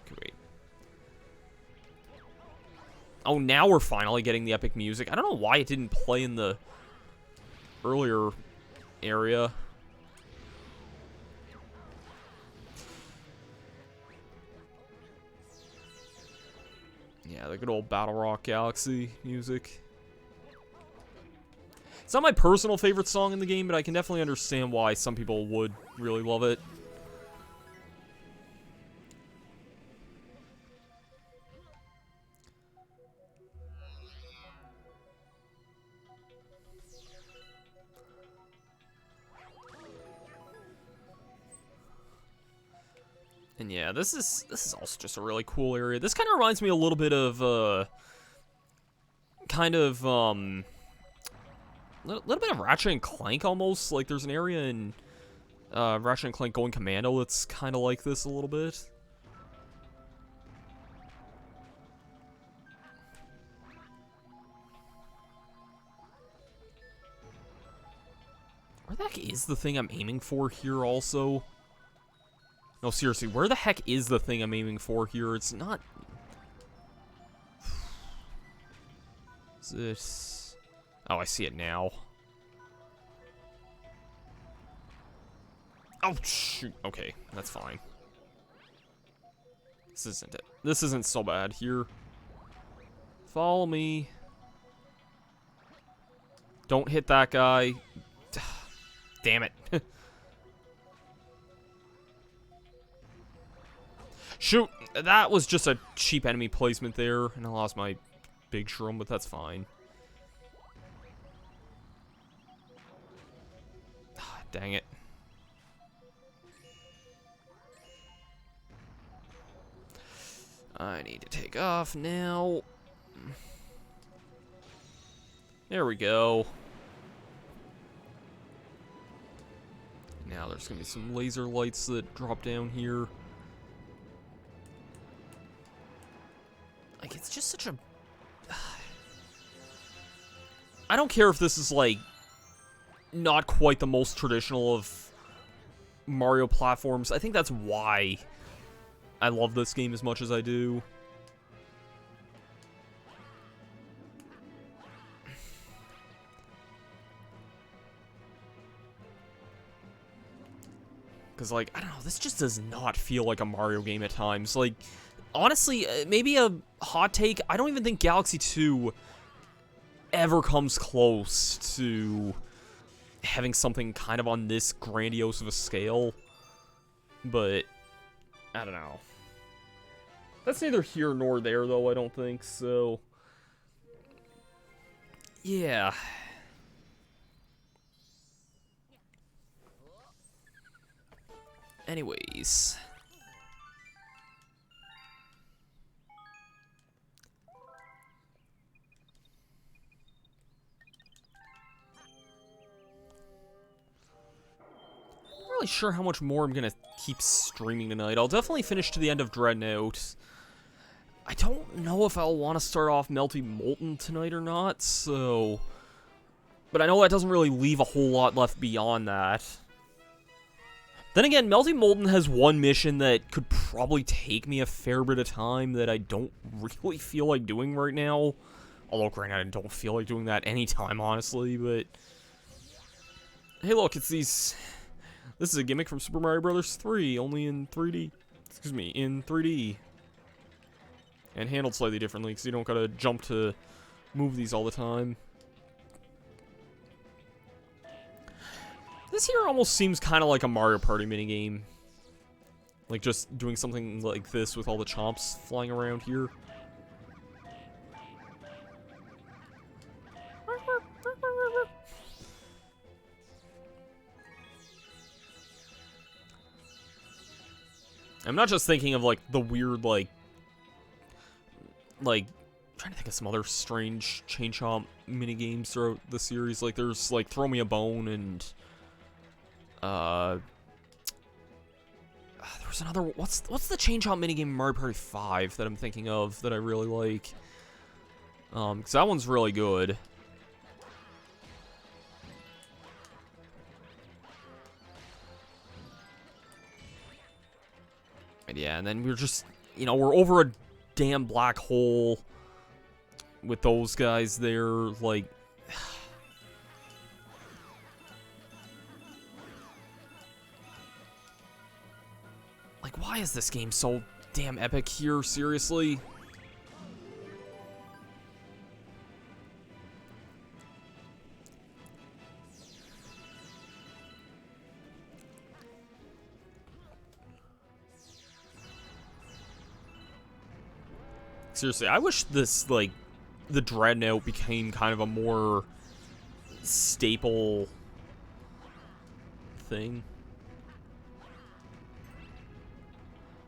A: Okay, wait. Oh, now we're finally getting the epic music. I don't know why it didn't play in the earlier area. Yeah, the good old Battle Rock Galaxy music. It's not my personal favorite song in the game, but I can definitely understand why some people would really love it. And yeah, this is also just a really cool area. This kind of reminds me a little bit of little bit of Ratchet and Clank almost. Like there's an area in Ratchet and Clank Going Commando that's kind of like this a little bit. Where the heck is the thing I'm aiming for here also? No, seriously, where the heck is the thing I'm aiming for here? It's not... Is this... Oh, I see it now. Oh, shoot. Okay, that's fine. This isn't it. This isn't so bad here. Follow me. Don't hit that guy. Damn it. Shoot, that was just a cheap enemy placement there, and I lost my big shroom, but that's fine. Dang it. I need to take off now. There we go. Now there's gonna be some laser lights that drop down here. Like, it's just such a... I don't care if this is, like, not quite the most traditional of Mario platforms. I think that's why I love this game as much as I do. Because, like, I don't know, this just does not feel like a Mario game at times. Like... Honestly, maybe a hot take, I don't even think Galaxy 2 ever comes close to having something kind of on this grandiose of a scale. But, I don't know. That's neither here nor there, though, I don't think, so... Yeah. Anyways... Really sure how much more I'm gonna keep streaming tonight. I'll definitely finish to the end of Dreadnought. I don't know if I'll want to start off Melty Molten tonight or not, so... But I know that doesn't really leave a whole lot left beyond that. Then again, Melty Molten has one mission that could probably take me a fair bit of time that I don't really feel like doing right now. Although, granted, I don't feel like doing that anytime, honestly, but... Hey, look, it's these... This is a gimmick from Super Mario Bros. 3, only in 3D. Excuse me, in 3D. And handled slightly differently, because you don't gotta jump to move these all the time. This here almost seems kind of like a Mario Party minigame. Like, just doing something like this with all the chomps flying around here. I'm not just thinking of, like, the weird, like, I'm trying to think of some other strange chain chomp minigames throughout the series. Like, there's, like, Throw Me a Bone and, there was another, what's the chain chomp minigame in Mario Party 5 that I'm thinking of that I really like? Because that one's really good. And yeah, and then we're just, you know, we're over a damn black hole with those guys there, like... Like, why is this game so damn epic here, seriously? Seriously, I wish this, like, the Dreadnought became kind of a more staple thing.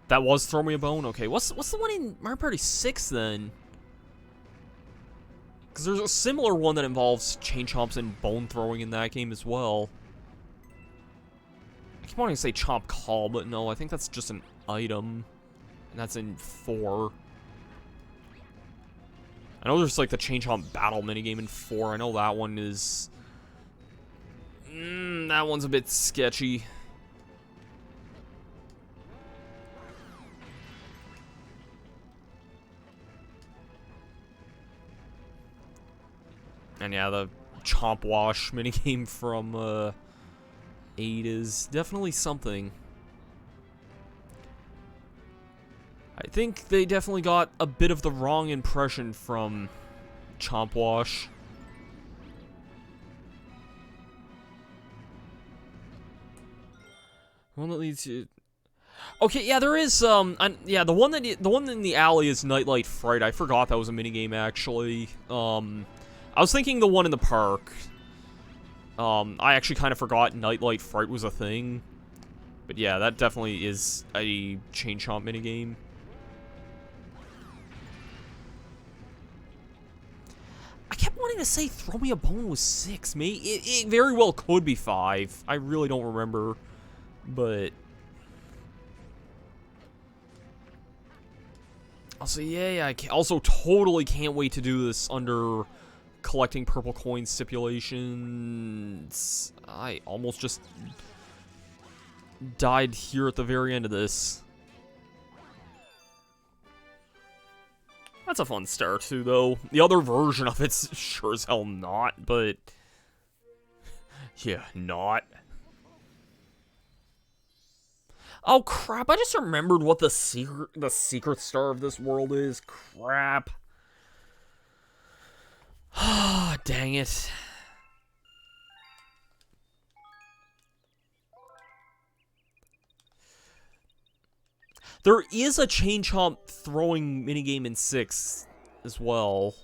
A: That was Throw Me a Bone? Okay, what's the one in Mario Party 6, then? Because there's a similar one that involves chain chomps and bone throwing in that game as well. I keep wanting to say Chomp Call, but no, I think that's just an item. And that's in 4. I know there's, like, the chain chomp battle minigame in 4. I know that one is... that one's a bit sketchy. And yeah, the Chomp Wash minigame from 8 is definitely something. I think they definitely got a bit of the wrong impression from Chomp Wash. One that leads you... Okay, yeah, there is, yeah, the one in the alley is Nightlight Fright. I forgot that was a minigame, actually. I was thinking the one in the park. I actually kind of forgot Nightlight Fright was a thing. But yeah, that definitely is a chain chomp minigame. I kept wanting to say Throw Me a Bone was 6, mate. It very well could be 5. I really don't remember. But... Also, yeah, I also totally can't wait to do this under collecting purple coin stipulations. I almost just died here at the very end of this. That's a fun start too, though. The other version of it's sure as hell not, but... yeah, not. Oh, crap, I just remembered what the secret star of this world is. Crap. Ah, dang it. There is a chain chomp throwing minigame in 6 as well.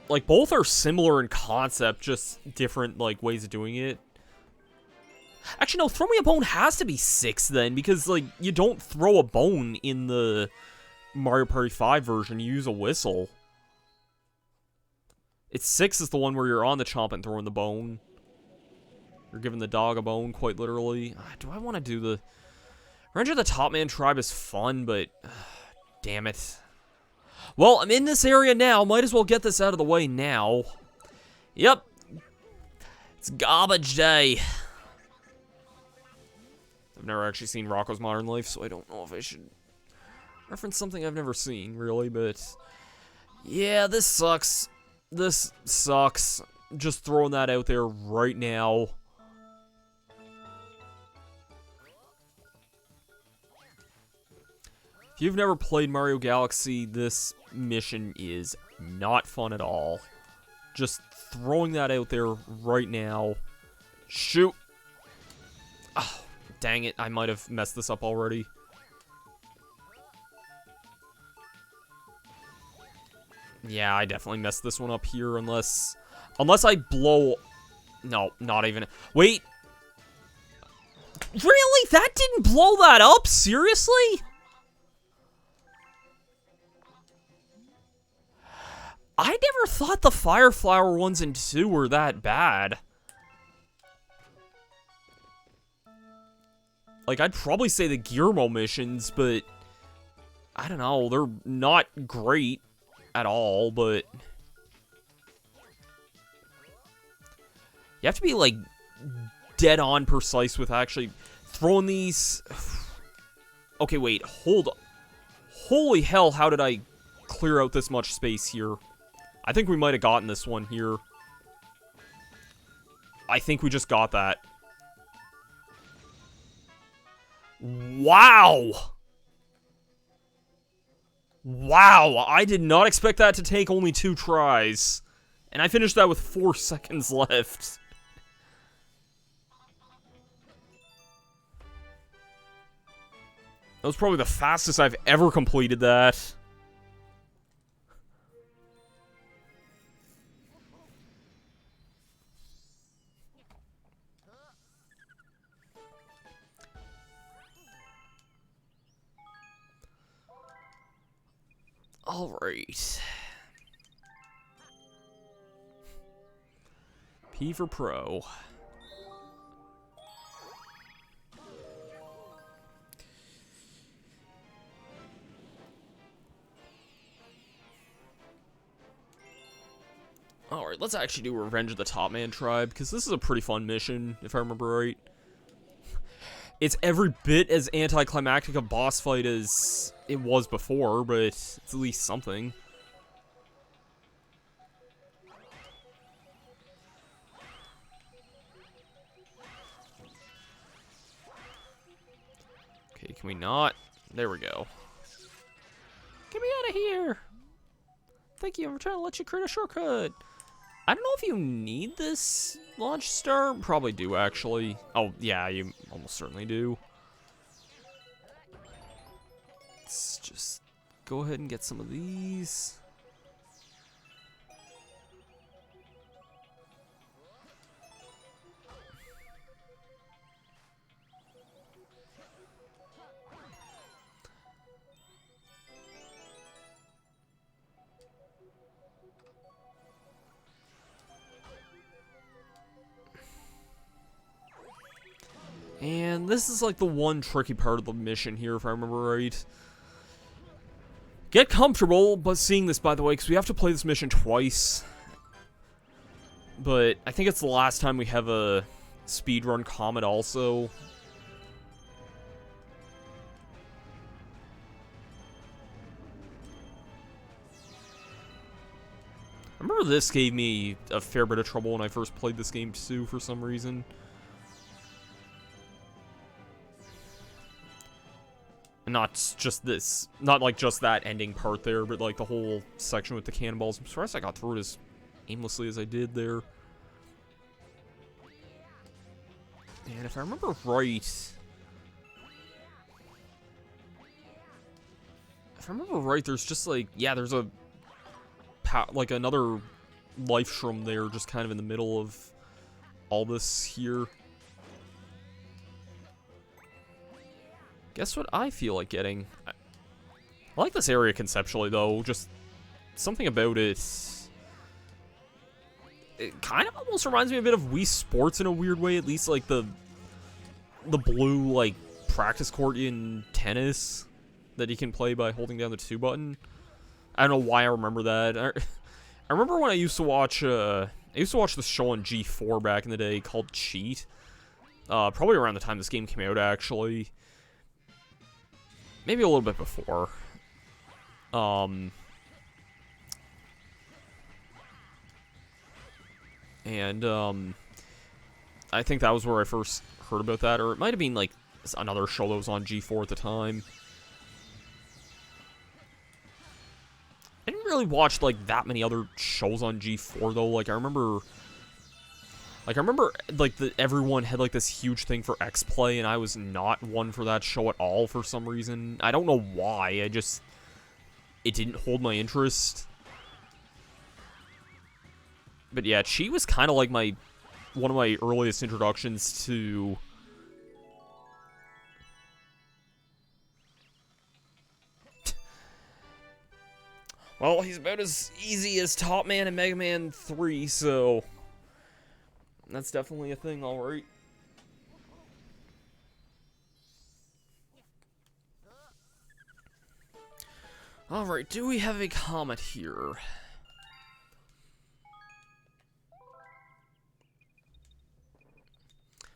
A: Like, both are similar in concept, just different, like, ways of doing it. Actually, no, Throw Me a Bone has to be 6, then, because, like, you don't throw a bone in the Mario Party 5 version. You use a whistle. It's 6 is the one where you're on the chomp and throwing the bone. You're giving the dog a bone, quite literally. Do I want to do the... Revenge of the Top Man Tribe is fun, but... damn it. Well, I'm in this area now. Might as well get this out of the way now. Yep. It's garbage day. I've never actually seen Rocco's Modern Life, so I don't know if I should reference something I've never seen, really, but... yeah, this sucks. This sucks. Just throwing that out there right now. If you've never played Mario Galaxy, this mission is not fun at all. Just throwing that out there right now. Shoot. Oh, dang it. I might have messed this up already. Yeah, I definitely messed this one up here unless I blow... no, not even... wait. Really? That didn't blow that up? Seriously? I never thought the Fire Flower 1s and 2 were that bad. Like, I'd probably say the Gearmo missions, but... I don't know, they're not great at all, but... you have to be, like, dead-on precise with actually throwing these... okay, wait, hold on. Holy hell, how did I clear out this much space here? I think we might have gotten this one here. I think we just got that. Wow! Wow, I did not expect that to take only 2 tries. And I finished that with 4 seconds left. That was probably the fastest I've ever completed that. All right. P for Pro. Alright, let's actually do Revenge of the Top Man Tribe, because this is a pretty fun mission, if I remember right. It's every bit as anticlimactic a boss fight as it was before, but it's at least something. Okay, can we not? There we go. Get me out of here! Thank you, I'm trying to let you create a shortcut. I don't know if you need this launch star. Probably do, actually. Oh, yeah, you almost certainly do. Let's just go ahead and get some of these. And this is like the one tricky part of the mission here, if I remember right. Get comfortable, but seeing this, by the way, because we have to play this mission twice. But I think it's the last time we have a speedrun comet also. I remember this gave me a fair bit of trouble when I first played this game too, for some reason. Not just this, not like just that ending part there, but like the whole section with the cannonballs. I'm surprised I got through it as aimlessly as I did there. And if I remember right, there's just like, yeah, there's a, like another life shroom there, just kind of in the middle of all this here. Guess what I feel like getting? I like this area conceptually, though. Just something about it. It kind of almost reminds me a bit of Wii Sports in a weird way. At least like the blue like practice court in tennis that you can play by holding down the 2 button. I don't know why I remember that. I remember when I used to watch this show on G4 back in the day called Cheat. Probably around the time this game came out, actually. Maybe a little bit before. I think that was where I first heard about that, or it might have been like another show that was on G4 at the time. I didn't really watch like that many other shows on G4 though. Like I remember like everyone had like this huge thing for X-Play, and I was not one for that show at all for some reason. I don't know why. It didn't hold my interest. But yeah, she was kind of like one of my earliest introductions to. Well, he's about as easy as Top Man and Mega Man 3, so that's definitely a thing, alright. Alright, do we have a comet here?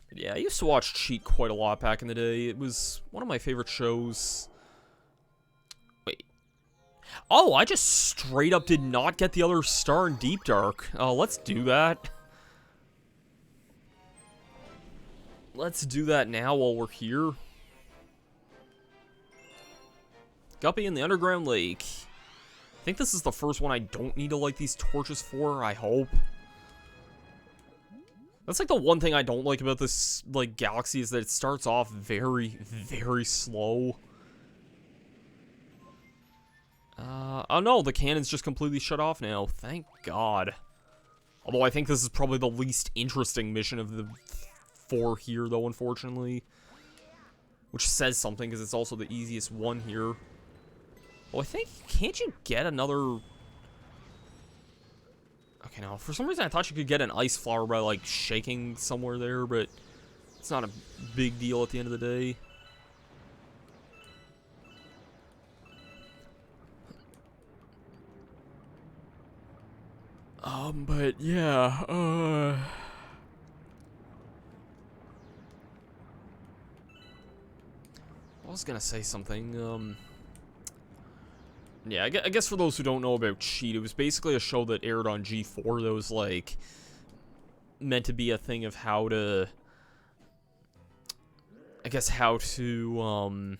A: But yeah, I used to watch Cheat quite a lot back in the day. It was one of my favorite shows. Wait. Oh, I just straight up did not get the other star in Deep Dark. Let's do that. Let's do that now while we're here. Guppy in the Underground Lake. I think this is the first one I don't need to light these torches for, I hope. That's like the one thing I don't like about this like galaxy is that it starts off very, very slow. Oh no, the cannon's just completely shut off now. Thank God. Although I think this is probably the least interesting mission of the 4 here, though, unfortunately. Which says something, because it's also the easiest one here. Well, I think, can't you get another... Okay, now, for some reason I thought you could get an ice flower by, like, shaking somewhere there, but it's not a big deal at the end of the day. But yeah, I was gonna say something, yeah, I guess for those who don't know about Cheat, it was basically a show that aired on G4 that was, like, meant to be a thing of how to, I guess how to,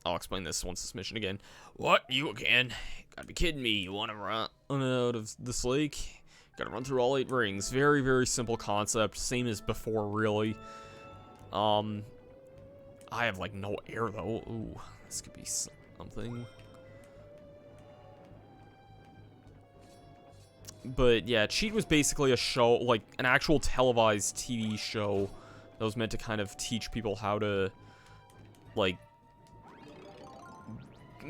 A: I'll explain this once this mission again. What? You again? Gotta be kidding me. You wanna run out of this lake? Gotta run through all 8 rings. Very, very simple concept. Same as before, really. I have, like, no air, though. Ooh, this could be something. But, yeah, Cheat was basically a show, like, an actual televised TV show that was meant to kind of teach people how to, like,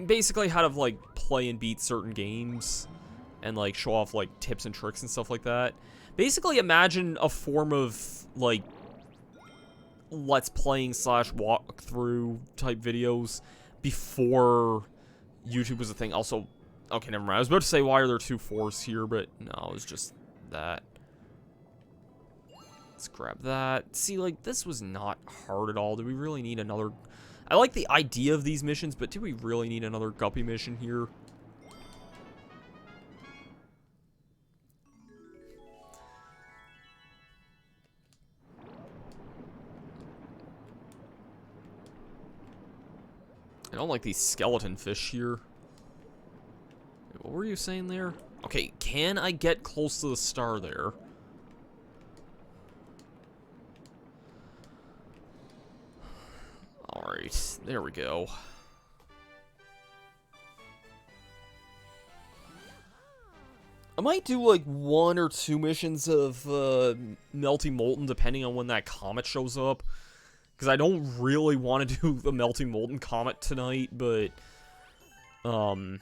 A: basically how to, like, play and beat certain games. And, like, show off, like, tips and tricks and stuff like that. Basically, imagine a form of, like, let's playing / walkthrough type videos before YouTube was a thing. Also, okay, never mind. I was about to say, why are there 2 4s here? But, no, it was just that. Let's grab that. See, like, this was not hard at all. Do we really need another... I like the idea of these missions, but do we really need another Guppy mission here? I don't like these skeleton fish here. What were you saying there? Okay, can I get close to the star there? Alright, there we go. I might do like 1 or 2 missions of Melty Molten depending on when that comet shows up. Because I don't really want to do the Melty Molten comet tonight, but... No,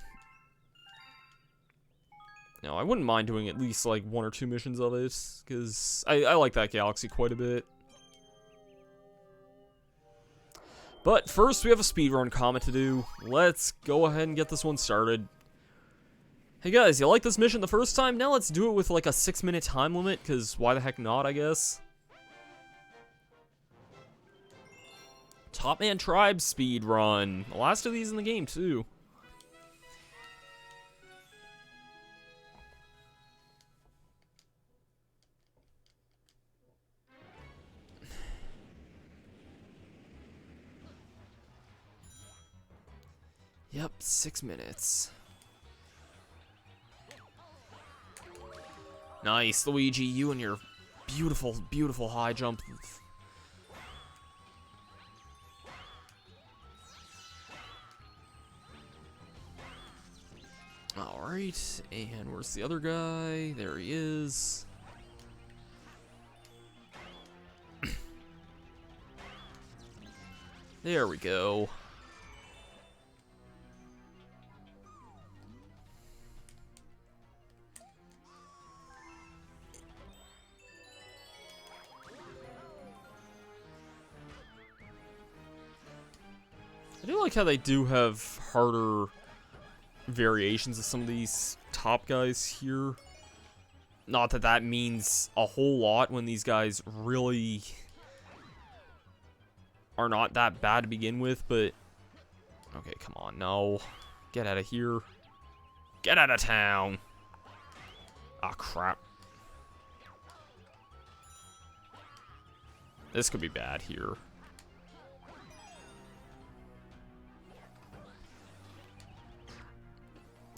A: I wouldn't mind doing at least like 1 or 2 missions of it. Because I like that galaxy quite a bit. But first, we have a speedrun comet to do. Let's go ahead and get this one started. Hey guys, you like this mission the first time? Now let's do it with like a 6-minute time limit, because why the heck not, I guess? Top Man Tribe speedrun. The last of these in the game, too. Yep, 6 minutes. Nice, Luigi, you and your beautiful, beautiful high jump. Alright, and where's the other guy? There he is. There we go. I do like how they do have harder variations of some of these top guys here. Not that that means a whole lot when these guys really are not that bad to begin with, but... Okay, come on, no. Get out of here. Get out of town! Ah, crap. This could be bad here.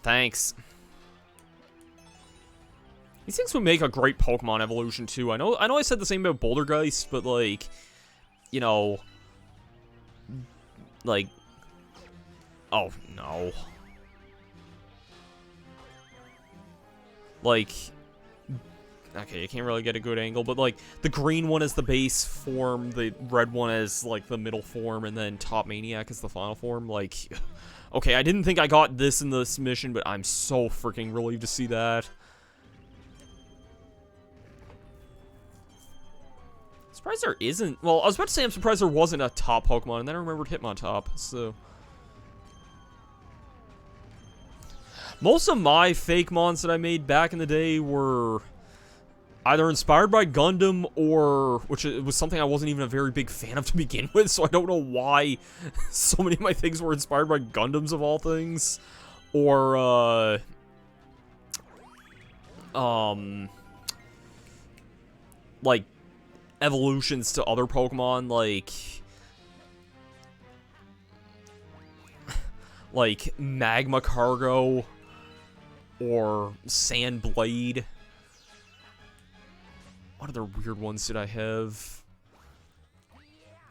A: Thanks. These things would make a great Pokemon evolution too. I know I said the same about Bouldergeist, but like, you know, like, oh no. Like, okay, you can't really get a good angle, but, like, the green one is the base form, the red one is, like, the middle form, and then Top Maniac is the final form. Like, okay, I didn't think I got this in this mission, but I'm so freaking relieved to see that. Surprised there isn't... Well, I was about to say I'm surprised there wasn't a top Pokemon, and then I remembered Hitmontop, so... Most of my fake mons that I made back in the day were either inspired by Gundam or... Which was something I wasn't even a very big fan of to begin with, so I don't know why so many of my things were inspired by Gundams of all things. Or, like, evolutions to other Pokemon, like Magma Cargo or Sandblade. What other weird ones did I have?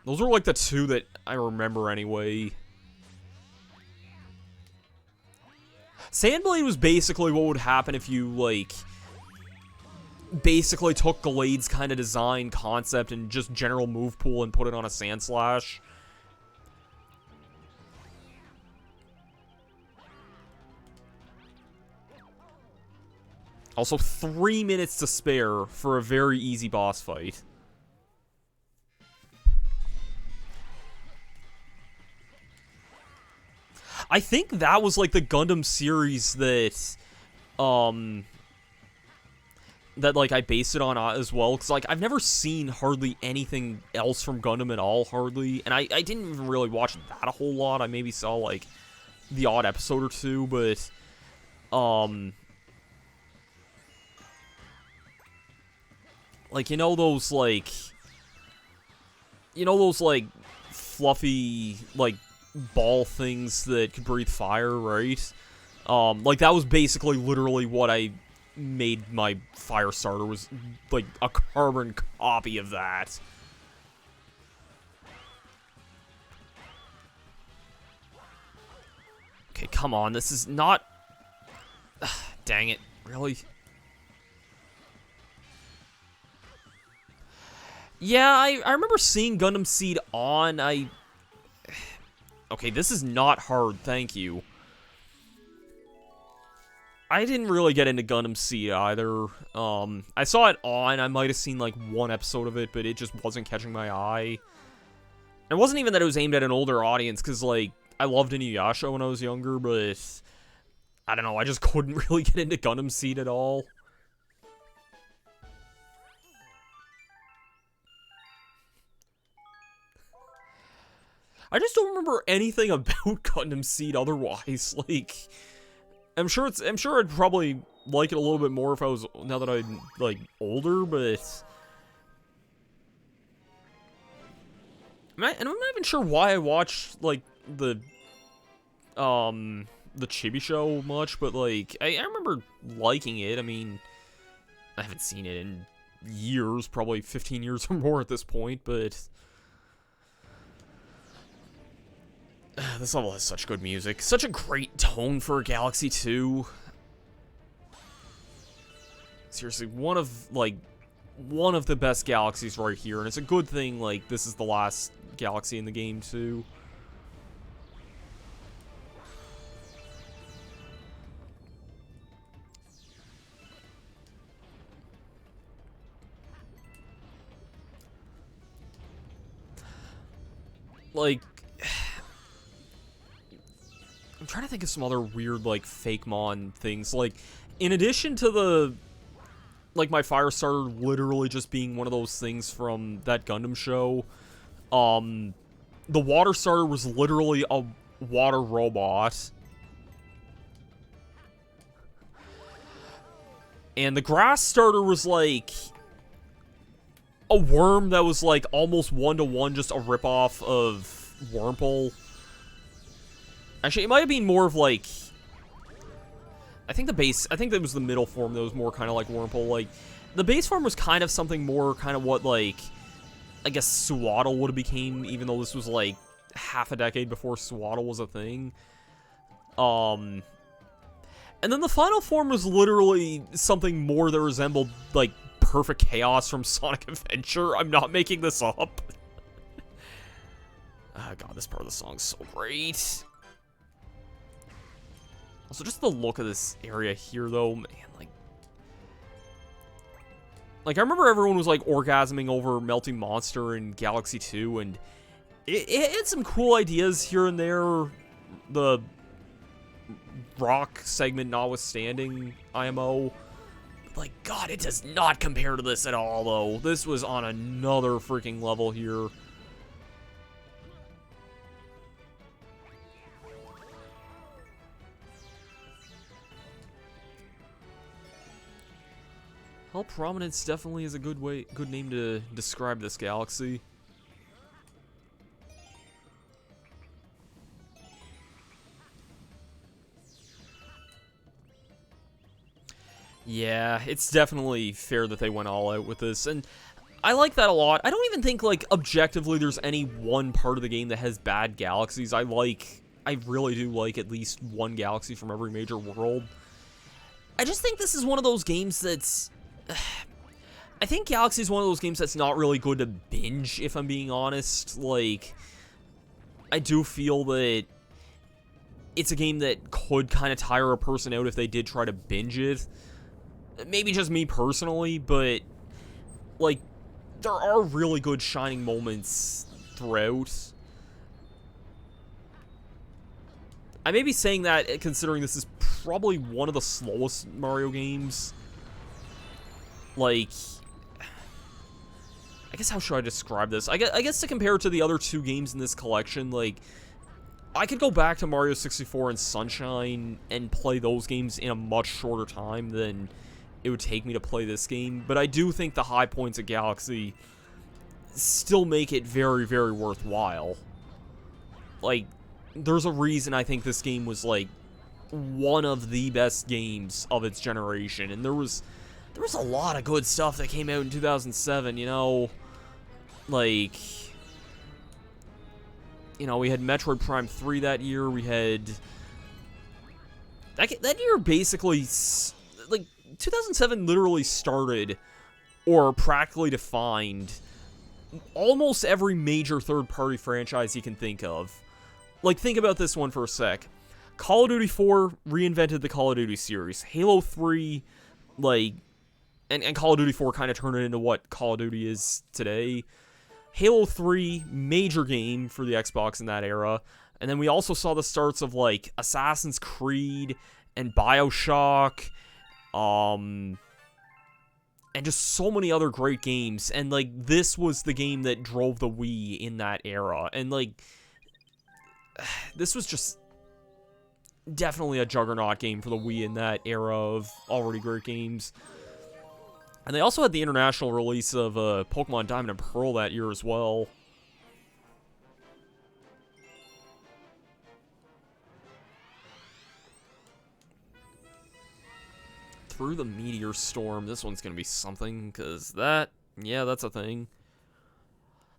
A: Those are like the two that I remember anyway. Sandblade was basically what would happen if you, like, basically took Glade's kind of design concept and just general move pool and put it on a Sandslash. Also, 3 minutes to spare for a very easy boss fight. I think that was, like, the Gundam series that, like, I based it on as well. Because, like, I've never seen hardly anything else from Gundam at all, hardly. And I didn't even really watch that a whole lot. I maybe saw, like, the odd episode or two, but, like, you know those, like, fluffy, like, ball things that could breathe fire, right? Like, that was basically literally what I made my fire starter, was, like, a carbon copy of that. Okay, come on, this is not... Dang it, really? Yeah, I remember seeing Gundam Seed on, Okay, this is not hard, thank you. I didn't really get into Gundam Seed either. I saw it on, I might have seen, like, one episode of it, but it just wasn't catching my eye. And it wasn't even that it was aimed at an older audience, because, like, I loved Inuyasha when I was younger, but... I don't know, I just couldn't really get into Gundam Seed at all. I just don't remember anything about Gundam Seed otherwise. Like, I'm sure I'd probably like it a little bit more if I was, now that I'm, like, older, but I'm not even sure why I watched, like, the Chibi show much, but, like, I remember liking it. I mean, I haven't seen it in years, probably 15 years or more at this point, but this level has such good music. Such a great tone for a Galaxy 2. Seriously, one of the best galaxies right here, and it's a good thing, like, this is the last galaxy in the game, too. Like, I'm trying to think of some other weird, like, fake mon things. Like, in addition to the, like, my fire starter literally just being one of those things from that Gundam show, the water starter was literally a water robot. And the grass starter was, like, a worm that was, like, almost one-to-one just a ripoff of Wurmple. Actually, it might have been more of, like, I think that was the middle form that was more kind of like Wurmple. Like, the base form was kind of something more kind of what, like, I guess Swaddle would have became, even though this was, like, half a decade before Swaddle was a thing. And then the final form was literally something more that resembled, like, perfect chaos from Sonic Adventure. I'm not making this up. Oh god, this part of the song's so great. Also, just the look of this area here, though, man, like, I remember everyone was, like, orgasming over Melting Monster in Galaxy 2, and it had some cool ideas here and there. The rock segment notwithstanding, IMO. But, like, god, it does not compare to this at all, though. This was on another freaking level here. Hell Prominence definitely is a good name to describe this galaxy. Yeah, it's definitely fair that they went all out with this, and I like that a lot. I don't even think, like, objectively there's any one part of the game that has bad galaxies. I really do like at least one galaxy from every major world. I just think this is one of those games that's... I think Galaxy is one of those games that's not really good to binge, if I'm being honest. Like, I do feel that it's a game that could kind of tire a person out if they did try to binge it. Maybe just me personally, but, like, there are really good shining moments throughout. I may be saying that considering this is probably one of the slowest Mario games. Like, I guess how should I describe this? I guess to compare it to the other two games in this collection, like, I could go back to Mario 64 and Sunshine and play those games in a much shorter time than it would take me to play this game, but I do think the high points of Galaxy still make it very, very worthwhile. Like, there's a reason I think this game was, like, one of the best games of its generation, and there was a lot of good stuff that came out in 2007, you know, like, you know, we had Metroid Prime 3 that year, we had, that year basically, like, 2007 literally started, or practically defined, almost every major third-party franchise you can think of. Like, think about this one for a sec. Call of Duty 4 reinvented the Call of Duty series. Halo 3, like, and Call of Duty 4 kind of turned it into what Call of Duty is today. Halo 3, major game for the Xbox in that era. And then we also saw the starts of, like, Assassin's Creed and BioShock, and just so many other great games. And, like, this was the game that drove the Wii in that era. And, like, this was just definitely a juggernaut game for the Wii in that era of already great games. And they also had the international release of Pokemon Diamond and Pearl that year as well. Through the Meteor Storm. This one's going to be something, because yeah, that's a thing.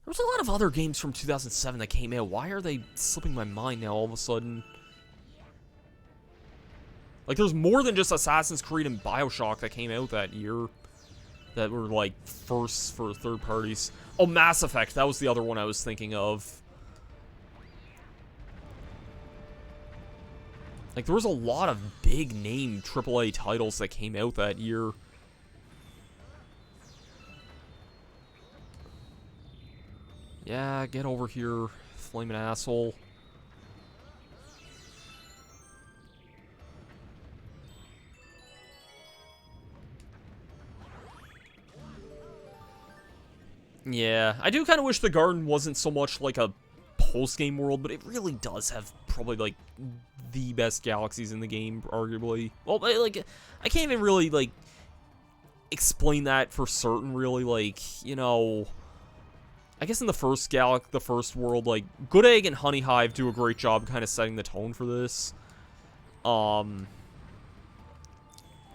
A: There was a lot of other games from 2007 that came out. Why are they slipping my mind now all of a sudden? Like, there's more than just Assassin's Creed and BioShock that came out that year that were, like, firsts for third parties. Oh, Mass Effect. That was the other one I was thinking of. Like, there was a lot of big-name AAA titles that came out that year. Yeah, get over here, flaming asshole. Yeah, I do kind of wish the garden wasn't so much like a post-game world, but it really does have probably, like, the best galaxies in the game, arguably. Well, like, I can't even really, like, explain that for certain, really. Like, you know, I guess in the first world, like, Good Egg and Honey Hive do a great job kind of setting the tone for this. The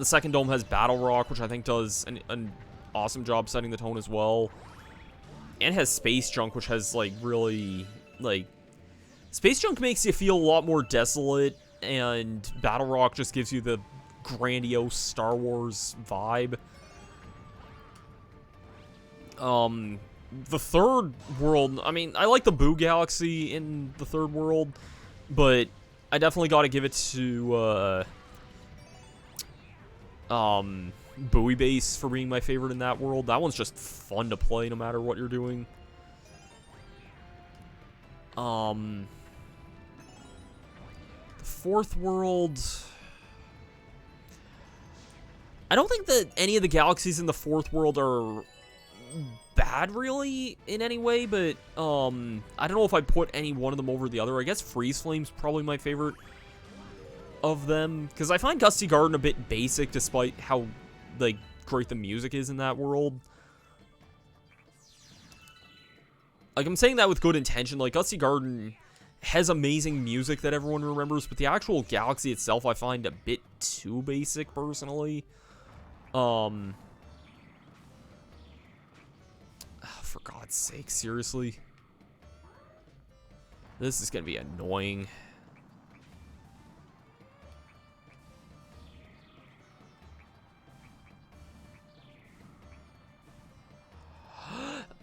A: second dome has Battle Rock, which I think does an awesome job setting the tone as well. And has Space Junk, which has, like, really, like, Space Junk makes you feel a lot more desolate, and Battle Rock just gives you the grandiose Star Wars vibe. The third world, I mean, I like the Boo Galaxy in the third world, but I definitely gotta give it to, Bowie Base for being my favorite in that world. That one's just fun to play no matter what you're doing. The fourth world, I don't think that any of the galaxies in the fourth world are bad, really, in any way, but, I don't know if I'd put any one of them over the other. I guess Freeze Flame's probably my favorite of them, because I find Gusty Garden a bit basic, despite how, like, great the music is in that world. Like, I'm saying that with good intention. Like, Gusty Garden has amazing music that everyone remembers, but the actual galaxy itself I find a bit too basic, personally. For God's sake, seriously? This is gonna be annoying.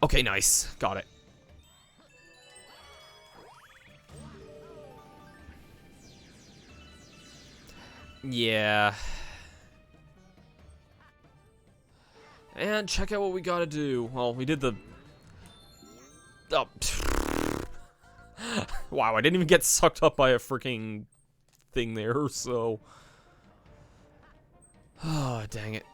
A: Okay, nice. Got it. Yeah. And check out what we gotta do. Well, we did the... Oh. Wow, I didn't even get sucked up by a freaking thing there, so... Oh, dang it.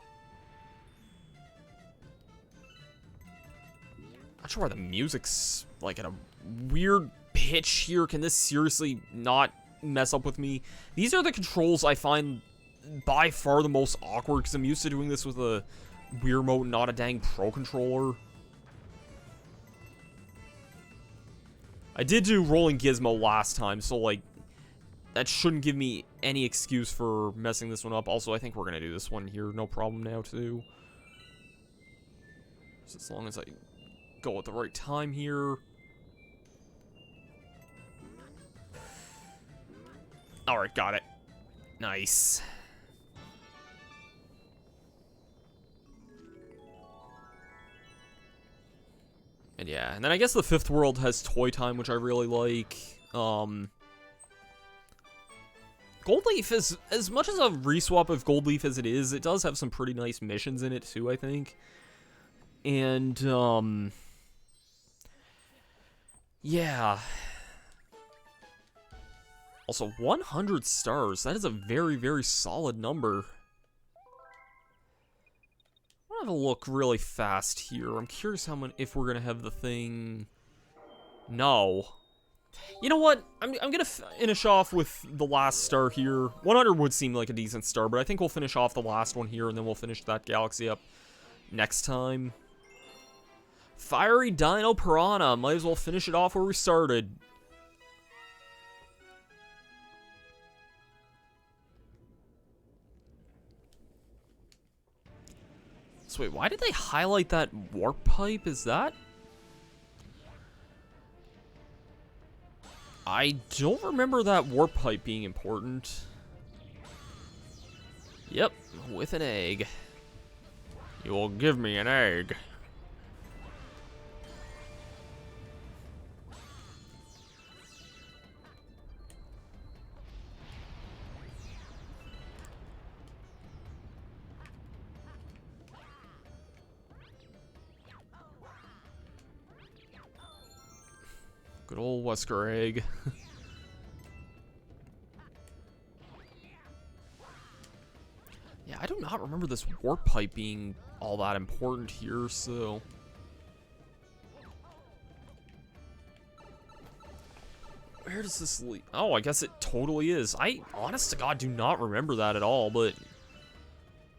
A: Not sure why the music's, like, at a weird pitch here. Can this seriously not mess up with me? These are the controls I find by far the most awkward, because I'm used to doing this with a Wii Remote, not a dang Pro Controller. I did do Rolling Gizmo last time, so, like, that shouldn't give me any excuse for messing this one up. Also, I think we're gonna do this one here, no problem now, too. Just as long as I go at the right time here. Alright, got it. Nice. And yeah, and then I guess the fifth world has Toy Time, which I really like. Gold Leaf is, as much as a reswap of Gold Leaf as it is, it does have some pretty nice missions in it too, I think. And, yeah. Also, 100 stars. That is a very, very solid number. I'm gonna have a look really fast here. I'm curious how many, if we're gonna have the thing. No. You know what? I'm gonna finish off with the last star here. 100 would seem like a decent star, but I think we'll finish off the last one here, and then we'll finish that galaxy up next time. Fiery Dino Piranha. Might as well finish it off where we started. So wait, why did they highlight that warp pipe? Is that... I don't remember that warp pipe being important. Yep, with an egg. You will give me an egg. Good old Wesker egg. Yeah, I do not remember this warp pipe being all that important here, so... Where does this lead? Oh, I guess it totally is. I, honest to God, do not remember that at all, but...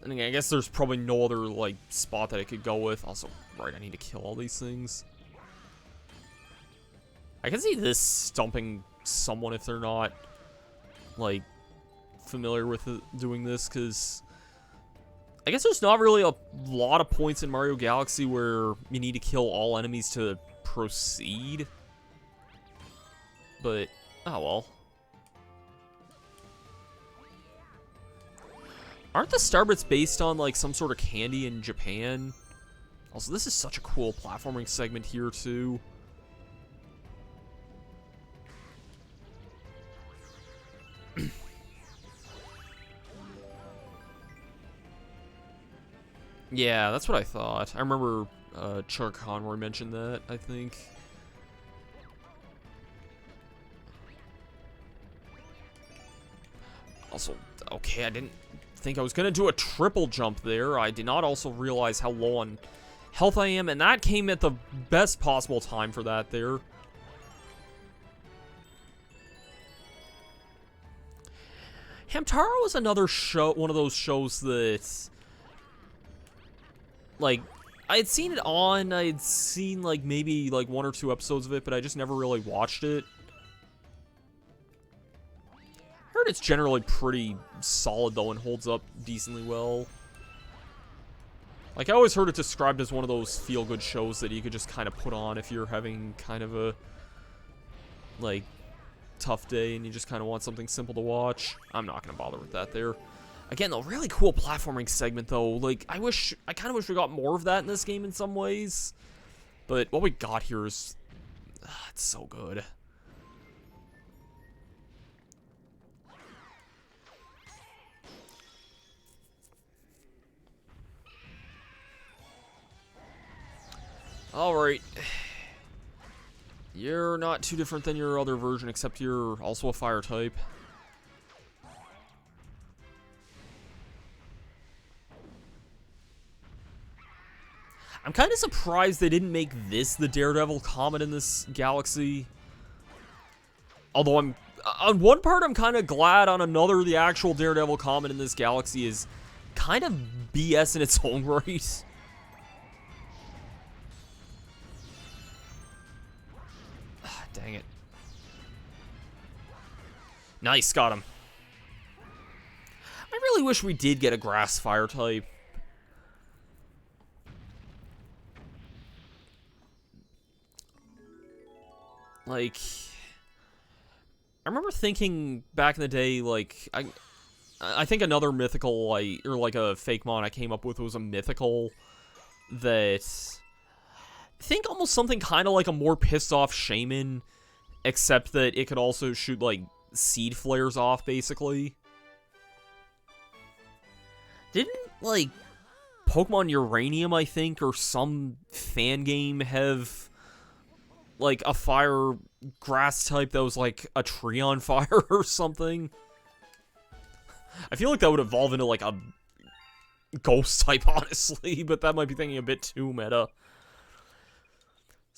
A: I mean, I guess there's probably no other, like, spot that I could go with. Also, right, I need to kill all these things. I can see this stumping someone if they're not, like, familiar with doing this, because I guess there's not really a lot of points in Mario Galaxy where you need to kill all enemies to proceed. But, oh well. Aren't the Starbits based on, like, some sort of candy in Japan? Also, this is such a cool platforming segment here, too. Yeah, that's what I thought. I remember Chuck Conroy mentioned that, I think. Also, okay, I didn't think I was going to do a triple jump there. I did not also realize how low on health I am, and that came at the best possible time for that there. Hamtaro was another show, one of those shows that, like, I had seen it on, I had seen, like, maybe, like, 1 or 2 episodes of it, but I just never really watched it. I heard it's generally pretty solid, though, and holds up decently well. Like, I always heard it described as one of those feel-good shows that you could just kind of put on if you're having kind of a, like, tough day and you just kind of want something simple to watch. I'm not going to bother with that there. Again, though, really cool platforming segment, though. Like, I kind of wish we got more of that in this game in some ways. But what we got here is, it's so good. Alright. You're not too different than your other version, except you're also a fire type. I'm kind of surprised they didn't make this the Daredevil comet in this galaxy. Although on one part I'm kind of glad, on another the actual Daredevil comet in this galaxy is kind of BS in its own right. Dang it. Nice, got him. I really wish we did get a grass fire type. Like, I remember thinking back in the day, like, I think another mythical, like, or like a fake mon I came up with was a mythical that, I think almost something kind of like a more pissed off shaman, except that it could also shoot, like, seed flares off, basically. Didn't, like, Pokemon Uranium, I think, or some fan game have, like, a fire grass type that was, like, a tree on fire or something? I feel like that would evolve into, like, a ghost type, honestly, but that might be thinking a bit too meta.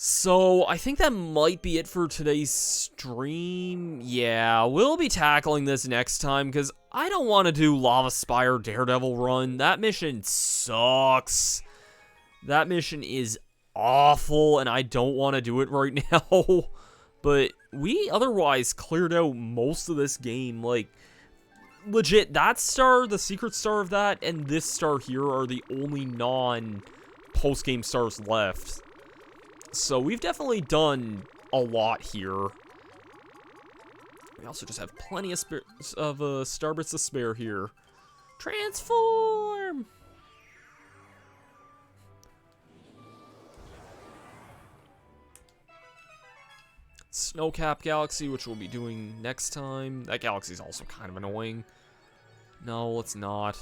A: So, I think that might be it for today's stream. Yeah, we'll be tackling this next time, because I don't want to do Lava Spire Daredevil run. That mission sucks. That mission is awful, and I don't want to do it right now. But we otherwise cleared out most of this game. Like, legit, that star, the secret star of that, and this star here are the only non-post-game stars left. So we've definitely done a lot here. We also just have plenty of Starbits to spare here. Transform! Snowcap Galaxy, which we'll be doing next time. That galaxy's also kind of annoying. No, let's not.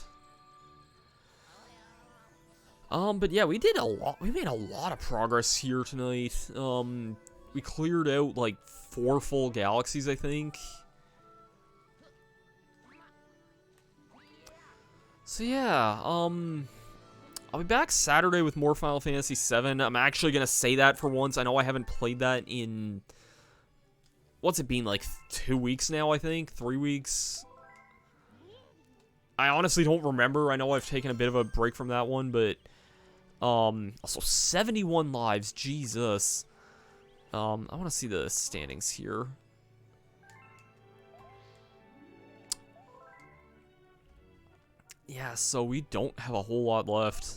A: But yeah, we did a lot. We made a lot of progress here tonight. We cleared out, like, 4 full galaxies, I think. So yeah, I'll be back Saturday with more Final Fantasy VII. I'm actually gonna say that for once. I know I haven't played that in, what's it been, like 2 weeks now, I think? 3 weeks? I honestly don't remember. I know I've taken a bit of a break from that one, but also 71 lives, Jesus. I want to see the standings here. Yeah, so we don't have a whole lot left.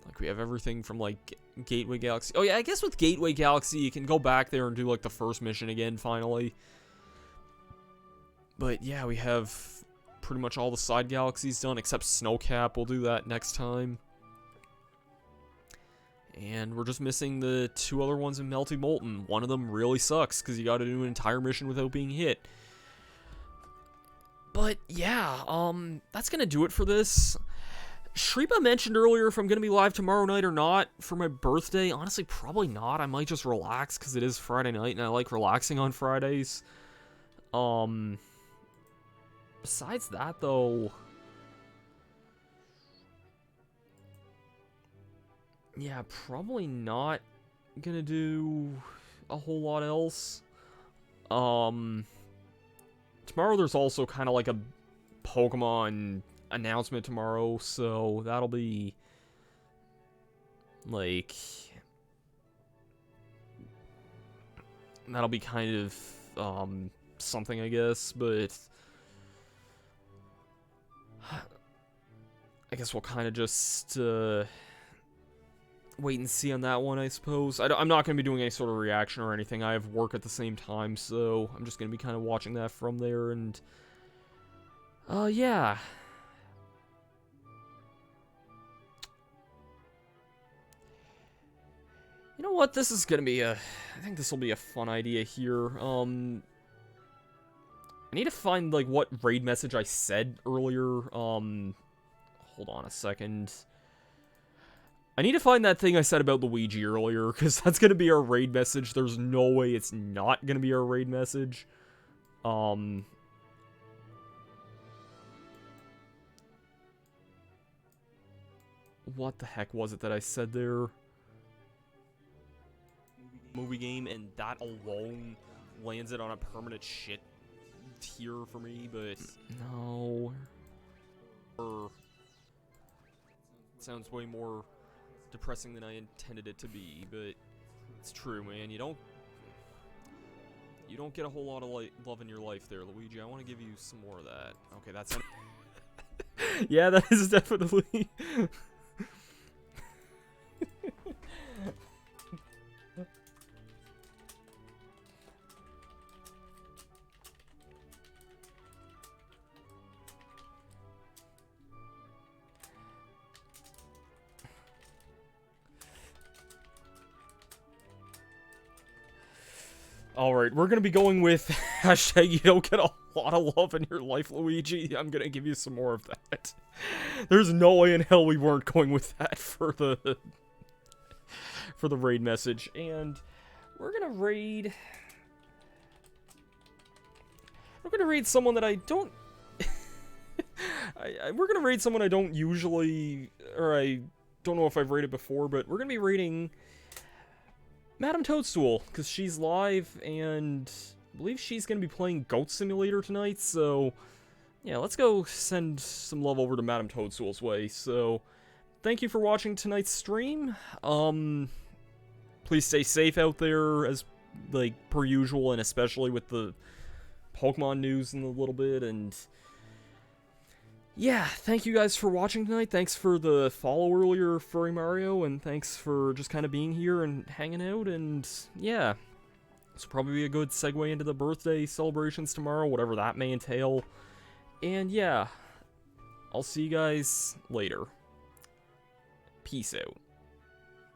A: Like, we have everything from, like, Gateway Galaxy. Oh, yeah, I guess with Gateway Galaxy, you can go back there and do, like, the first mission again, finally. But, yeah, we have pretty much all the side galaxies done, except Snowcap. We'll do that next time. And we're just missing the 2 other ones in Melty Molten. One of them really sucks, because you gotta do an entire mission without being hit. But, yeah, that's gonna do it for this. Shripa mentioned earlier if I'm gonna be live tomorrow night or not for my birthday. Honestly, probably not. I might just relax, because it is Friday night, and I like relaxing on Fridays. Besides that, though... yeah, probably not gonna do a whole lot else. Tomorrow there's also kind of like a Pokemon announcement tomorrow, so that'll be like kind of something, I guess, but I guess we'll kind of just wait and see on that one, I suppose. I'm not going to be doing any sort of reaction or anything. I have work at the same time, so I'm just going to be kind of watching that from there, and yeah. You know what? This is going to be I think this will be a fun idea here. I need to find, like, what raid message I said earlier. Hold on a second. I need to find that thing I said about Luigi earlier, because that's going to be our raid message. There's no way it's not going to be our raid message. What the heck was it that I said there? Movie game, and that alone lands it on a permanent shit tier for me, but no. It sounds way more depressing than I intended it to be, but it's true, man. You don't get a whole lot of love in your life there, Luigi. I want to give you some more of that. Okay, that's yeah, that is definitely Alright, we're gonna be going with hashtag you don't get a lot of love in your life, Luigi. I'm gonna give you some more of that. There's no way in hell we weren't going with that for the raid message. And we're gonna raid someone that I don't we're gonna raid someone I don't usually, or I don't know if I've raided before, but we're gonna be raiding Madame Toadstool, because she's live, and I believe she's going to be playing Goat Simulator tonight, so yeah, let's go send some love over to Madame Toadstool's way. So, thank you for watching tonight's stream. Please stay safe out there, as, like, per usual, and especially with the Pokemon news in a little bit, and yeah, thank you guys for watching tonight. Thanks for the follow earlier, Furry Mario, and thanks for just kind of being here and hanging out, and yeah. This will probably be a good segue into the birthday celebrations tomorrow, whatever that may entail. And yeah, I'll see you guys later. Peace out.